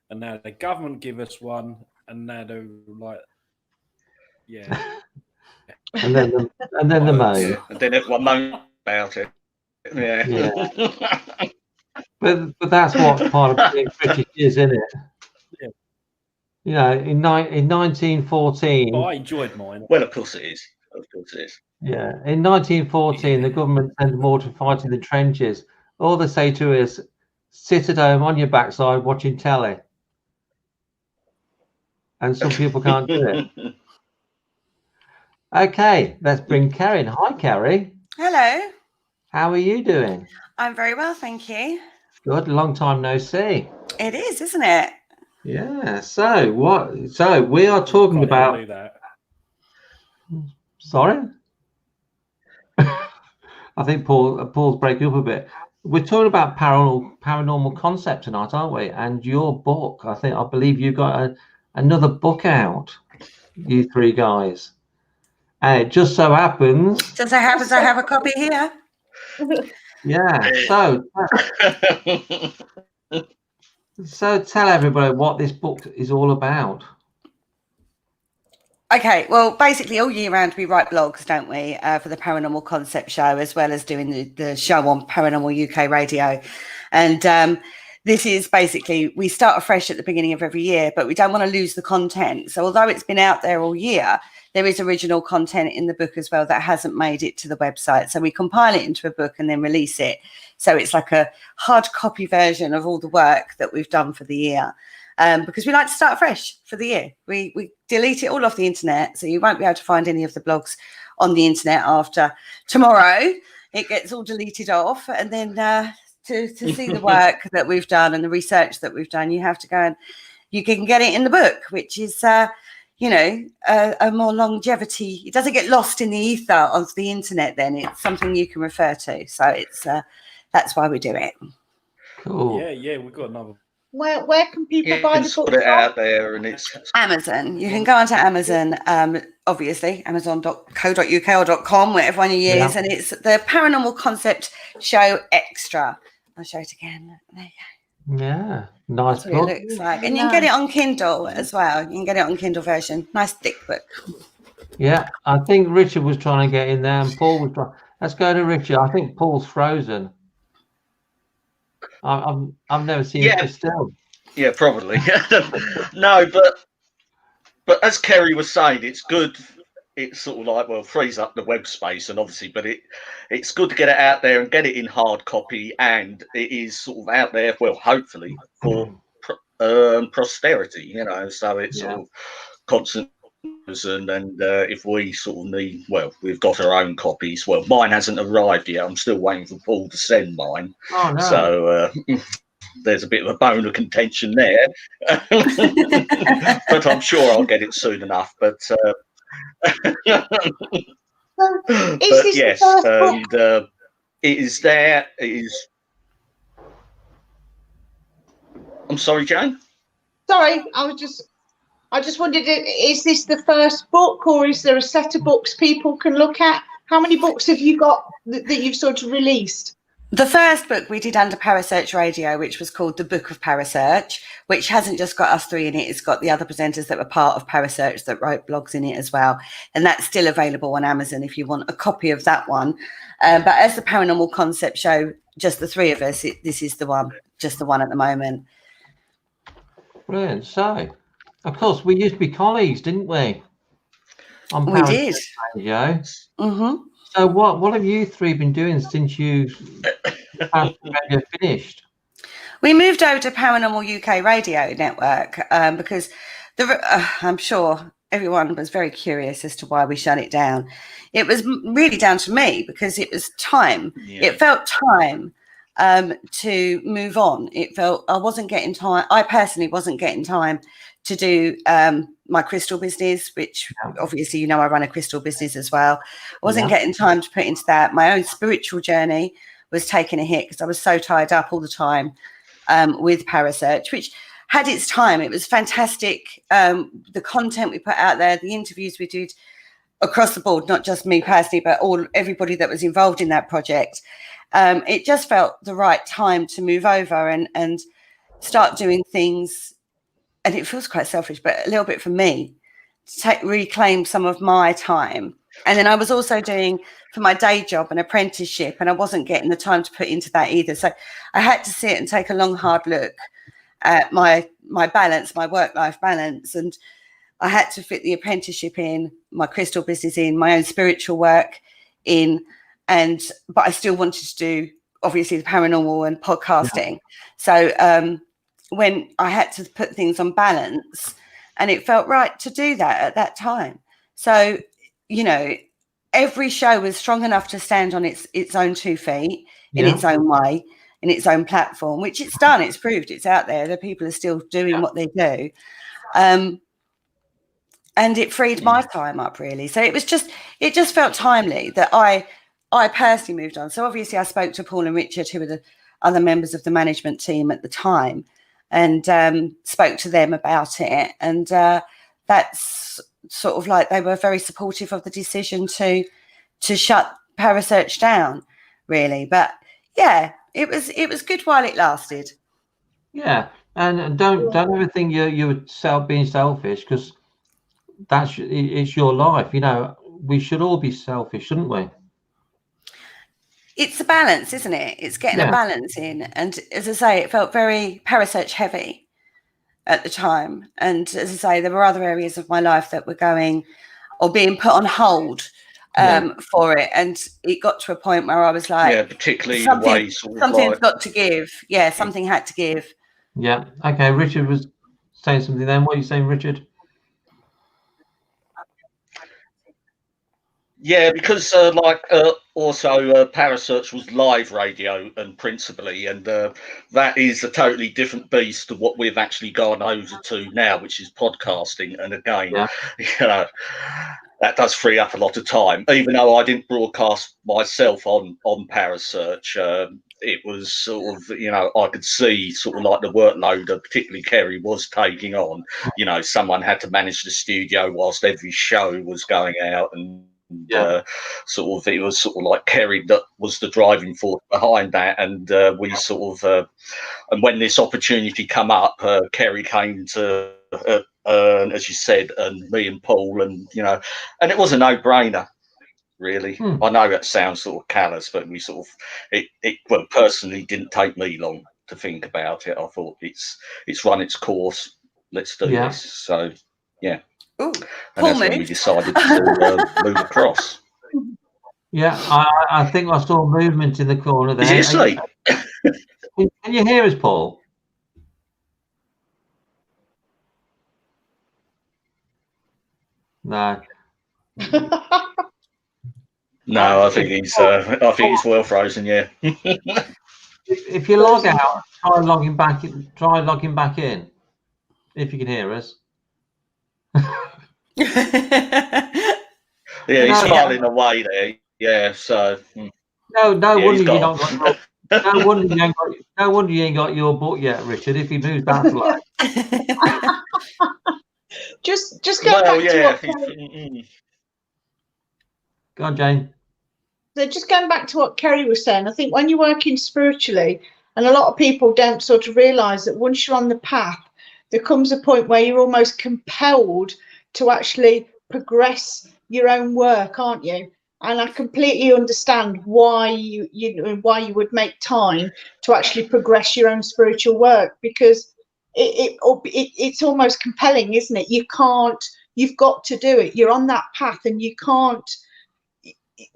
and now the government give us one, and now they're like, yeah. And then the moan. Yeah, and then everyone moans about it. Yeah. Yeah. But that's what part of being British is, isn't it? Yeah. You know, in 1914. But I enjoyed mine. Well, of course it is. Of course it is. Yeah, in 1914, the government sent them all to fight in the trenches. All they say to us, sit at home on your backside watching telly. And some people can't do it. Okay, let's bring Carrie in. Hi, Carrie. Hello. How are you doing? I'm very well, thank you. Good. Long time no see. It is, isn't it? Yeah. So what? So we are talking about. Do that. Sorry. I think Paul's breaking up a bit. We're talking about paranormal concept tonight, aren't we? And your book, I believe you got another book out. You 3 guys. And it just so happens. Just so happens I have a copy here. Yeah. So tell everybody what this book is all about. Okay, well, basically all year round we write blogs, don't we, for the Paranormal Concept Show, as well as doing the show on Paranormal UK Radio. And this is basically, we start afresh at the beginning of every year, but we don't want to lose the content. So although it's been out there all year, there is original content in the book as well that hasn't made it to the website. So we compile it into a book and then release it. So it's like a hard copy version of all the work that we've done for the year. Because we like to start fresh for the year. We delete it all off the internet, so you won't be able to find any of the blogs on the internet after tomorrow. It gets all deleted off, and then to see the work that we've done and the research that we've done, you have to go and you can get it in the book, which is a more longevity. It doesn't get lost in the ether of the internet. Then it's something you can refer to. So it's that's why we do it. Cool. Yeah, we've got another. Where can people buy the book? Put it out there, and it's Amazon. You can go onto Amazon, obviously, amazon.co.uk or .com, whatever one you use, Yeah. and it's the Paranormal Concept Show Extra. I'll show it again. There you go. Yeah, nice That's what book. it looks like. And you can get it on Kindle as well. You can get it on Kindle version. Nice thick book. Yeah, I think Richard was trying to get in there, and Paul was trying. Let's go to Richard. I think Paul's frozen. I've never seen it still. Yeah, probably. No, but as Kerry was saying, it's good. It's sort of like, well, frees up the web space, and obviously, but it's good to get it out there and get it in hard copy, and it is sort of out there, well, hopefully for posterity, you know. So it's sort of constant. And if we sort of need, well, we've got our own copies. Well, mine hasn't arrived yet. I'm still waiting for Paul to send mine. Oh, no. So there's a bit of a bone of contention there. But I'm sure I'll get it soon enough. But yes, and it is there. It is. I'm sorry, Jane. Sorry, I was just. I just wondered, is this the first book, or is there a set of books people can look at? How many books have you got that you've sort of released? The first book we did under Parasearch Radio, which was called The Book of Parasearch, which hasn't just got us three in it, it's got the other presenters that were part of Parasearch that wrote blogs in it as well. And that's still available on Amazon if you want a copy of that one. But as the Paranormal Concept Show, just the three of us, this is the one, just the one at the moment. Brilliant. So, of course, we used to be colleagues, didn't we? On We did. Radio. Mm-hmm. So what have you three been doing since you radio finished? We moved over to Paranormal UK Radio Network because I'm sure everyone was very curious as to why we shut it down. It was really down to me because it was time. Yeah. It felt time to move on. It felt I wasn't getting time. I personally wasn't getting time to do my crystal business, which obviously, you know, I run a crystal business as well. I wasn't getting time to put into that. My own spiritual journey was taking a hit because I was so tied up all the time with Parasearch, which had its time. It was fantastic. The content we put out there, the interviews we did across the board, not just me personally, but everybody that was involved in that project. It just felt the right time to move over and start doing things. And it feels quite selfish, but a little bit for me, to reclaim some of my time. And then I was also doing, for my day job, an apprenticeship, and I wasn't getting the time to put into that either. So I had to sit and take a long, hard look at my balance, my work-life balance. And I had to fit the apprenticeship in, my crystal business in, my own spiritual work in, but I still wanted to do, obviously, the paranormal and podcasting. Yeah. So when I had to put things on balance, and it felt right to do that at that time. So, you know, every show was strong enough to stand on its own 2 feet in its own way, in its own platform, which it's done. It's proved, it's out there. The people are still doing what they do. And it freed my time up, really. So it just felt timely that I personally moved on. So obviously I spoke to Paul and Richard, who were the other members of the management team at the time, and spoke to them about it. And that's sort of like, they were very supportive of the decision to shut Parasearch down, really. But yeah, it was good while it lasted. Yeah, and don't ever think you're being selfish, because it's your life. You know, we should all be selfish, shouldn't we? It's a balance, isn't it? It's getting a balance in. And as I say, it felt very Parasearch heavy at the time. And as I say, there were other areas of my life that were going or being put on hold for it. And it got to a point where I was like, particularly the way something's got to give. Yeah, something had to give. Yeah. Okay. Richard was saying something then. What are you saying, Richard? Yeah, because also Parasearch was live radio and principally, and that is a totally different beast to what we've actually gone over to now, which is podcasting. And again, you know, that does free up a lot of time. Even though I didn't broadcast myself on Parasearch, it was sort of, you know, I could see sort of like the workload that particularly Kerry was taking on. You know, someone had to manage the studio whilst every show was going out, and sort of it was sort of like Kerry that was the driving force behind that. And we sort of and when this opportunity come up, Kerry came to as you said, and me and Paul, and you know, and it was a no-brainer, really. I know that sounds sort of callous, but we sort of it well, personally didn't take me long to think about it. I thought it's run its course, let's do this. So yeah. Ooh, and that's when we decided to move across. Yeah, I think I saw movement in the corner there. Is it asleep? Can you hear us, Paul? No. No, I think he's well frozen. Yeah. If you log out, try logging back in. If you can hear us. Yeah, he's smiling away there. Yeah, so no wonder you not got no wonder you ain't got your book yet, Richard. If he moves that slow. Well, back to yeah. what Go on, Jane. So just going back to what Kerry was saying, I think when you're working spiritually, and a lot of people don't sort of realise that once you're on the path, there comes a point where you're almost compelled to actually progress your own work, aren't you? And I completely understand why why you would make time to actually progress your own spiritual work, because it's almost compelling, isn't it? You've got to do it. You're on that path, and you can't.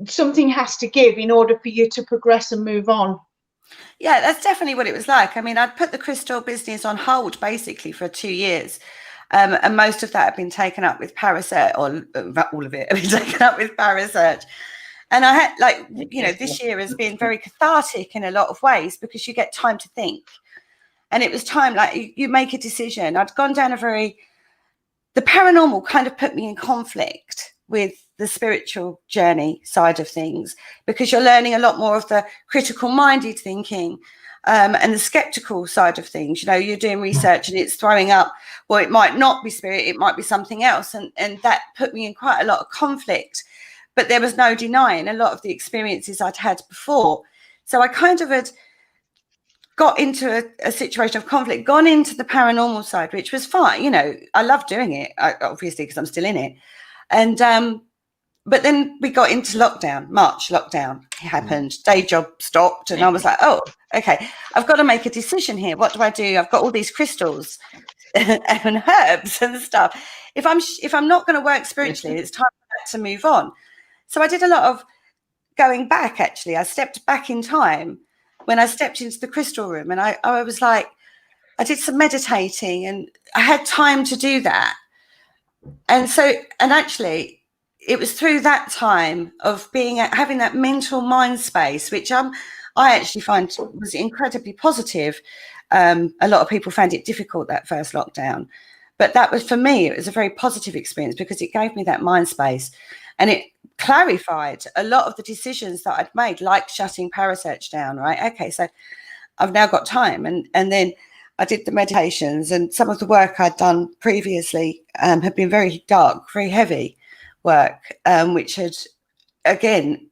Something has to give in order for you to progress and move on. Yeah, that's definitely what it was like. I mean, I'd put the crystal business on hold basically for 2 years. And most of that had been taken up with Parasearch, or all of it had been taken up with Parasearch. And I had, like, you know, this year has been very cathartic in a lot of ways because you get time to think. And it was time, like, you make a decision. I'd gone down the paranormal kind of put me in conflict with the spiritual journey side of things, because you're learning a lot more of the critical minded thinking and the skeptical side of things. You know, you're doing research and it's throwing up, well, it might not be spirit, it might be something else. And that put me in quite a lot of conflict. But there was no denying a lot of the experiences I'd had before. So I kind of had got into a situation of conflict, gone into the paranormal side, which was fine. You know, I love doing it, obviously, because I'm still in it. And but then we got into lockdown. March lockdown happened. Day job stopped, and I was like, oh, okay, I've got to make a decision here. What do I do? I've got all these crystals and herbs and stuff. If I'm not going to work spiritually, it's time to move on. So I did a lot of going back. Actually, I stepped back in time when I stepped into the crystal room, and I was like, I did some meditating, and I had time to do that. And actually, it was through that time of having that mental mind space, which I actually find was incredibly positive. A lot of people found it difficult that first lockdown, but that was, for me, it was a very positive experience because it gave me that mind space, and it clarified a lot of the decisions that I'd made, like shutting Parasearch down. Right? Okay, so I've now got time, and then I did the meditations, and some of the work I'd done previously had been very dark, very heavy work, which had, again,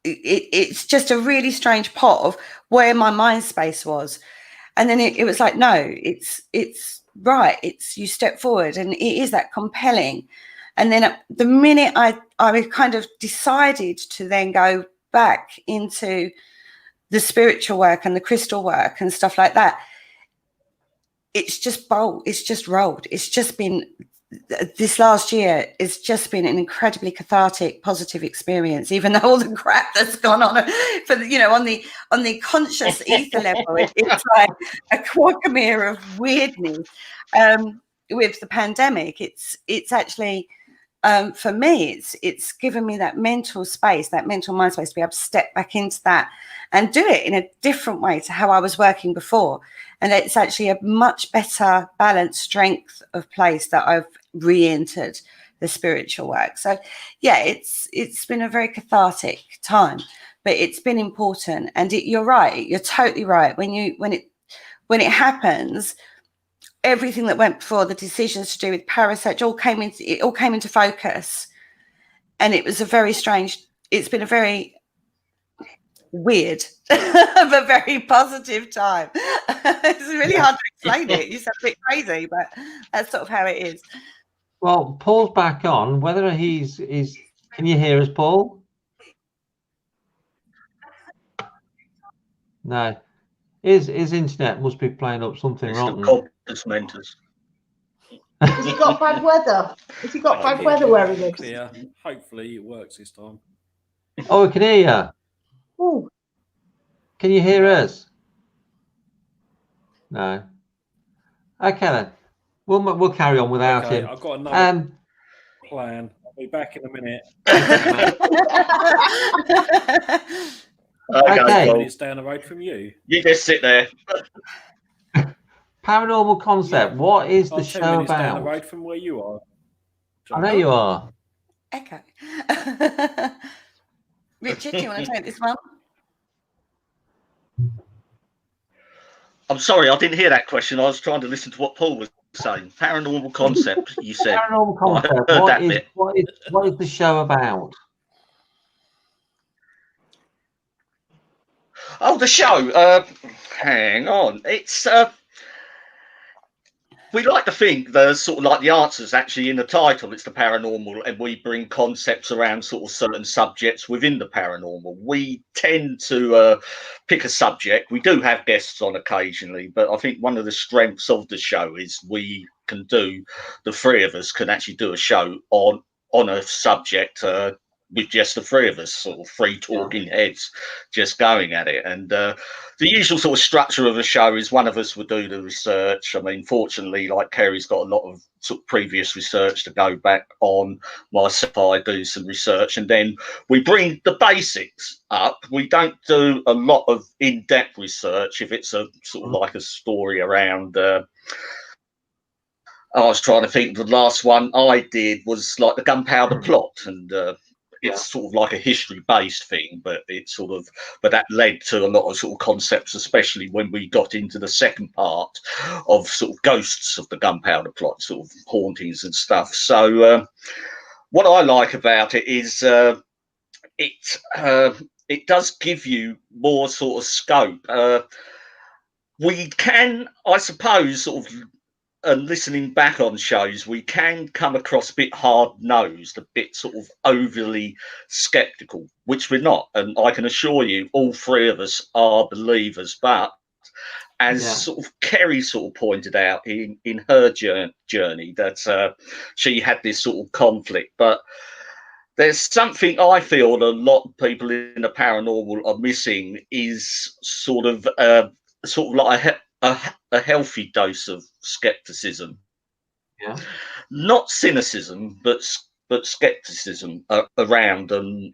it's just a really strange pot of where my mind space was. And then it was like, no, it's right. It's, you step forward, and it is that compelling. And then the minute I kind of decided to then go back into the spiritual work and the crystal work and stuff like that, it's just bold. It's just rolled. It's just been, this last year, it's just been an incredibly cathartic, positive experience, even though all the crap that's gone on for the, you know, on the conscious ether level, it's like a quagmire of weirdness. With the pandemic, it's actually, for me, it's given me that mental space, that mental mind space, to be able to step back into that and do it in a different way to how I was working before. And it's actually a much better balanced strength of place that I've re-entered the spiritual work. So yeah, it's been a very cathartic time, but it's been important. And you're right, you're totally right. When it happens, everything that went before, the decisions to do with Parasearch, all came into focus. And it was it's been a very weird but very positive time. It's really hard to explain it. You sound a bit crazy, but that's sort of how it is. Well, Paul's back on. Whether he's can you hear us, Paul? No. His internet must be playing up something wrong. Has he got bad weather? Has he got bad weather where he lives? Clear. Hopefully it works this time. Oh, we can hear you. Ooh. Can you hear us? No. Okay then. We'll carry on without him. I've got another plan. I'll be back in a minute. Okay. It's down the road from you. You just sit there. Paranormal Concept. What is the show 10 minutes about? down the road from where you are. I know you are. Okay. Richard, do you want to take this one? I'm sorry, I didn't hear that question. I was trying to listen to what Paul was saying? Paranormal concept, you said. Paranormal concept. I heard that bit. What is the show about? Oh, the show. Hang on. It's we like to think there's sort of like the answers actually in the title. It's the paranormal, and we bring concepts around sort of certain subjects within the paranormal. We tend to pick a subject. We do have guests on occasionally, but I think one of the strengths of the show is the three of us can actually do a show on a subject with just the three of us, sort of three talking heads, just going at it. And the usual sort of structure of a show is one of us will do the research. I mean, fortunately, like Kerry's got a lot of sort of previous research to go back on. Myself, I do some research, and then we bring the basics up. We don't do a lot of in-depth research if it's a sort of like a story around. I was trying to think. The last one I did was like the gunpowder plot, and it's sort of like a history-based thing, but that led to a lot of sort of concepts, especially when we got into the second part of sort of ghosts of the gunpowder plot, sort of hauntings and stuff. So what I like about it is it does give you more sort of scope. We can, I suppose, sort of. And listening back on shows, we can come across a bit hard-nosed, a bit sort of overly skeptical, which we're not. And I can assure you, all three of us are believers. But as sort of Kerry sort of pointed out in her journey, that she had this sort of conflict. But there's something I feel a lot of people in the paranormal are missing is sort of like a healthy dose of skepticism. Not cynicism, but skepticism around and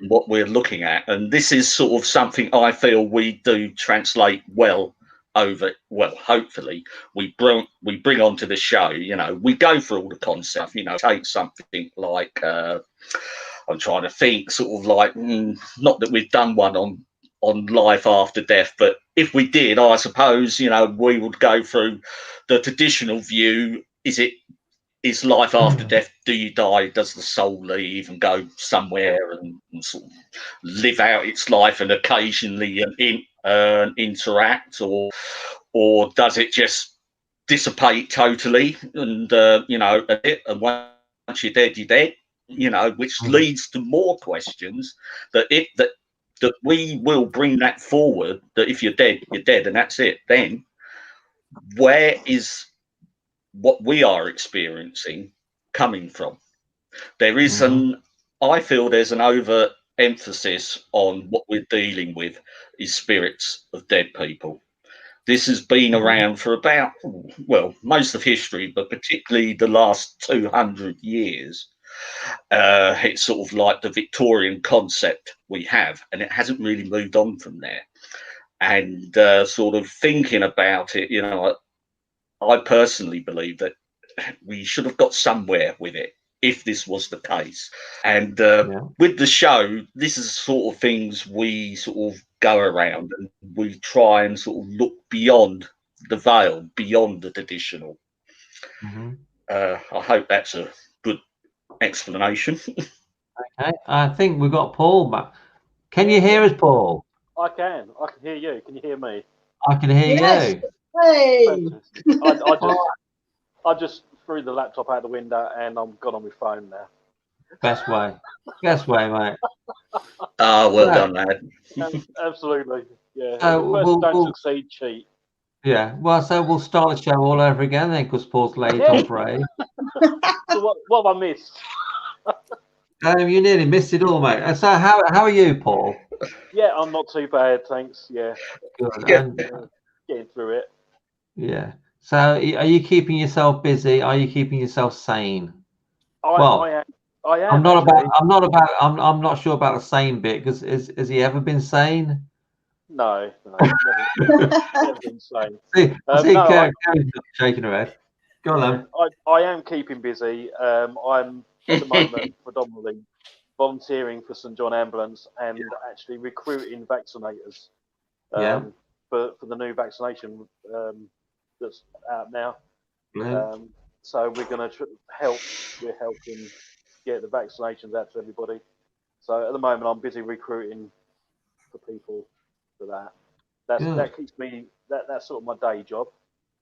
what we're looking at. And this is sort of something I feel we do translate well over. Well, hopefully we bring onto the show. You know, we go for all the concepts. You know, take something like I'm trying to think, sort of like not that we've done one on life after death, but if we did, I suppose, you know, we would go through the traditional view. Is life after death? Do you die? Does the soul leave and go somewhere and sort of live out its life and occasionally interact, or does it just dissipate totally? And you know, and once you're dead, you're dead. You know, which leads to more questions that we will bring that forward, that if you're dead, you're dead, and that's it. Then where is what we are experiencing coming from? There is I feel there's an over emphasis on what we're dealing with is spirits of dead people. This has been around for about, well, most of history, but particularly the last 200 years. It's sort of like the Victorian concept we have, and it hasn't really moved on from there. And sort of thinking about it, you know, I personally believe that we should have got somewhere with it if this was the case. And with the show, this is the sort of things we sort of go around, and we try and sort of look beyond the veil, beyond the traditional. I hope that's a good explanation. Okay, I think we've got Paul back. Can you hear us, Paul? I can hear you. Can you hear me? I can hear you. Hey. I just threw the laptop out the window and I'm gone on my phone now. Best way, mate. Well done, lad. Absolutely, yeah. Don't succeed, cheat. Yeah, well, so we'll start the show all over again then, because Paul's late on parade. So what have I missed? You nearly missed it all, mate. And so how are you, Paul? Yeah, I'm not too bad, thanks. Yeah. Good. Getting through it. Yeah. So are you keeping yourself busy? Are you keeping yourself sane? I am. I'm not sure about the sane bit, because has he ever been sane? No, never been sane. Carrie's shaking her head. Go on, then. I am keeping busy. I'm at the moment predominantly volunteering for St John Ambulance and actually recruiting vaccinators for the new vaccination that's out now. So we're going to help. We're helping get the vaccinations out to everybody. So at the moment, I'm busy recruiting for people for that. That keeps me. That's sort of my day job.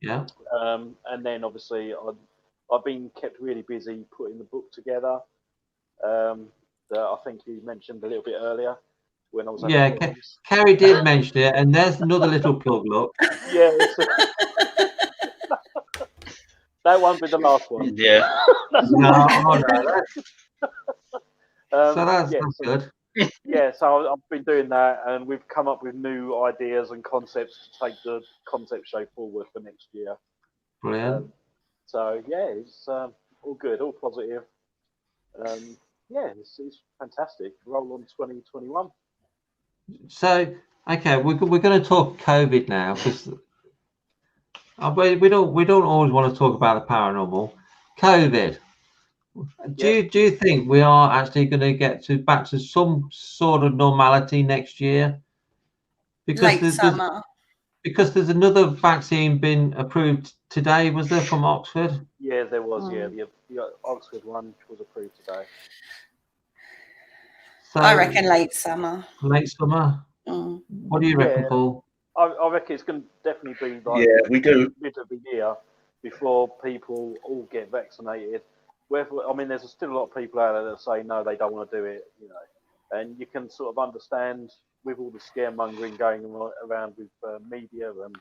Yeah. And then obviously I've been kept really busy putting the book together. That I think you mentioned a little bit earlier when I was. Kerry did mention it, and there's another little plug. Look. Yeah. That won't be the last one. Yeah. No. So that's good. Yeah, so I've been doing that, and we've come up with new ideas and concepts to take the concept show forward for next year. Brilliant. So yeah, it's all good, all positive. Yeah, it's fantastic. Roll on 2021. So okay, we're going to talk COVID now, because we don't always want to talk about the paranormal. COVID. Do you think we are actually going to get back to some sort of normality next year? Because because there's another vaccine been approved today, was there, from Oxford? Yeah, there was. Yeah, the Oxford one was approved today. So, I reckon late summer. Late summer. What do you reckon, Paul? I reckon it's going to definitely be like we do mid of the year before people all get vaccinated. I mean, there's still a lot of people out there that say no, they don't want to do it, you know, and you can sort of understand with all the scaremongering going around with media and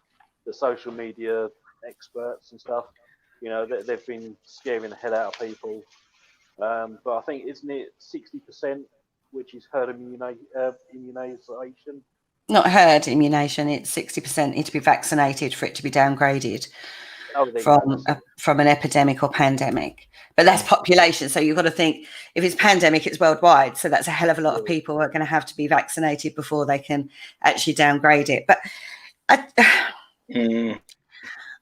the social media experts and stuff. You know, they've been scaring the hell out of people. But I think, isn't it 60%, which is herd immunization? Not herd immunization. It's 60% need to be vaccinated for it to be downgraded from an epidemic or pandemic. But that's population. So you've got to think, if it's pandemic, it's worldwide. So that's a hell of a lot of people who are going to have to be vaccinated before they can actually downgrade it. But I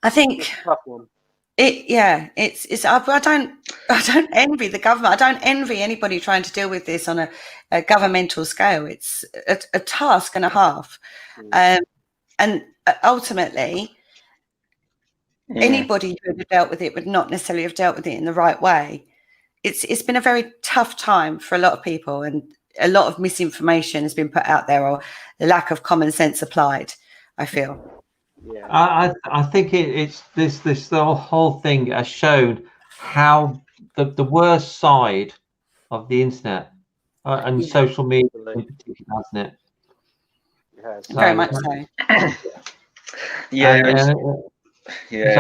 think I don't envy the government. I don't envy anybody trying to deal with this on a governmental scale. It's a task and a half. And ultimately, anybody who would have dealt with it would not necessarily have dealt with it in the right way. It's been a very tough time for a lot of people, and a lot of misinformation has been put out there, or the lack of common sense applied, I feel. Yeah. I think it's this the whole thing has shown how the worst side of the internet and social media in particular, hasn't it? Very much so. Yeah.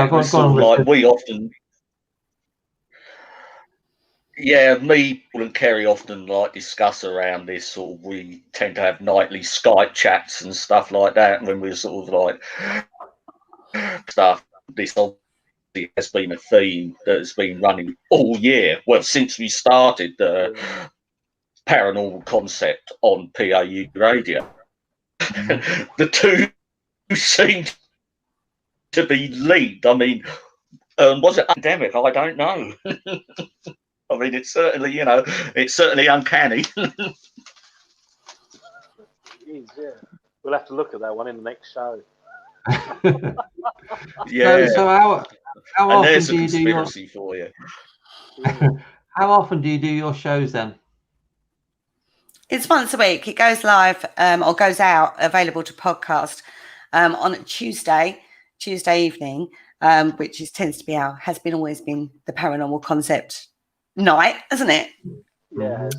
So sort of like we often. Yeah, me and Kerry often like discuss around this sort of. We tend to have nightly Skype chats and stuff like that when we're sort of like stuff. This obviously has been a theme that has been running all year. Well, since we started the paranormal concept on PAU radio, the two seem to be linked. I mean, was it pandemic? I don't know. I mean, it's certainly, it's certainly uncanny. It is, yeah. We'll have to look at that one in the next show. Yeah. So how often do you do your conspiracy for you? How often do you do your shows then? It's once a week. It goes live or goes out, available to podcast on a Tuesday evening, which tends to be always been the paranormal concept night, isn't it? Yeah.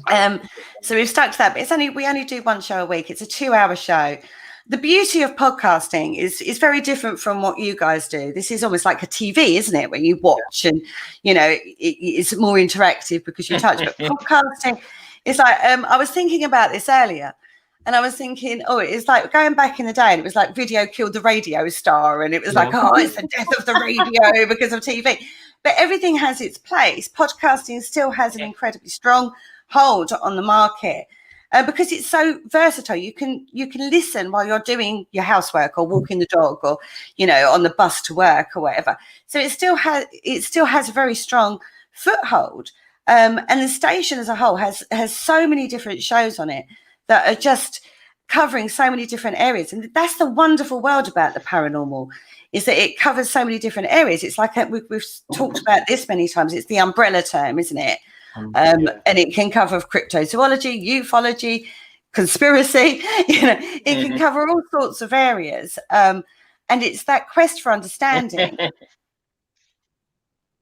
So we've stuck to that, but we only do one show a week. It's a 2-hour show. The beauty of podcasting is very different from what you guys do. This is almost like a TV, isn't it? Where you watch and, it's more interactive because you touch. But podcasting, it's like, I was thinking about this earlier, and I was thinking, it's like going back in the day, and it was like video killed the radio star, and it was like, it's the death of the radio because of TV. But everything has its place. Podcasting still has an incredibly strong hold on the market because it's so versatile. You can listen while you're doing your housework or walking the dog or, on the bus to work or whatever. So it still has a very strong foothold. And the station as a whole has so many different shows on it that are just covering so many different areas. And that's the wonderful world about the paranormal, is that it covers so many different areas. It's like we've talked about this many times. It's the umbrella term, isn't it? And it can cover cryptozoology, ufology, conspiracy. It can cover all sorts of areas. And it's that quest for understanding.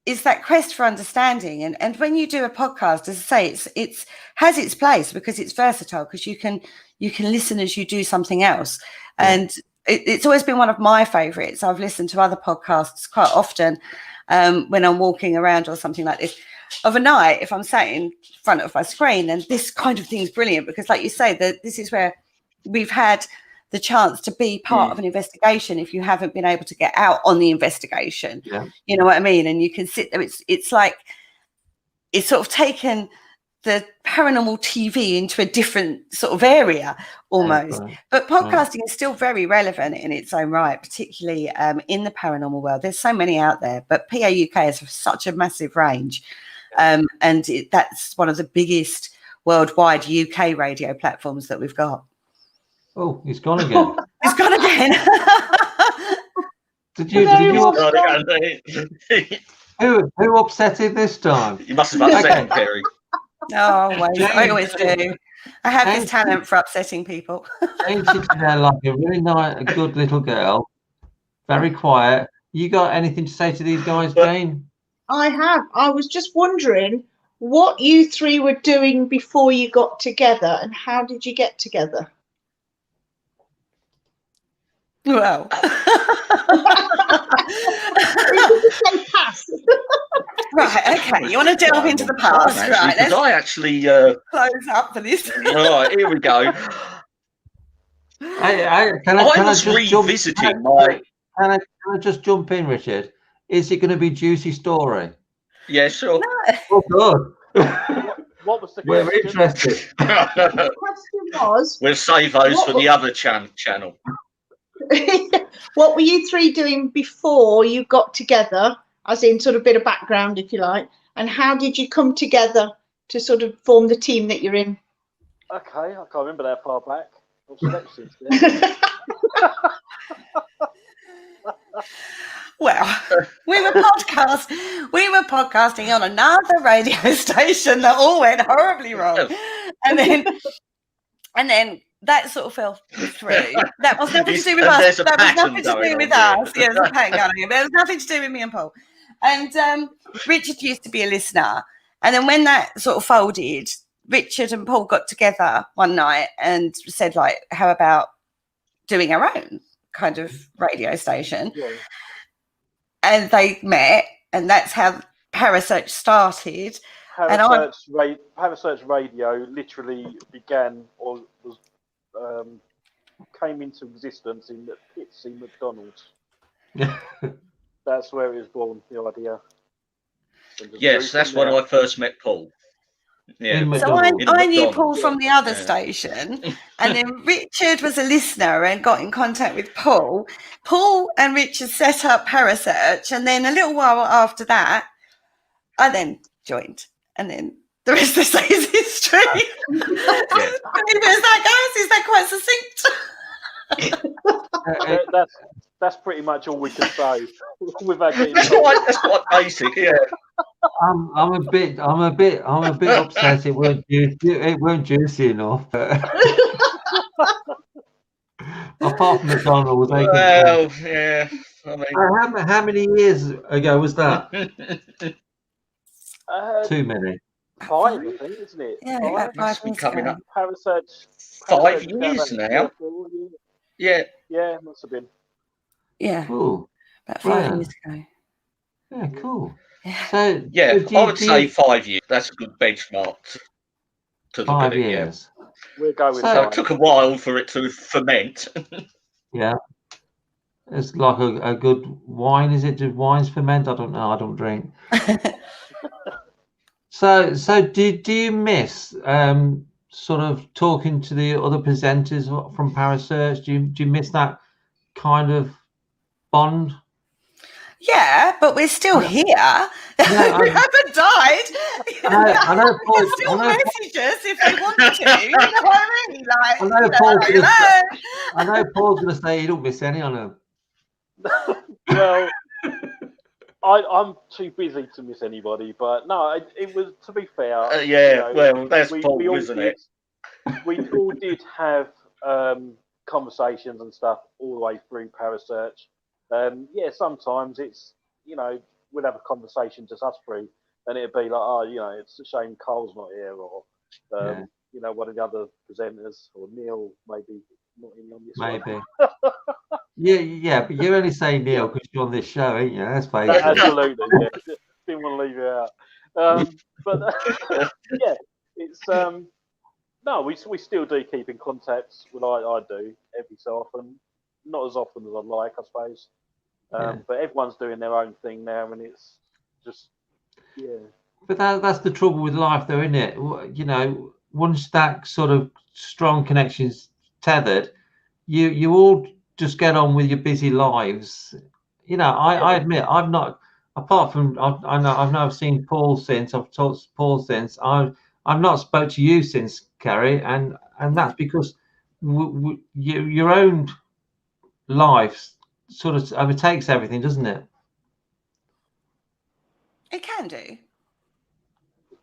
And when you do a podcast, as I say, it's has its place because it's versatile, because you can listen as you do something else. And it's always been one of my favorites. I've listened to other podcasts quite often when I'm walking around or something like this. Of a night, if I'm sat in front of my screen, and this kind of thing is brilliant because, like you say, that this is where we've had the chance to be part of an investigation if you haven't been able to get out on the investigation. You know what I mean? And you can sit there. It's like it's sort of taken the paranormal TV into a different sort of area almost. But podcasting is still very relevant in its own right, particularly in the paranormal world. There's so many out there, but PA UK has such a massive range. And that's one of the biggest worldwide UK radio platforms that we've got. Oh, he's gone again. He's gone again. Who upset it this time? You must have upset him, Perry. Oh, I always do. I have this talent for upsetting people. Jane's sitting there like a really nice, a good little girl, very quiet. You got anything to say to these guys, Jane? I have. I was just wondering what you three were doing before you got together, and how did you get together? Well, right, okay. You want to delve into the past, right? Because I actually close up for this. Right, here we go. Can I just jump in, Richard? Is it going to be juicy story? Yeah, sure. No. Oh, good. What was the We're question? interested. The question was, we'll save those for the other channel. what were you three doing before you got together, as in sort of bit of background, if you like, and how did you come together to sort of form the team that you're in? Okay, I can't remember that far back. I've slept since then. Well, we were podcasting on another radio station that all went horribly wrong, and then that sort of fell through. That was nothing to do with us. That was nothing to do with us. Yeah, there's a pattern going on. There was nothing to do with me and Paul. And Richard used to be a listener, and then when that sort of folded, Richard and Paul got together one night and said, like, how about doing our own kind of radio station? Yeah. And they met, and that's how Parasearch started. Parasearch Radio literally began or was came into existence in the Pitsy McDonald's. That's where it was born, the idea. Yes, that's when I first met Paul. Yeah. So I knew Paul from the other station, and then Richard was a listener and got in contact with Paul. Paul and Richard set up Parasearch, and then a little while after that, I then joined, and then the rest of the day is history. Is that quite succinct? That's pretty much all we can say. Without getting that's quite basic, yeah. I'm a bit upset. It weren't juicy enough. Apart from McDonald's, well, yeah. I mean, how many years ago was that? Too many. 5, I think, isn't it? Yeah, about 5 years coming ago. up. Parasearch 5 years now. Yeah. Yeah, must have been. Yeah. Cool. About 5 years ago. Yeah, cool. Yeah. So, I would say 5 years. That's a good benchmark to 5 years. We're going with So it took a while for it to ferment. Yeah. It's like a good wine, is it? Do wines ferment? I don't know. I don't drink. So do you miss sort of talking to the other presenters from Parasearch? Do you miss that kind of bond? Yeah, but we're still here. We haven't died. I know They Paul. can still message us if they want to. You know what I mean? Like, I know I know Paul's going to say he don't miss any on them. Well, I'm too busy to miss anybody, but no, it was, to be fair. Yeah, you know, well, that's we Paul, all isn't did, it? We all did have conversations and stuff all the way through Parasearch. Yeah, sometimes it's, you know, we'd have a conversation just us three, and it'd be like, oh, you know, it's a shame Cole's not here, or you know, one of the other presenters, or Neil maybe not in on this Maybe. one. Yeah, but you're only saying Neil because you're on this show, ain't you? That's face it. Absolutely, yeah. Didn't want to leave you out. But yeah, it's no, we still do keep in contact. Well, I do every so often, not as often as I'd like, I suppose. But everyone's doing their own thing now, and it's just But that's the trouble with life, though, isn't it? You know, once that sort of strong connection's tethered, you all just get on with your busy lives. You know, I admit I've not, apart from I've now seen Paul since, I've talked to Paul since, I've not spoke to you since, Kerry, and that's because your own life sort of overtakes everything, doesn't it? It can do.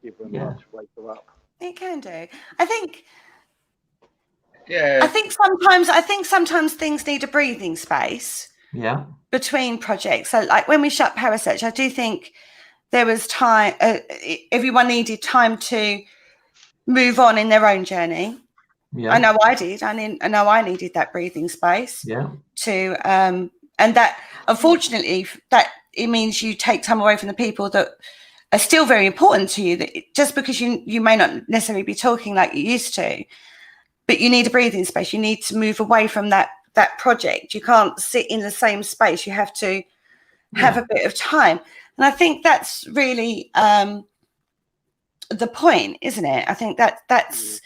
give her a nudge, wake her up. It can do. I think. Yeah. I think sometimes things need a breathing space. Yeah. Between projects. So, like when we shut Parasearch, I do think there was time. Everyone needed time to move on in their own journey. Yeah. I know I did. I know I needed that breathing space. Yeah. To and that, unfortunately, that it means you take time away from the people that are still very important to you. That just because you may not necessarily be talking like you used to, but you need a breathing space. You need to move away from that project. You can't sit in the same space. You have to have a bit of time. And I think that's really the point, isn't it? I think that's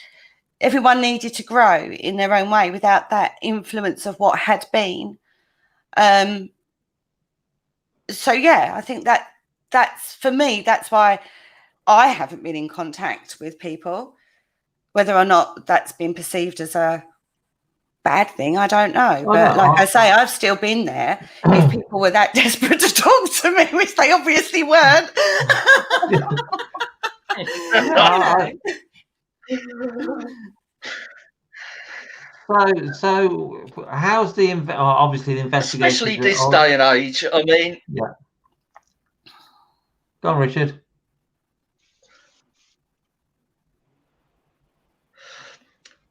everyone needed to grow in their own way without that influence of what had been. So yeah, I think that's for me, that's why I haven't been in contact with people. Whether or not that's been perceived as a bad thing, I don't know. But like I say, I've still been there. If people were that desperate to talk to me, which they obviously weren't. So how's the obviously the investigation? Especially this day and age. I mean, yeah. Go on, Richard.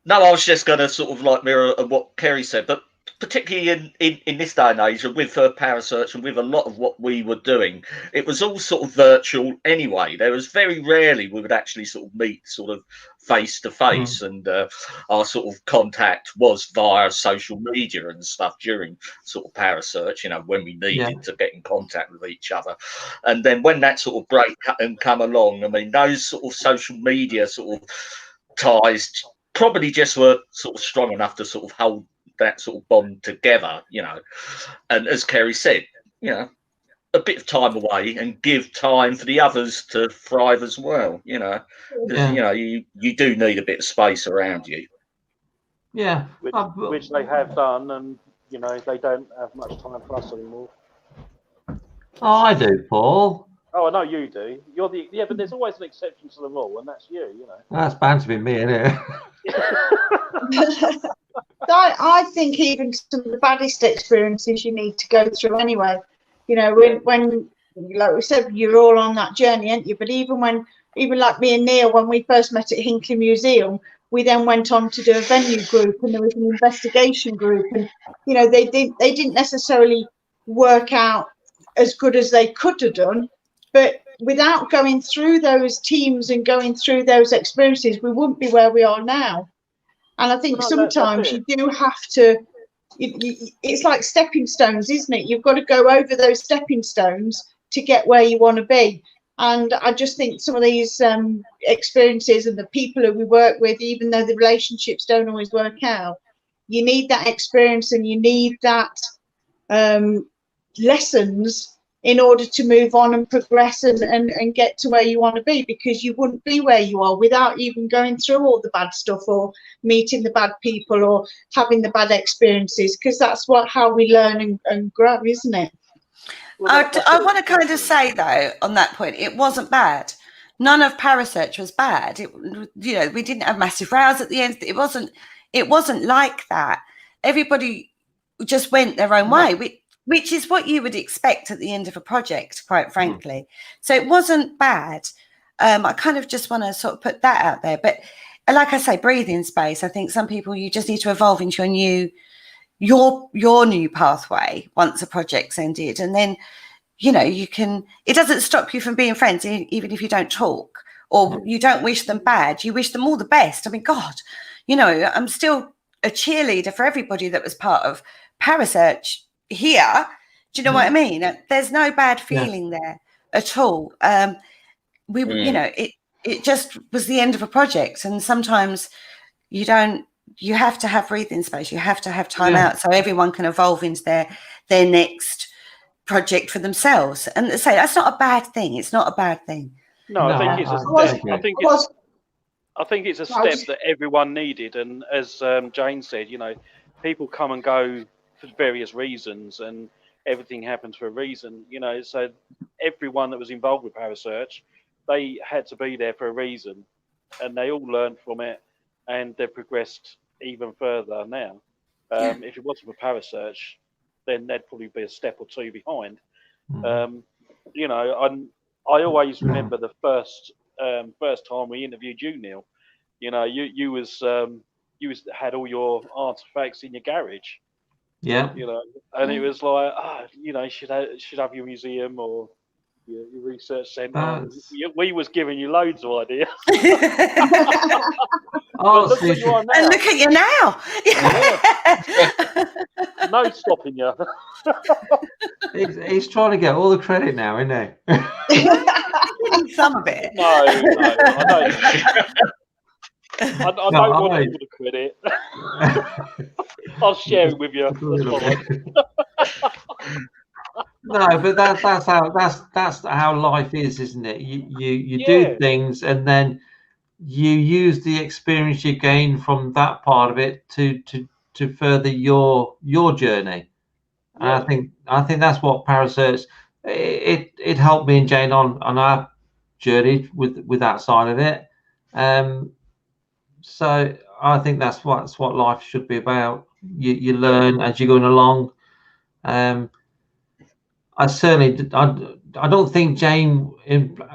No, I was just going to sort of like mirror what Kerry said, but particularly in this day and age, and with Parasearch and with a lot of what we were doing, it was all sort of virtual anyway. There was very rarely we would actually sort of meet sort of face to face, and our sort of contact was via social media and stuff during sort of Parasearch, you know, when we needed to get in contact with each other. And then when that sort of break and come along, I mean, those sort of social media sort of ties probably just were sort of strong enough to sort of hold that sort of bond together, you know. And as Kerry said, you know, a bit of time away and give time for the others to thrive as well, you know, because you know you do need a bit of space around you. Yeah, which they have done, and you know they don't have much time for us anymore. Oh, I do, Paul. Oh, I know you do. You're the but there's always an exception to the rule, and that's you. You know. That's bound to be me, isn't it? I think even some of the baddest experiences you need to go through anyway. You know, when like we said, you're all on that journey, aren't you? But even like me and Neil, when we first met at Hinckley Museum, we then went on to do a venue group, and there was an investigation group, and you know they didn't necessarily work out as good as they could have done, but without going through those teams and going through those experiences, we wouldn't be where we are now. And I think sometimes you do have to, it's like stepping stones, isn't it? You've got to go over those stepping stones to get where you want to be. And I just think some of these experiences and the people who we work with, even though the relationships don't always work out, you need that experience and you need that lessons in order to move on and progress and get to where you want to be, because you wouldn't be where you are without even going through all the bad stuff or meeting the bad people or having the bad experiences, because that's how we learn and grow, isn't it? Well, I want to kind of say, though, on that point, it wasn't bad. None of Parasearch was bad. We didn't have massive rows at the end. It wasn't like that. Everybody just went their own way, which is what you would expect at the end of a project, quite frankly. So it wasn't bad. I kind of just want to sort of put that out there. But like I say, breathing space, I think some people, you just need to evolve into your new pathway once a project's ended. And then, it doesn't stop you from being friends, even if you don't talk or you don't wish them bad. You wish them all the best. I mean, God, I'm still a cheerleader for everybody that was part of Parasearch here. Do you know what I mean? There's no bad feeling there at all. It just was the end of a project, and sometimes you have to have breathing space. You have to have time out so everyone can evolve into their next project for themselves. And say that's not a bad thing. It's not a bad thing. No, I think it's a step. I think it's a step that everyone needed. And as Jane said, people come and go for various reasons, and everything happens for a reason. So everyone that was involved with Parasearch, they had to be there for a reason, and they all learned from it, and they've progressed even further now. If it wasn't for Parasearch, then they'd probably be a step or two behind. I always remember the first time we interviewed you, Neil. You had all your artifacts in your garage. Yeah. And it was like, you should have your museum or your research centre. We was giving you loads of ideas. Look at you now. And look at you now. No stopping you. He's trying to get all the credit now, isn't he? Some of it. No, I don't. I don't want all the credit. I'll share it with you. No, but that's how life is, isn't it? You do things, and then you use the experience you gain from that part of it to further your journey. And I think that's what Parasearch it helped me and Jane on our journey with that side of it. So I think that's what life should be about. You learn as you're going along. I don't think Jane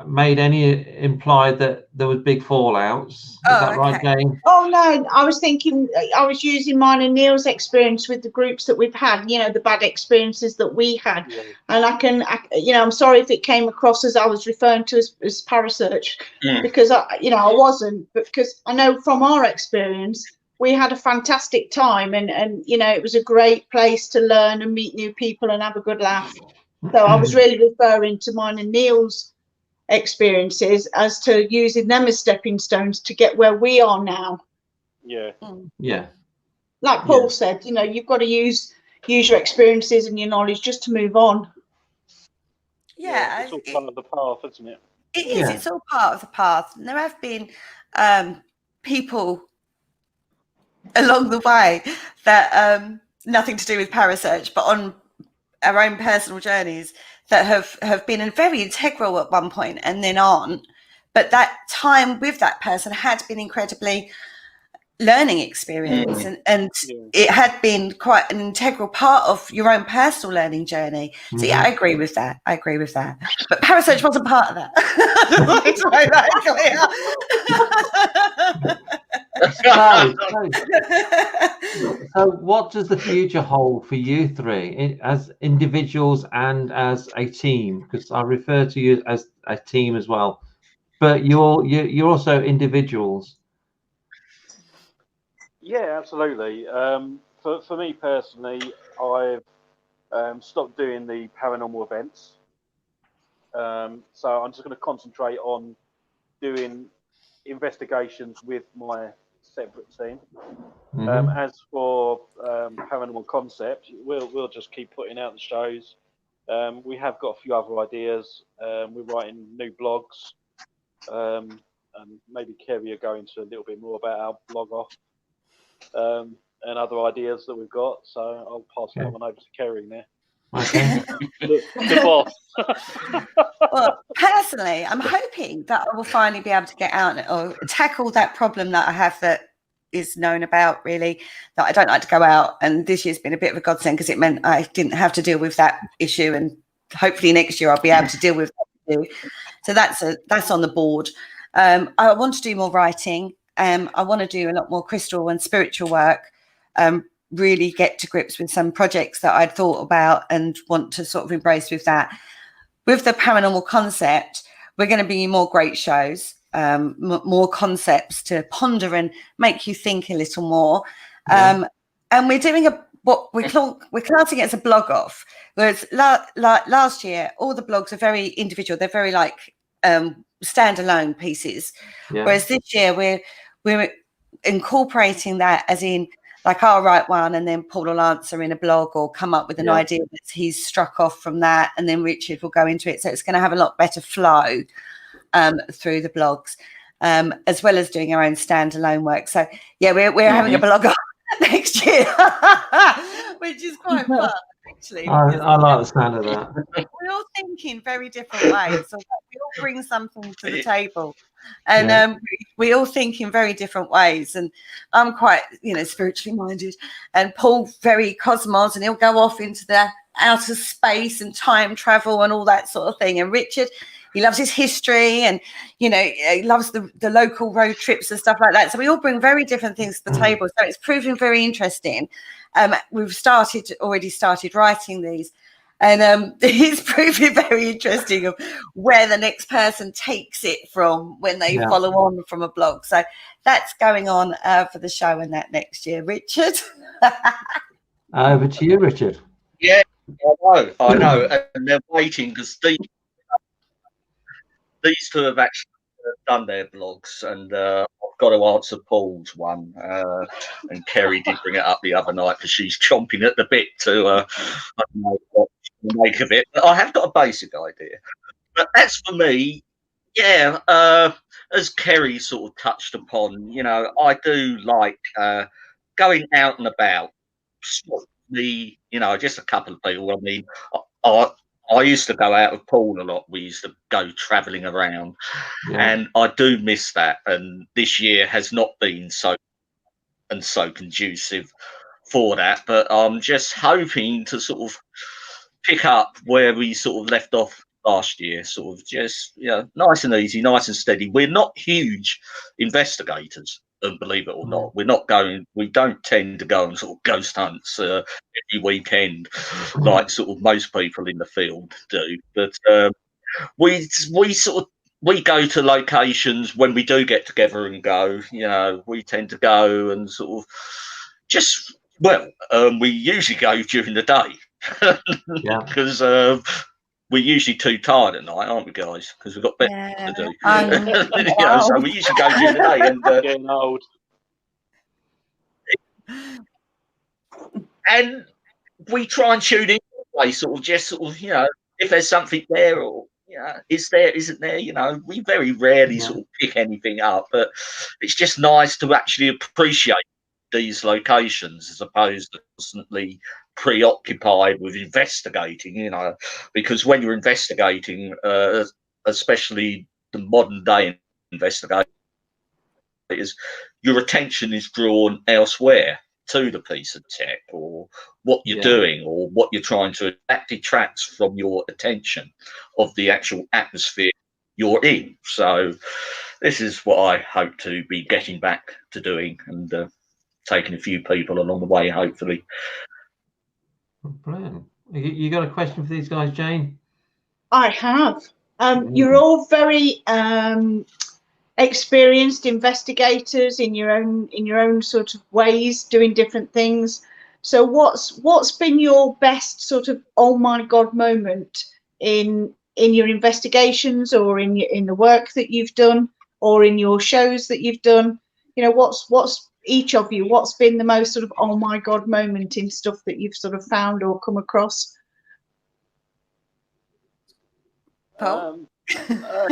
made any implied that there was big fallouts. Is that right, Jane? Oh no, I was thinking, I was using mine and Neil's experience with the groups that we've had. The bad experiences that we had, and I'm sorry if it came across as I was referring to as Parasearch, because I wasn't, but because I know from our experience we had a fantastic time, and it was a great place to learn and meet new people and have a good laugh. So I was really referring to mine and Neil's experiences as to using them as stepping stones to get where we are now. Yeah. Yeah. Like Paul said, you've got to use your experiences and your knowledge just to move on. Yeah, it's all part of the path, isn't it? It is. It's all part of the path. And there have been people along the way that nothing to do with Parasearch, but on our own personal journeys that have been very integral at one point and then on, but that time with that person had been incredibly learning experience, and it had been quite an integral part of your own personal learning journey. So I agree with that. But Parasearch wasn't part of that. I just wanted to make that clear. So what does the future hold for you three as individuals and as a team? Because I refer to you as a team as well, but you're also individuals. Yeah, absolutely. For me personally, I've stopped doing the paranormal events. So I'm just going to concentrate on doing investigations with my separate team. As for paranormal concept, we'll just keep putting out the shows, We have got a few other ideas. We're writing new blogs, and maybe Kerry will go into a little bit more about our blog off, and other ideas that we've got. So I'll pass that one over to Kerry now. Okay. The boss. Well, personally, I'm hoping that I will finally be able to get out or tackle that problem that I have that is known about, really, that I don't like to go out. And this year's been a bit of a godsend because it meant I didn't have to deal with that issue. And hopefully next year I'll be able to deal with that issue. So that's on the board. I want to do more writing. I want to do a lot more crystal and spiritual work. Really get to grips with some projects that I'd thought about and want to sort of embrace with that. With the paranormal concept, we're going to be more great shows, more concepts to ponder and make you think a little more. And we're doing what we're classing it as a blog off. Whereas last year, all the blogs are very individual. They're very like standalone pieces. Yeah. Whereas this year we're incorporating that as in, like, I'll write one and then Paul will answer in a blog or come up with an idea that he's struck off from that, and then Richard will go into it. So it's going to have a lot better flow through the blogs, as well as doing our own standalone work. So yeah, we're having a blog next year, which is quite fun, actually. I like the sound of that. We're all thinking very different ways, so we all bring something to the table. And we all think in very different ways. And I'm quite, spiritually minded. And Paul, very cosmos, and he'll go off into the outer space and time travel and all that sort of thing. And Richard, he loves his history and, he loves the local road trips and stuff like that. So we all bring very different things to the table. So it's proving very interesting. We've already started writing these. And it's proving very interesting of where the next person takes it from when they follow on from a blog. So that's going on for the show and that next year. Richard? Over to you, Richard. Yeah, I know. And they're waiting because these two have actually done their blogs, and I've got to answer Paul's one. And Kerry did bring it up the other night because she's chomping at the bit to I don't know what to make of it. But I have got a basic idea. But as for me, as Kerry sort of touched upon, I do like going out and about. Just a couple of people. I mean, I used to go out with Paul a lot. We used to go travelling around, and I do miss that. And this year has not been so conducive for that. But I'm just hoping to sort of pick up where we sort of left off last year. Sort of just nice and easy, nice and steady. We're not huge investigators. And believe it or not, we don't tend to go on sort of ghost hunts every weekend like sort of most people in the field do. But we go to locations when we do get together and go. We tend to go and sort of we usually go during the day because we're usually too tired at night, aren't we, guys? Because we've got better to do. So we usually go during the day. And getting old. And we try and tune in, if there's something there or isn't there? We very rarely sort of pick anything up, but it's just nice to actually appreciate these locations as opposed to constantly preoccupied with investigating, because when you're investigating, especially the modern day investigators, your attention is drawn elsewhere to the piece of tech or what you're doing or what you're trying to. That detracts from your attention of the actual atmosphere you're in. So this is what I hope to be getting back to doing and taking a few people along the way, hopefully. Brilliant. You got a question for these guys, Jane? I have. You're all very experienced investigators in your own sort of ways, doing different things. So what's been your best sort of oh my god moment in your investigations or in the work that you've done or in your shows that you've done? What's each of you, what's been the most sort of oh my god moment in stuff that you've sort of found or come across? Paul? Now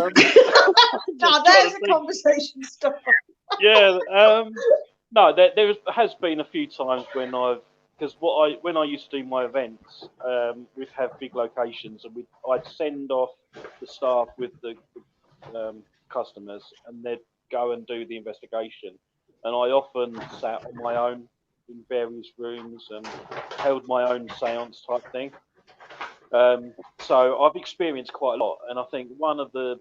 there's a conversation starter. Yeah. No, there has been a few times when because when I used to do my events, we'd have big locations, and I'd send off the staff with the customers, and they'd go and do the investigation. And I often sat on my own in various rooms and held my own seance type thing. So I've experienced quite a lot, and I think one of the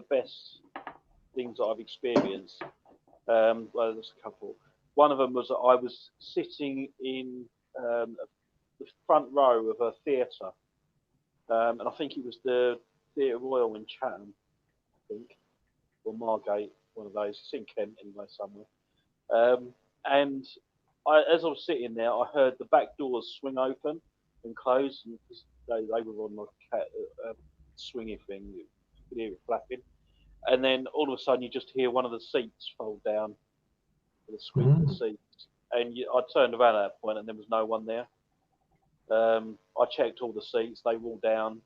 best things that I've experienced. Well, there's a couple. One of them was that I was sitting in the front row of a theatre, and I think it was the Theatre Royal in Chatham, I think, or Margate, one of those. It's in Kent anyway, somewhere. And as I was sitting there, I heard the back doors swing open and close, and they were on like a swinging thing. You could hear it flapping, and then all of a sudden you just hear one of the seats fold down, the squeak of the seats, and I turned around at that point, and there was no one there. I checked all the seats; they were all down.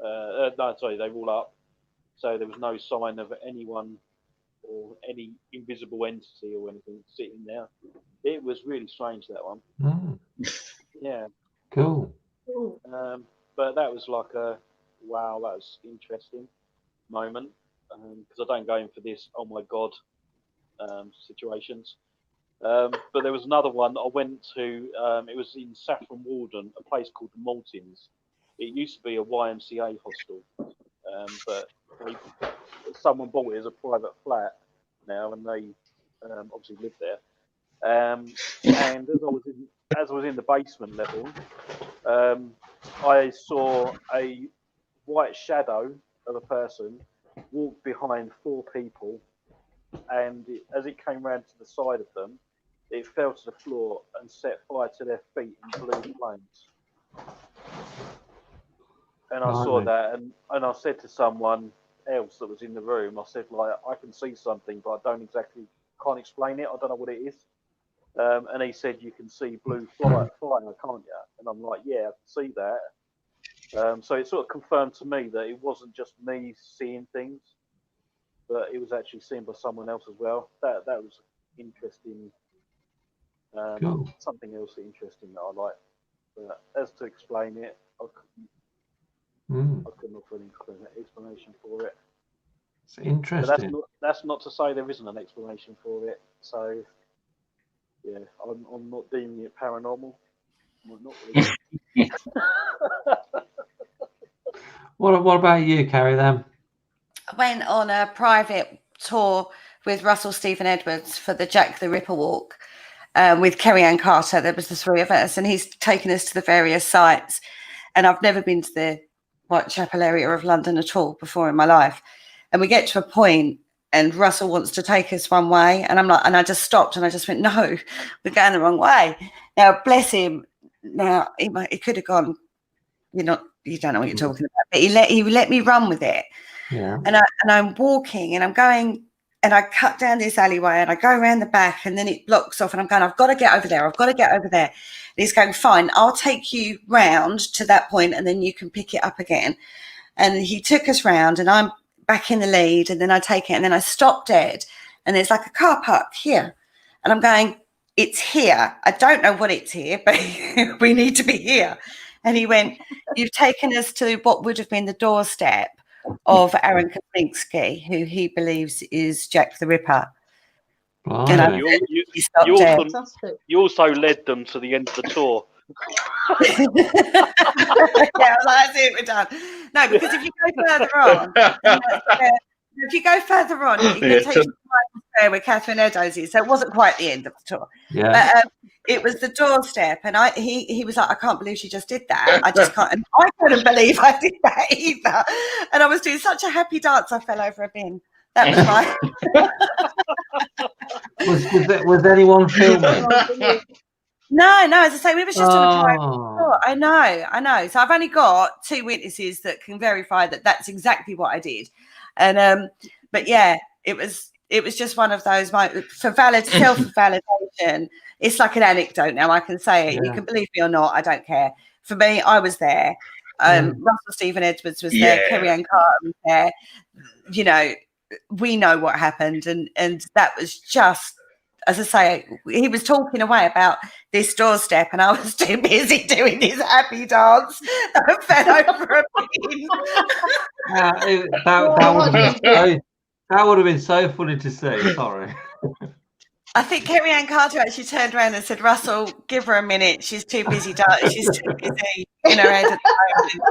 No, sorry, they were all up. So there was no sign of anyone or any invisible entity or anything sitting there. It was really strange, that one. Yeah. Cool. But that was like wow, that was interesting moment, because I don't go in for this, oh my God, situations. But there was another one that I went to, it was in Saffron Walden, a place called the Maltins. It used to be a YMCA hostel, but someone bought it as a private flat now, and they obviously live there. And as I was in the basement level, I saw a white shadow of a person walk behind 4 people, and as it came round to the side of them, it fell to the floor and set fire to their feet in blue flames. And I saw that, and I said to someone else that was in the room, I said, like, I can see something, but I can't explain it. I don't know what it is. And he said, you can see blue fire, can't you? And I'm like, yeah, I can see that. So it sort of confirmed to me that it wasn't just me seeing things, but it was actually seen by someone else as well. That was interesting. Cool. Something else interesting that I like. But as to explain it, I couldn't offer an explanation for it. It's interesting. But that's not to say there isn't an explanation for it. So yeah, I'm not deeming it paranormal. Not really. What about you, Carrie, then? I went on a private tour with Russell Stephen Edwards for the Jack the Ripper walk with Kerry Ann Carter. There was the 3 of us, and he's taken us to the various sites. And I've never been to the Whitechapel area of London at all before in my life. And we get to a point, and Russell wants to take us one way, and I'm like, and I just stopped, and I just went, no, we're going the wrong way. Now, bless him. Now he could have gone, you don't know what you're talking about, but he let me run with it. Yeah. And I'm walking, and I'm going, and I cut down this alleyway, and I go around the back, and then it blocks off, and I'm going, I've got to get over there. I've got to get over there. And he's going, fine, I'll take you round to that point, and then you can pick it up again. And he took us round, and I'm back in the lead, and then I take it, and then I stop dead, and there's like a car park here, and I'm going, it's here. I don't know what it's here, but we need to be here. And he went, you've taken us to what would have been the doorstep of Aaron Kaplinsky, who he believes is Jack the Ripper. And you also led them to the end of the tour. Yeah, well, that's it, we're done. No, because if you go further on, you can take you to the where Catherine Eddowes is. So it wasn't quite the end of the tour. Yeah. But it was the doorstep, and he was like, I can't believe she just did that. I just can't. And I couldn't believe I did that either. And I was doing such a happy dance, I fell over a bin. That was fine. Was anyone filming? No, as I say, we were just on a private tour. I know. So I've only got 2 witnesses that can verify that that's exactly what I did. And but yeah, it was just one of those for self-validation. It's like an anecdote now. I can say it. Yeah. You can believe me or not. I don't care. For me, I was there, Russell Stephen Edwards was there, Kerry Ann Carter was there. You know, we know what happened, and that was just, as I say, he was talking away about this doorstep, and I was too busy doing his happy dance that I fell over a pin. That would have been so funny to see. Sorry. I think Kerry Ann Carter actually turned around and said, "Russell, give her a minute. She's too busy. She's too busy in her head at the moment.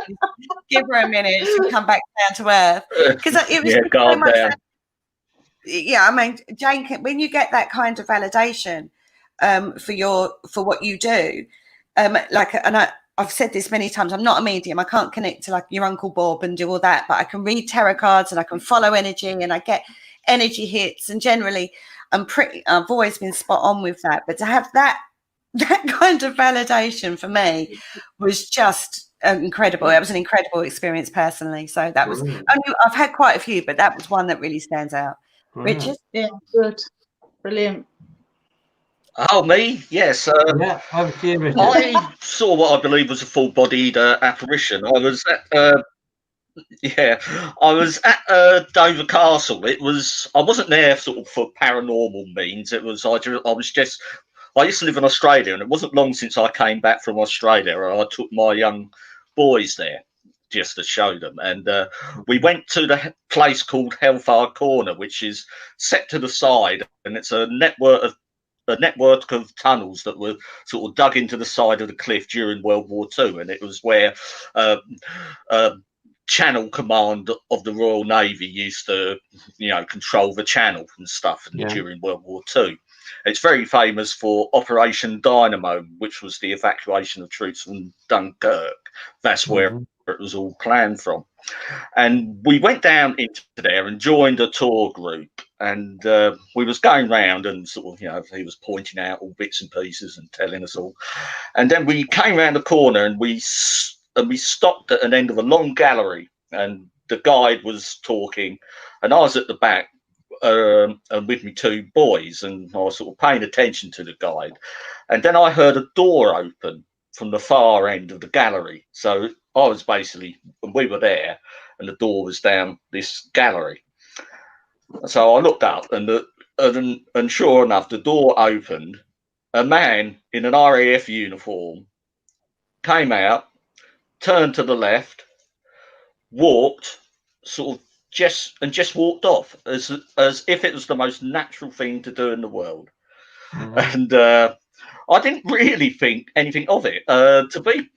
Give her a minute. She'll come back down to earth." Because it was so much. Yeah, I mean, Jane, when you get that kind of validation for what you do, I've said this many times, I'm not a medium. I can't connect to like your Uncle Bob and do all that, but I can read tarot cards and I can follow energy and I get energy hits, and generally I've always been spot on with that. But to have that kind of validation for me was just incredible. It was an incredible experience personally. So that was, I've had quite a few, but that was one that really stands out. Richard? Yeah, good. Brilliant. Oh, me? Yes. Yeah, over to you, Richard. I saw what I believe was a full-bodied apparition. I was at Dover Castle. I wasn't there sort of for paranormal means. I used to live in Australia, and it wasn't long since I came back from Australia. I took my young boys there just to show them, and we went to the place called Hellfire Corner, which is set to the side, and it's a network of tunnels that were sort of dug into the side of the cliff during World War II, and it was where Channel Command of the Royal Navy used to, control the channel and stuff during World War II. It's very famous for Operation Dynamo, which was the evacuation of troops from Dunkirk. That's where it was all planned from. And we went down into there and joined a tour group, and we was going round and sort of, he was pointing out all bits and pieces and telling us all. And then we came around the corner and we stopped at an end of a long gallery, and the guide was talking, and I was at the back and with me two boys, and I was sort of paying attention to the guide. And then I heard a door open from the far end of the gallery. So I was we were there, and the door was down this gallery. So I looked up, and sure enough, the door opened. A man in an RAF uniform came out, turned to the left, walked, sort of just walked off as if it was the most natural thing to do in the world. And I didn't really think anything of it. To be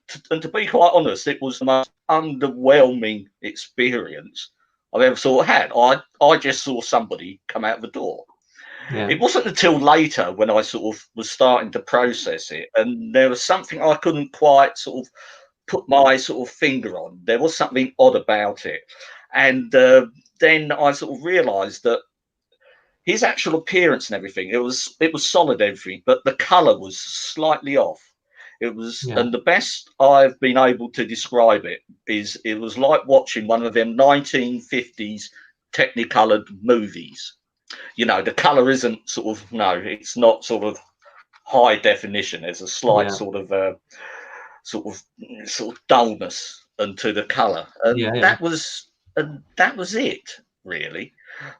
quite honest, it was the most underwhelming experience I've ever sort of had. I just saw somebody come out of the door. Yeah. It wasn't until later when I sort of was starting to process it, and there was something I couldn't quite sort of put my sort of finger on. There was something odd about it. And then I sort of realised that his actual appearance and everything, it was solid, everything, but the colour was slightly off. It was, and the best I've been able to describe it is it was like watching one of them 1950s Technicoloured movies. The colour isn't sort of, it's not sort of high definition. There's a slight sort of dullness into the colour, and that was it, really.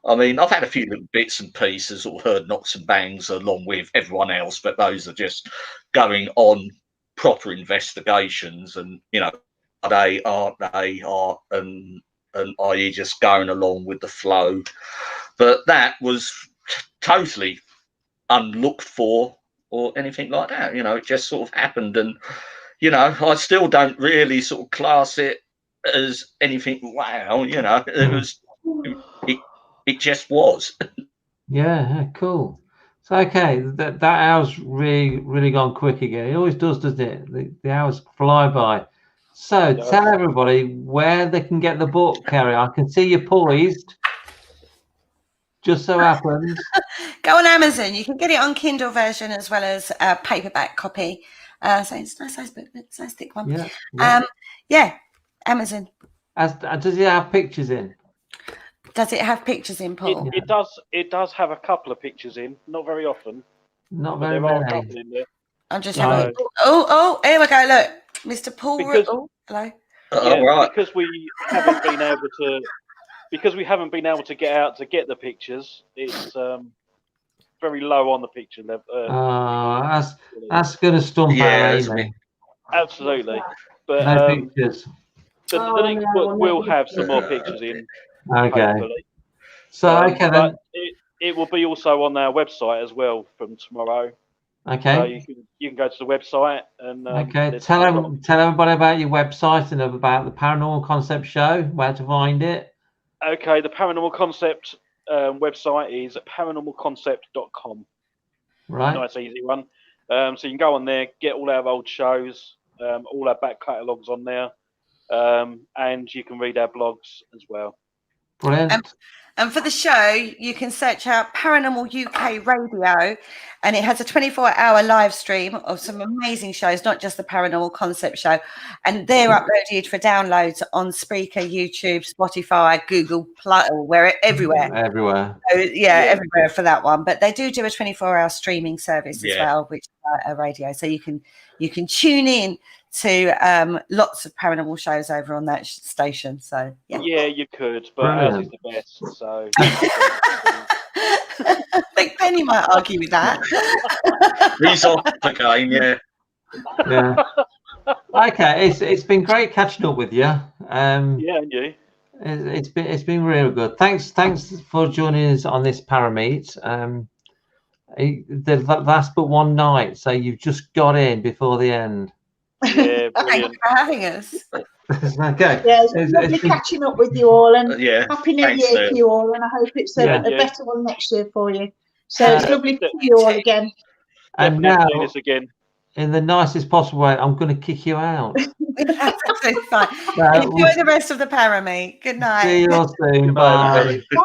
I mean, I've had a few little bits and pieces or heard knocks and bangs along with everyone else, but those are just going on proper investigations, and are they, and are you just going along with the flow? But that was totally unlooked for or anything like that. It just sort of happened, and I still don't really sort of class it as anything. Wow, it was. It just was. Yeah, cool. So okay, that hour's really gone quick again. It always does, doesn't it? The hours fly by. So tell everybody where they can get the book, Kerry. I can see you're poised. Just so happens. Go on Amazon. You can get it on Kindle version as well as a paperback copy. So it's a nice book. It's a nice thick one. Yeah. Amazon. Does it have pictures in? Does it have pictures in, Paul? It does have a couple of pictures in. Not very often. Not very many. Are a couple in there. I'm just having. Oh, here we go. Look, Mr. Paul. Because, hello. Oh, right. because we haven't been able to get out to get the pictures. It's very low on the picture level. That's gonna stump Yeah, out it's a bit. Amy. Absolutely, but No pictures. the next book will have some more pictures in, Okay. hopefully. So okay But then. it will be also on our website as well from tomorrow. Okay. So you can go to the website and Okay. Tell everybody about your website and about the Paranormal Concept Show. Where to find it? Okay, the Paranormal Concept website is paranormalconcept.com. Right. Nice, easy one. So you can go on there, get all our old shows, all our back catalogues on there, and you can read our blogs as well. Brilliant. And for the show, you can search out Paranormal UK Radio, and it has a 24-hour live stream of some amazing shows, not just the Paranormal Concept Show. And they're uploaded for downloads on Spreaker, YouTube, Spotify, Google Play, everywhere. Everywhere. So, everywhere for that one. But they do a 24-hour streaming service as well, which is a radio. So you can tune in to lots of paranormal shows over on that station. So yeah, you could, but ours is the best. So I think Penny might argue with that. He's off again, yeah. Okay, it's been great catching up with you. Yeah, and you. It's been really good. Thanks for joining us on this Parameet. The last but one night, so you've just got in before the end. Yeah, thank you for having us. Okay. Yeah, it's lovely catching up with you all, and happy New Year to you all, and I hope it's a better one next year for you. So it's lovely to see you all again. And now, again. in the nicest possible way, I'm going to kick you out. That's absolutely fine. Enjoy the rest of the Parameet. Good night. See you all soon. Bye. Bye.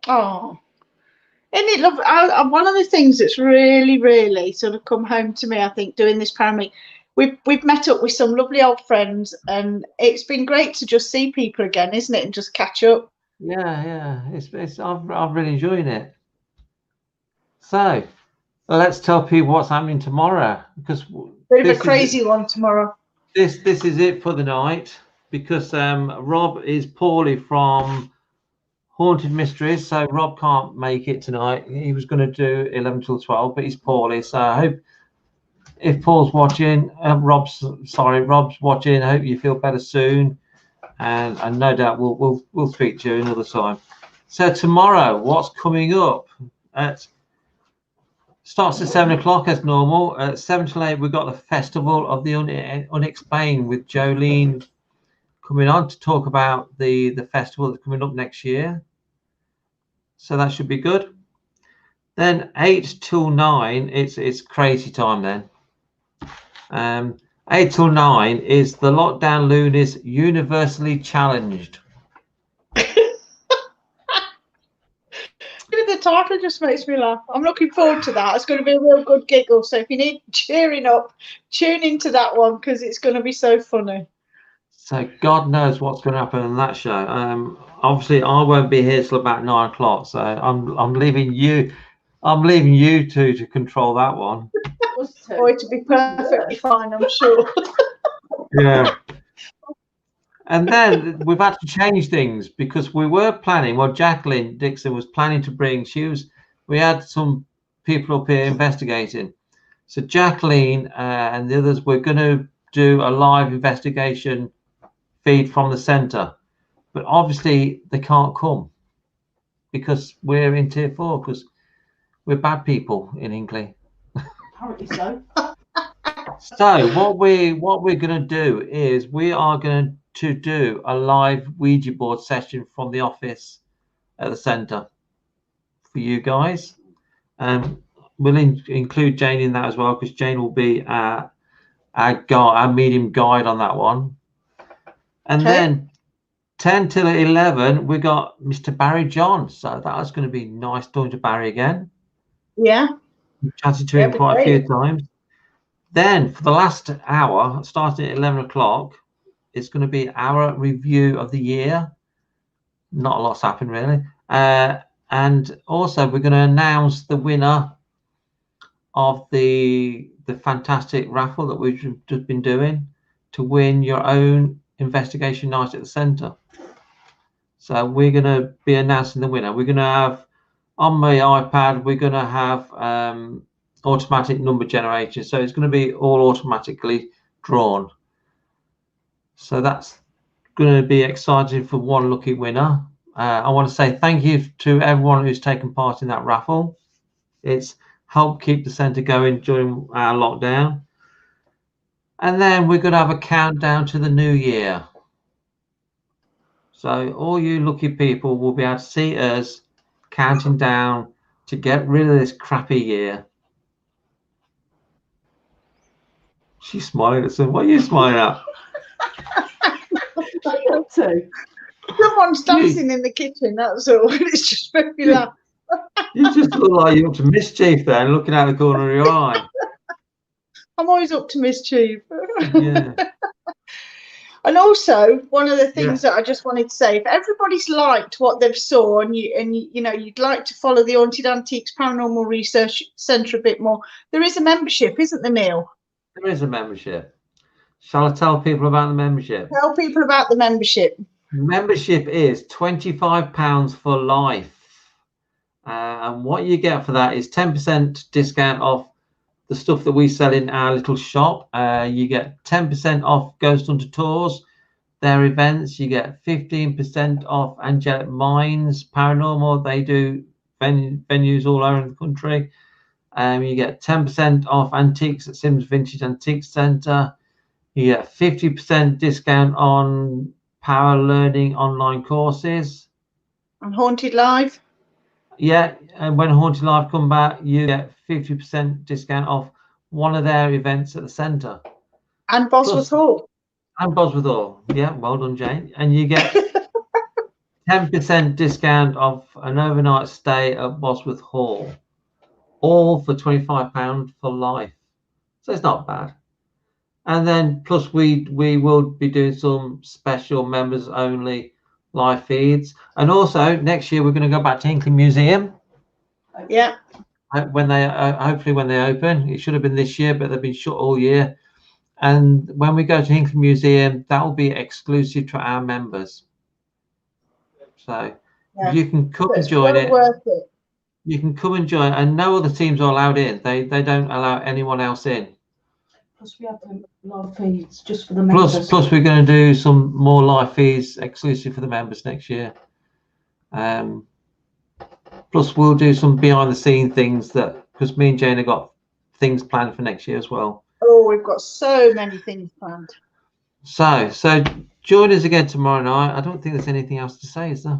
Oh. Isn't it lovely? One of the things that's really, really sort of come home to me, I think, doing this Parameet, we've met up with some lovely old friends, and it's been great to just see people again, isn't it, and just catch up. Yeah. I'm really enjoying it. So let's tell people what's happening tomorrow, because bit of a crazy one tomorrow. This is it for the night, because Rob is poorly from Haunted Mysteries, so Rob can't make it tonight. He was going to do 11 till 12, but he's poorly. So I hope, if Paul's watching, Rob's watching. I hope you feel better soon, and no doubt we'll speak to you another time. So tomorrow, what's coming up? Starts at 7 o'clock as normal. At 7 till 8, we've got the Festival of the Unexplained with Jolene coming on to talk about the festival that's coming up next year. So that should be good. Then 8 till 9, it's crazy time then. 8 till 9 is the Lockdown Loonies Universally Challenged. The title just makes me laugh. I'm looking forward to that. It's going to be a real good giggle. So if you need cheering up, tune into that one, because it's going to be so funny. So God knows what's going to happen on that show. Obviously, I won't be here till about 9 o'clock. So I'm leaving you. I'm leaving you two to control that one. Oh, it'll be perfectly fine, I'm sure. Yeah. And then we've had to change things, because we were planning. Well, Jacqueline Dixon was planning to bring. We had some people up here investigating. So Jacqueline and the others were going to do a live investigation feed from the centre, but obviously they can't come because we're in tier 4, because we're bad people in England. Apparently so. So what we're going to do is we are going to do a live Ouija board session from the office at the centre for you guys. We'll include Jane in that as well, because Jane will be our medium guide on that one. And then 10 till 11, we got Mr. Barry John. So that's going to be nice talking to Barry again. Yeah. We've chatted to him quite a few times. Then for the last hour, starting at 11 o'clock, it's going to be our review of the year. Not a lot's happened, really. And also, we're going to announce the winner of the the fantastic raffle that we've just been doing to win your own investigation night at the centre. So we're going to be announcing the winner. We're going to have, on my iPad, we're going to have automatic number generation. So it's going to be all automatically drawn. So that's going to be exciting for one lucky winner. I want to say thank you to everyone who's taken part in that raffle. It's helped keep the centre going during our lockdown. And then we're going to have a countdown to the new year. So all you lucky people will be able to see us counting down to get rid of this crappy year. She's smiling at something. What are you smiling at? Someone's dancing in the kitchen, that's all. It's just very laugh. You just look like you're up to mischief there, looking out the corner of your eye. I'm always up to mischief. Yeah. And also, one of the things that I just wanted to say, if everybody's liked what they've saw, and you know you'd like to follow the Haunted Antiques Paranormal Research Centre a bit more, there is a membership, isn't there, Neil? There is a membership. Shall I tell people about the membership? Tell people about the membership. Membership is £25 for life. And what you get for that is 10% discount off the stuff that we sell in our little shop. You get 10% off Ghost Hunter Tours, their events. You get 15% off Angelic Minds Paranormal. They do venues all over the country. You get 10% off Antiques at Sims Vintage Antiques Centre. You get 50% discount on Power Learning online courses. And Haunted Live. Yeah, and when Haunted Live come back, you get 50% discount off one of their events at the centre. And Bosworth Hall. And Bosworth Hall. Yeah, well done, Jane. And you get 10% discount off an overnight stay at Bosworth Hall. All for £25 for life. So it's not bad. And then plus we will be doing some special members only live feeds. And also next year we're going to go back to Hinkley Museum. Yeah. When they hopefully when they open. It should have been this year, but they've been shut all year. And when we go to Hinkley Museum, that will be exclusive to our members. So you can come and join it. Worth it. You can come and join, and no other teams are allowed in. They don't allow anyone else in. Plus we have the live feeds just for the members. Plus we're going to do some more live feeds exclusive for the members next year. Plus we'll do some behind the scene things because me and Jane have got things planned for next year as well. Oh, we've got so many things planned. So join us again tomorrow night. I don't think there's anything else to say, is there?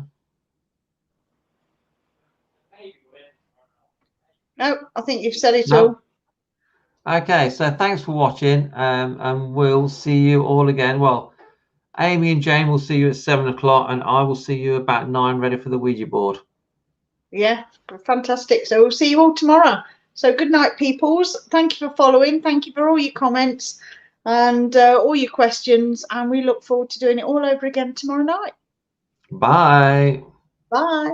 No, I think you've said it all. Okay, so thanks for watching, and we'll see you all again. Well, Amy and Jane will see you at 7 o'clock, and I will see you about 9, ready for the Ouija board. Yeah, fantastic. So we'll see you all tomorrow. So good night, peoples. Thank you for following. Thank you for all your comments and all your questions, and we look forward to doing it all over again tomorrow night. Bye. Bye.